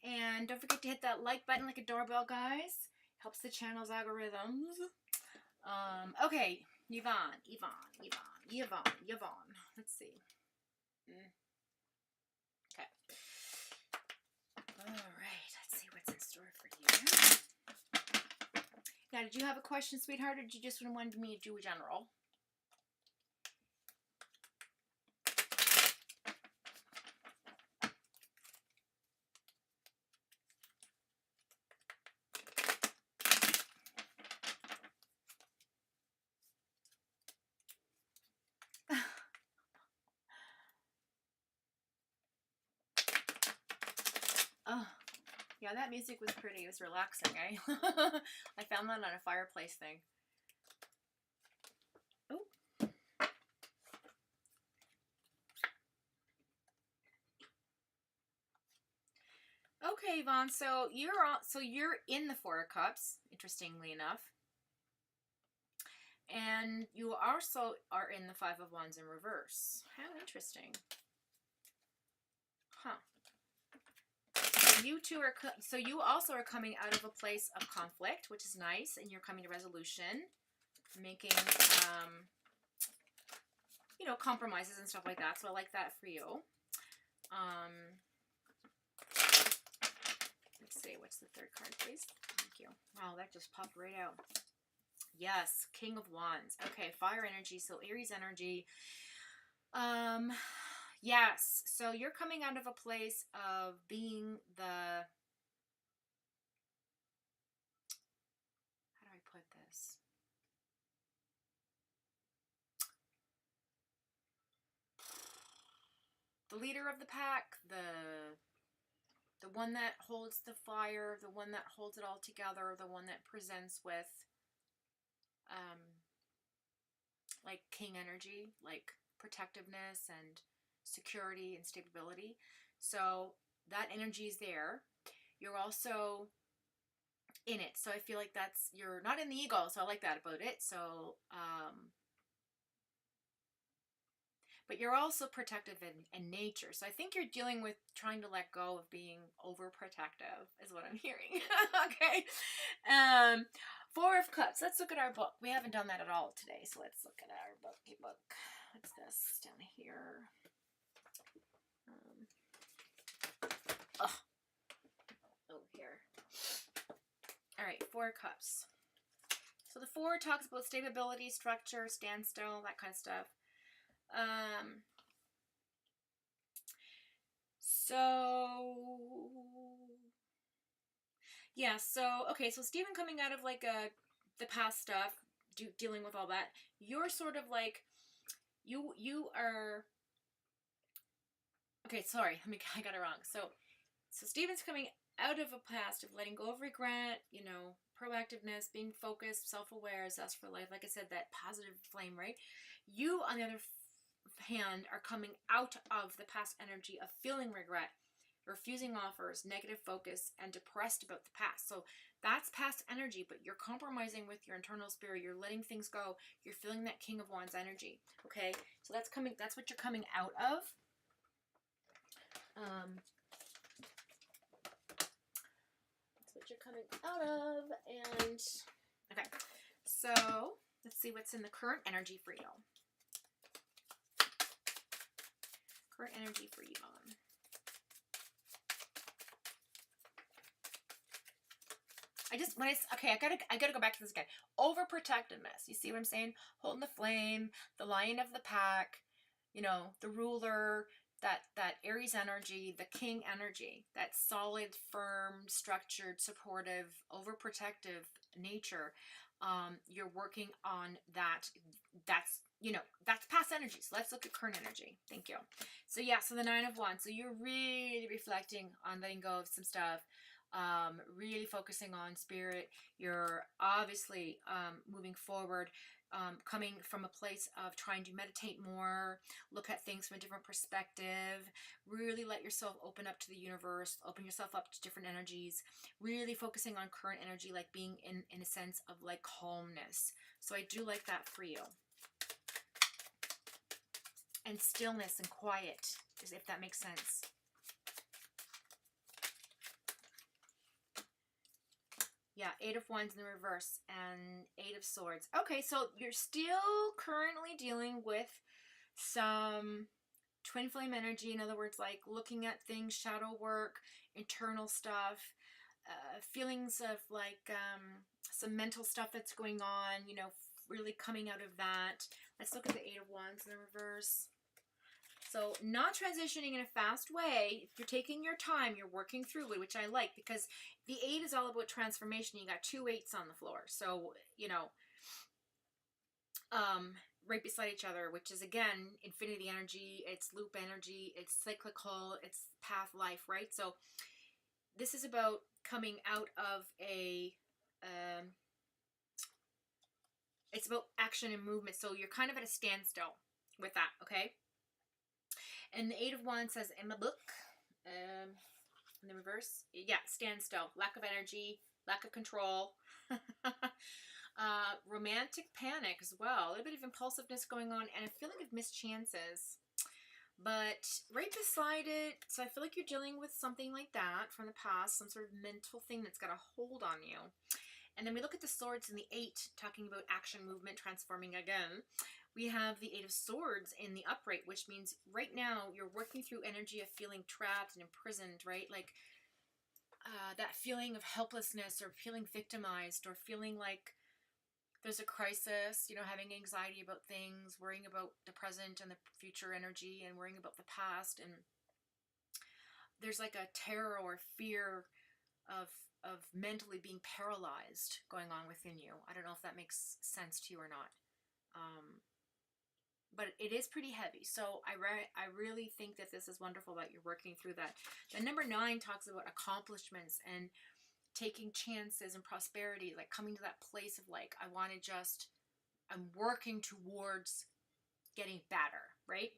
And don't forget to hit that like button like a doorbell, guys. Helps the channel's algorithms. Okay, Yvonne. Let's see. Okay. All right, let's see what's in store for you. Now, did you have a question, sweetheart, or did you just want me to do a general? Oh, yeah, that music was pretty. It was relaxing, eh? I found that on a fireplace thing. Oh. Okay, Yvonne. So you're in the Four of Cups, interestingly enough, and you also are in the Five of Wands in reverse. How interesting. Huh. You two are, so you also are coming out of a place of conflict, which is nice, and you're coming to resolution, making, you know, compromises and stuff like that. So I like that for you. Let's see, what's the third card, please? Thank you. Wow, that just popped right out. Yes, King of Wands. Okay, fire energy, so Aries energy. Yes, so you're coming out of a place of being the, how do I put this? The leader of the pack, the one that holds the fire, the one that holds it all together, the one that presents with, like king energy, like protectiveness and security and stability. So that energy is there. You're also in it. So I feel like that's, you're not in the ego. So I like that about it. So, but you're also protective in nature. So I think you're dealing with trying to let go of being overprotective is what I'm hearing. Okay. Four of Cups. Let's look at our book. We haven't done that at all today. So let's look at our book. What's this down here? Here. All right, Four of Cups. So the Four talks about stability, structure, standstill, that kind of stuff. Yeah, so, okay, so Stephen coming out of, like, the past stuff, dealing with all that, you're sort of, like, you are, okay, sorry, I got it wrong. So Stephen's coming out of a past of letting go of regret, you know, proactiveness, being focused, self-aware, zest for life, like I said, that positive flame, right? You, on the other hand, are coming out of the past energy of feeling regret, refusing offers, negative focus, and depressed about the past. So that's past energy, but you're compromising with your internal spirit. You're letting things go. You're feeling that King of Wands energy. Okay, so that's what you're coming out of. That's what you're coming out of. And okay, so let's see what's in the current energy for you. Current energy for you, Yvonne. I gotta go back to this again. Overprotectiveness. You see what I'm saying? Holding the flame, the lion of the pack, you know, the ruler, that Aries energy, the king energy, that solid, firm, structured, supportive, overprotective nature. You're working on that. That's, you know, that's past energy. So let's look at current energy. Thank you. So yeah, so the Nine of Wands. So you're really reflecting on letting go of some stuff. Really focusing on spirit. You're obviously moving forward. coming from a place of trying to meditate more, look at things from a different perspective, really let yourself open up to the universe, open yourself up to different energies, really focusing on current energy, like being in a sense of like calmness. So I do like that for you. And stillness and quiet, if that makes sense. Yeah, 8 of Wands in the reverse and 8 of Swords. Okay, so you're still currently dealing with some twin flame energy. In other words, like looking at things, shadow work, internal stuff, feelings of like some mental stuff that's going on, you know, really coming out of that. Let's look at the 8 of Wands in the reverse. So not transitioning in a fast way. If you're taking your time, you're working through it, which I like, because the 8 is all about transformation. You got 2 8s on the floor. So, you know, right beside each other, which is, again, infinity energy. It's loop energy. It's cyclical. It's path life, right? So this is about coming out of a, it's about action and movement. So you're kind of at a standstill with that, okay? And the 8 of Wands says in the book, in the reverse, yeah, standstill, lack of energy, lack of control, romantic panic as well, a little bit of impulsiveness going on, and a feeling of missed chances. But right beside it, so I feel like you're dealing with something like that from the past, some sort of mental thing that's got a hold on you. And then we look at the Swords in the 8, talking about action, movement, transforming again. We have the 8 of Swords in the upright, which means right now you're working through energy of feeling trapped and imprisoned, right? Like that feeling of helplessness, or feeling victimized, or feeling like there's a crisis, you know, having anxiety about things, worrying about the present and the future energy, and worrying about the past. And there's like a terror or fear of mentally being paralyzed going on within you. I don't know if that makes sense to you or not. But it is pretty heavy. So I really think that this is wonderful that you're working through that. The number 9 talks about accomplishments and taking chances and prosperity, like coming to that place of like, I'm working towards getting better, right?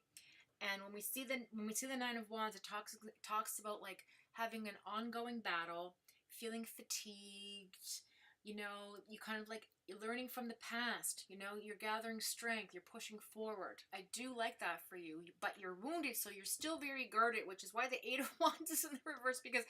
And when we see the 9 of Wands, it talks about like having an ongoing battle, feeling fatigued, you know, you kind of like, you're learning from the past, you know, you're gathering strength, you're pushing forward. I do like that for you, but you're wounded, so you're still very guarded, which is why the 8 of Wands is in the reverse, because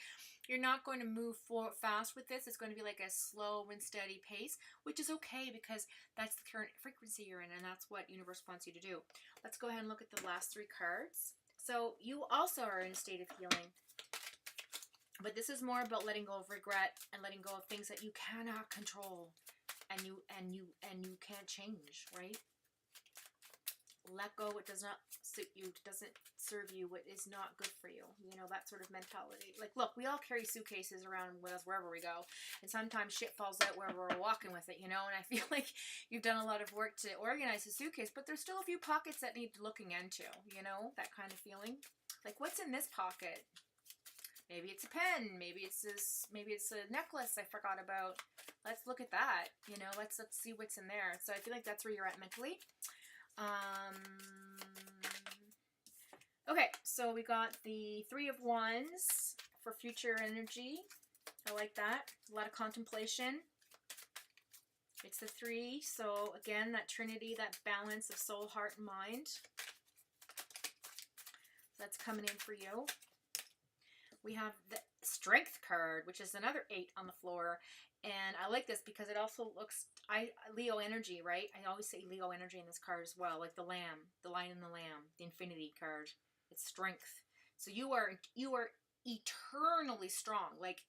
you're not going to move fast with this. It's going to be like a slow and steady pace, which is okay, because that's the current frequency you're in, and that's what universe wants you to do. Let's go ahead and look at the last 3 cards. So you also are in a state of healing. But this is more about letting go of regret and letting go of things that you cannot control and you can't change, right? Let go what does not suit you, doesn't serve you, what is not good for you. You know, that sort of mentality. Like, look, we all carry suitcases around with us wherever we go. And sometimes shit falls out where we're walking with it, you know? And I feel like you've done a lot of work to organize the suitcase, but there's still a few pockets that need looking into, you know? That kind of feeling. Like, what's in this pocket? Maybe it's a pen. Maybe it's a necklace I forgot about. Let's look at that. You know, let's see what's in there. So I feel like that's where you're at mentally. Okay, so we got the 3 of Wands for future energy. I like that. A lot of contemplation. It's the 3. So again, that trinity, that balance of soul, heart, and mind. That's coming in for you. We have the Strength card, which is another 8 on the floor. And I like this because it also looks, Leo energy, right? I always say Leo energy in this card as well. Like the lamb, the lion and the lamb, the infinity card. It's strength. So you are eternally strong. Like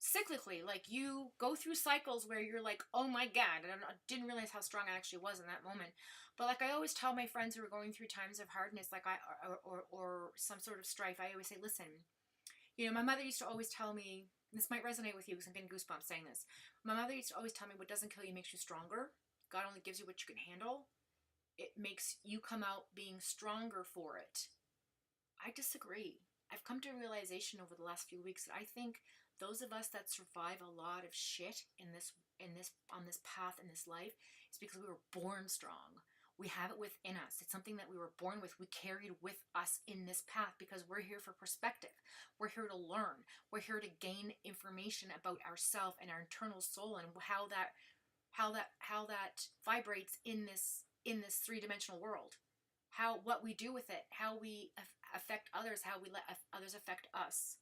cyclically, like you go through cycles where you're like, oh my God, I didn't realize how strong I actually was in that moment. But like I always tell my friends who are going through times of hardness, like or some sort of strife, I always say, listen, you know, my mother used to always tell me, this might resonate with you because I'm getting goosebumps saying this. My mother used to always tell me, what doesn't kill you makes you stronger. God only gives you what you can handle. It makes you come out being stronger for it. I disagree. I've come to a realization over the last few weeks that I think those of us that survive a lot of shit in this on this path in this life is because we were born strong. We have it within us. It's something that we were born with. We carried with us in this path because we're here for perspective. We're here to learn. We're here to gain information about ourselves and our internal soul and how that vibrates in this three-dimensional world. What we do with it, how we affect others, how we let others affect us.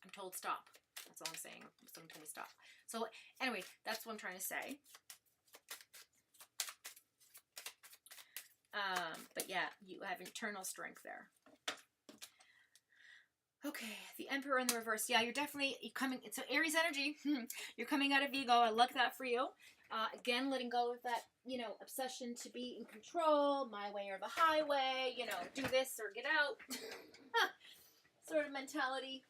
I'm told stop. That's all I'm saying. Someone told me stop. So anyway, that's what I'm trying to say. But yeah, you have internal strength there. Okay, the Emperor in the reverse. Yeah, you're coming. It's Aries energy. You're coming out of ego. I like that for you. Again, letting go of that, obsession to be in control, my way or the highway, do this or get out sort of mentality.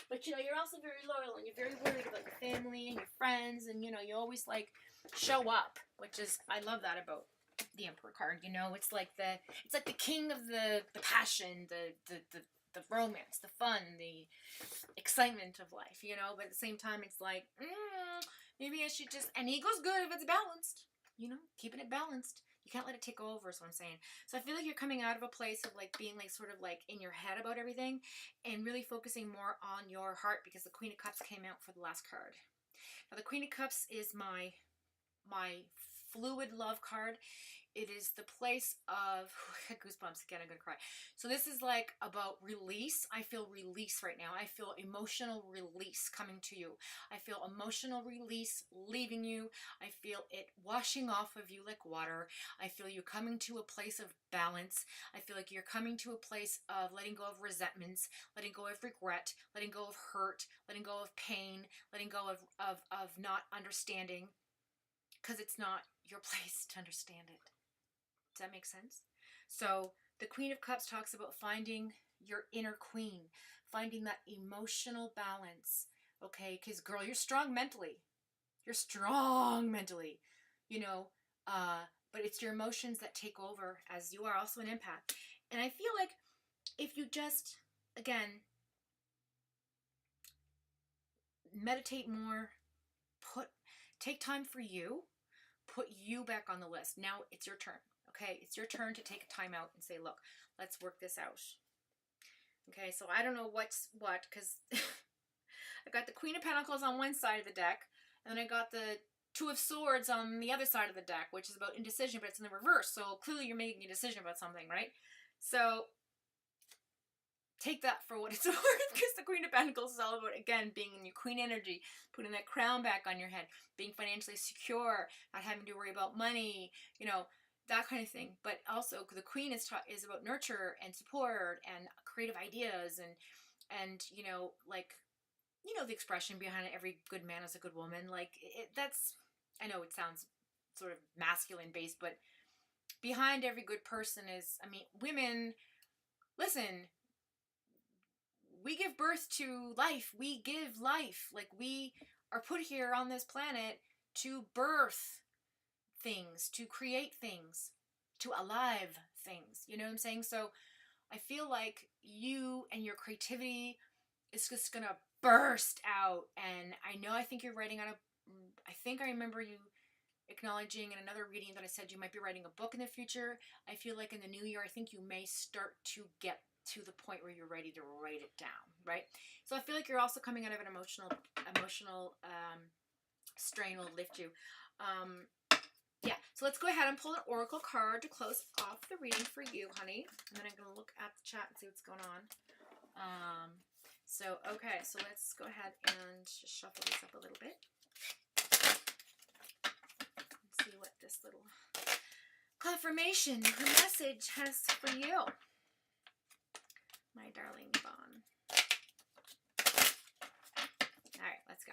But, you're also very loyal and you're very worried about your family and your friends and, you always, show up, which is, I love that about the Emperor card. It's like the king of the passion, the romance, the fun, the excitement of life, but at the same time it's like, maybe I should just, and ego's good if it's balanced, keeping it balanced. You can't let it take over is what I'm saying. So I feel like you're coming out of a place of being sort of in your head about everything and really focusing more on your heart because the Queen of Cups came out for the last card. Now the Queen of Cups is my fluid love card. It is the place of goosebumps again. I'm gonna cry. So this is about release. I feel release right now. I feel emotional release coming to you. I feel emotional release leaving you. I feel it washing off of you like water. I feel you coming to a place of balance. I feel like you're coming to a place of letting go of resentments, letting go of regret, letting go of hurt, letting go of pain, letting go of not understanding, because it's not your place to understand it. Does that make sense? So the Queen of Cups talks about finding your inner queen, finding that emotional balance. Okay, because girl, you're strong mentally. You're strong mentally, but it's your emotions that take over, as you are also an empath. And I feel like if you just, again, meditate more, take time for you, put you back on the list. Now it's your turn. Okay, it's your turn to take a time out and say, look, let's work this out. Okay, so I don't know what's what, because I got the Queen of Pentacles on one side of the deck, and then I got the Two of Swords on the other side of the deck, which is about indecision, but it's in the reverse. So clearly you're making a decision about something, right? So take that for what it's worth, because the Queen of Pentacles is all about, again, being in your queen energy, putting that crown back on your head, being financially secure, not having to worry about money, that kind of thing. But also the Queen is about nurture and support and creative ideas and the expression behind it, every good man is a good woman. That's, I know it sounds sort of masculine based, but behind every good person is, women, listen, we give birth to life. We give life. We are put here on this planet to birth things, to create things, to alive things. You know what I'm saying? So I feel like you and your creativity is just going to burst out. And I think you're writing I think I remember you acknowledging in another reading that I said you might be writing a book in the future. I feel like in the new year, I think you may start to get to the point where you're ready to write it down, right? So I feel like you're also coming out of an emotional strain will lift you. Yeah, so let's go ahead and pull an oracle card to close off the reading for you, honey. And then I'm going to look at the chat and see what's going on. Okay, so let's go ahead and just shuffle this up a little bit. Let's see what this little confirmation, her message has for you, my darling Vaughn. All right, let's go.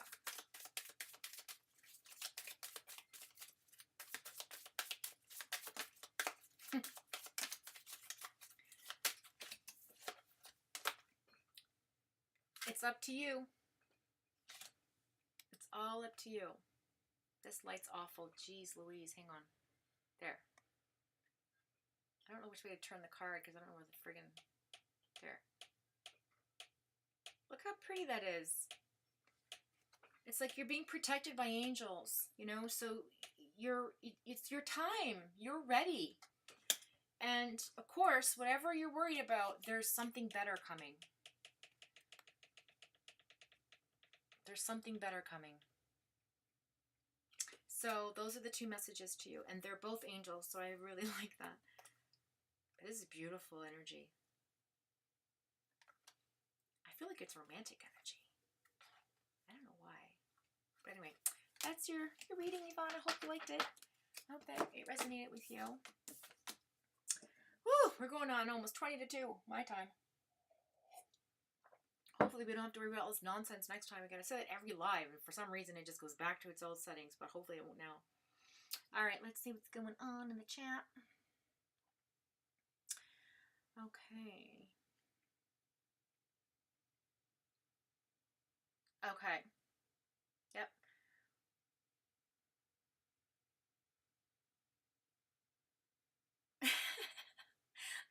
It's up to you. It's all up to you. This light's awful. Jeez Louise, hang on. There. I don't know which way to turn the card because I don't know where the friggin'... There. Look how pretty that is. It's like you're being protected by angels, you know, so it's your time. You're ready. And of course, whatever you're worried about, there's something better coming. There's something better coming. So those are the two messages to you, and they're both angels, so I really like that. This is beautiful energy. I feel like it's romantic energy. I don't know why. But anyway, that's your reading, Yvonne. I hope you liked it. I hope that it resonated with you. Woo! We're going on almost 20 to 2, my time. Hopefully we don't have to worry about all this nonsense next time again. I said it every live, and for some reason it just goes back to its old settings, but hopefully it won't now. Alright, let's see what's going on in the chat. Okay. Okay. Yep.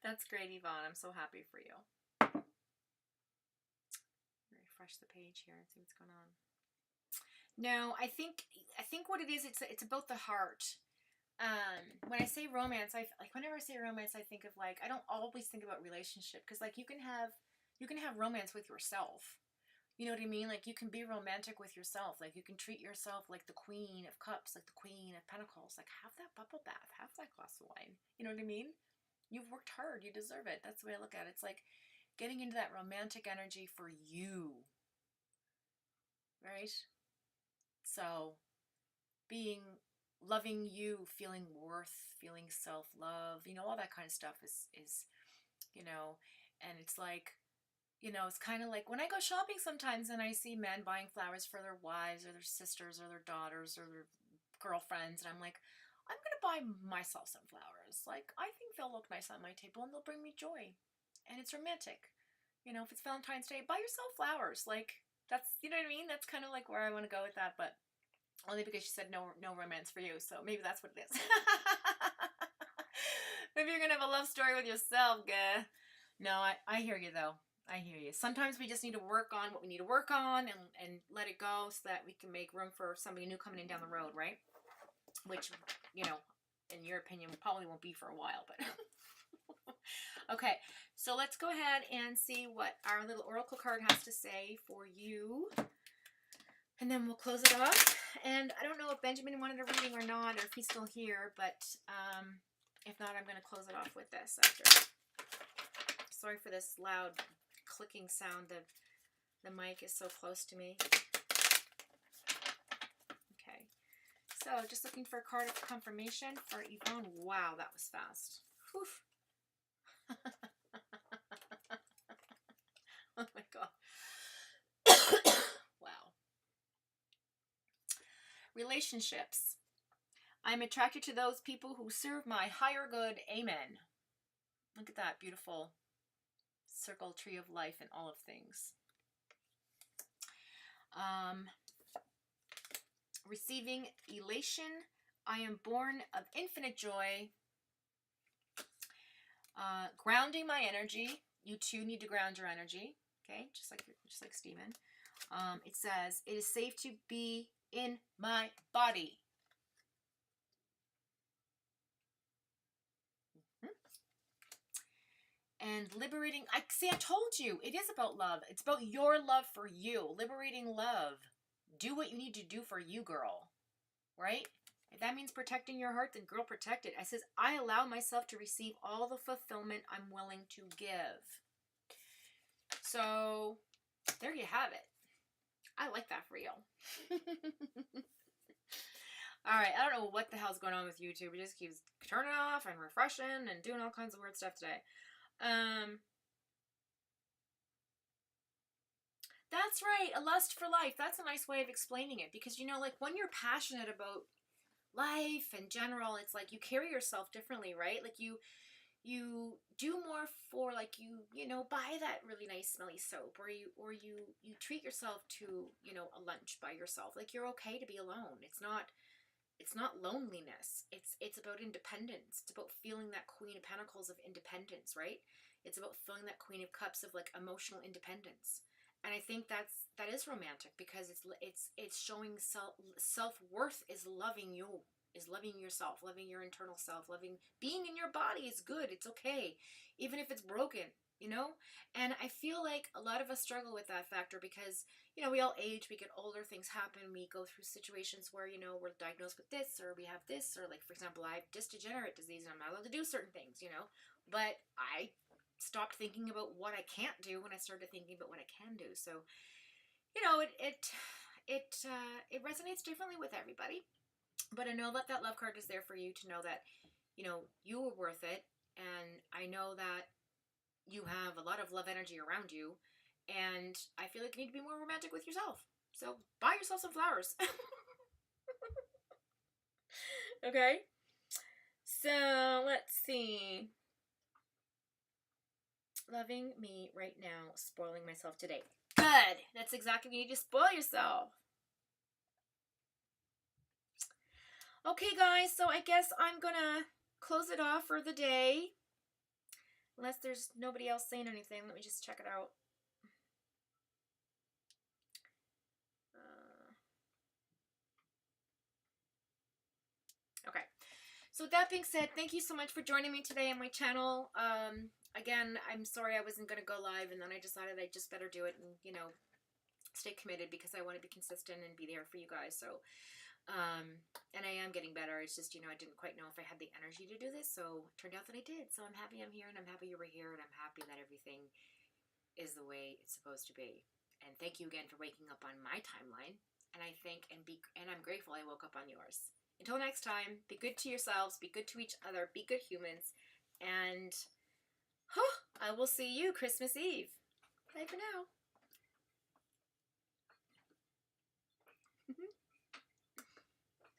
That's great, Yvonne. I'm so happy for you. Refresh the page here and see what's going on. No, I think what it is, it's about the heart. When I say romance, whenever I say romance, I think of like, I don't always think about relationship, because like you can have romance with yourself. You know what I mean? Like you can be romantic with yourself. Like you can treat yourself like the Queen of Cups, like the Queen of Pentacles. Like have that bubble bath, have that glass of wine. You know what I mean? You've worked hard, you deserve it. That's the way I look at it. It's like getting into that romantic energy for you. Right? So loving you, feeling worth, feeling self-love, you know, all that kind of stuff is, you know, and it's like, you know, it's kind of like when I go shopping sometimes and I see men buying flowers for their wives or their sisters or their daughters or their girlfriends, and I'm like, I'm going to buy myself some flowers. Like, I think they'll look nice on my table and they'll bring me joy. And it's romantic. You know, if it's Valentine's Day, buy yourself flowers. Like, that's, you know what I mean? That's kind of like where I want to go with that, but only because she said no romance for you, so maybe that's what it is. Maybe you're going to have a love story with yourself, guy. No, I hear you, though. I hear you. Sometimes we just need to work on what we need to work on and let it go so that we can make room for somebody new coming in down the road, right? Which, you know, in your opinion, probably won't be for a while, but... Okay, so let's go ahead and see what our little oracle card has to say for you. And then we'll close it off. And I don't know if Benjamin wanted a reading or not, or if he's still here, but if not, I'm going to close it off with this after. Sorry for this loud clicking sound. The mic is so close to me. Okay. So, just looking for a card of confirmation for Yvonne. Wow, that was fast. Whew. Oh my God. Wow. Relationships. I'm attracted to those people who serve my higher good. Amen. Look at that beautiful circle tree of life and all of things. Receiving elation. I am born of infinite joy. Grounding my energy. You too need to ground your energy. Okay, just like Stephen. It says it is safe to be in my body. And liberating, I told you, it is about love. It's about your love for you. Liberating love. Do what you need to do for you, girl. Right? If that means protecting your heart, then girl, protect it. I says, I allow myself to receive all the fulfillment I'm willing to give. So, there you have it. I like that for you. Alright, I don't know what the hell's going on with YouTube. It just keeps turning off and refreshing and doing all kinds of weird stuff today. That's right, a lust for life. That's a nice way of explaining it, because, you know, like when you're passionate about life in general, it's like you carry yourself differently, right? Like you do more for, like, you know, buy that really nice smelly soap, or you treat yourself to, you know, a lunch by yourself. Like, you're okay to be alone. It's not loneliness. It's about independence. It's about feeling that Queen of Pentacles of independence, right? It's about feeling that Queen of Cups of, like, emotional independence. And I think that is romantic, because it's showing self-worth is loving you, is loving yourself, loving your internal self, loving being in your body is good. It's okay, even if it's broken, you know? And I feel like a lot of us struggle with that factor because, you know, we all age, we get older, things happen, we go through situations where, you know, we're diagnosed with this, or we have this, or like, for example, I have degenerative disease and I'm not allowed to do certain things, you know? But I stopped thinking about what I can't do when I started thinking about what I can do. So, you know, it resonates differently with everybody. But I know that that love card is there for you to know that, you know, you are worth it. And I know that you have a lot of love energy around you. And I feel like you need to be more romantic with yourself. So buy yourself some flowers. Okay. So let's see. Loving me right now, spoiling myself today. Good. That's exactly what you need to spoil yourself. Okay, guys, so I guess I'm gonna close it off for the day. Unless there's nobody else saying anything. Let me just check it out. Okay. So with that being said, thank you so much for joining me today on my channel. Again, I'm sorry I wasn't going to go live, and then I decided I just better do it and, you know, stay committed because I want to be consistent and be there for you guys. So, and I am getting better. It's just, you know, I didn't quite know if I had the energy to do this, so it turned out that I did. So I'm happy I'm here, and I'm happy you were here, and I'm happy that everything is the way it's supposed to be. And thank you again for waking up on my timeline. And I think and I'm grateful I woke up on yours. Until next time, be good to yourselves, be good to each other, be good humans, and I will see you Christmas Eve. Bye for now.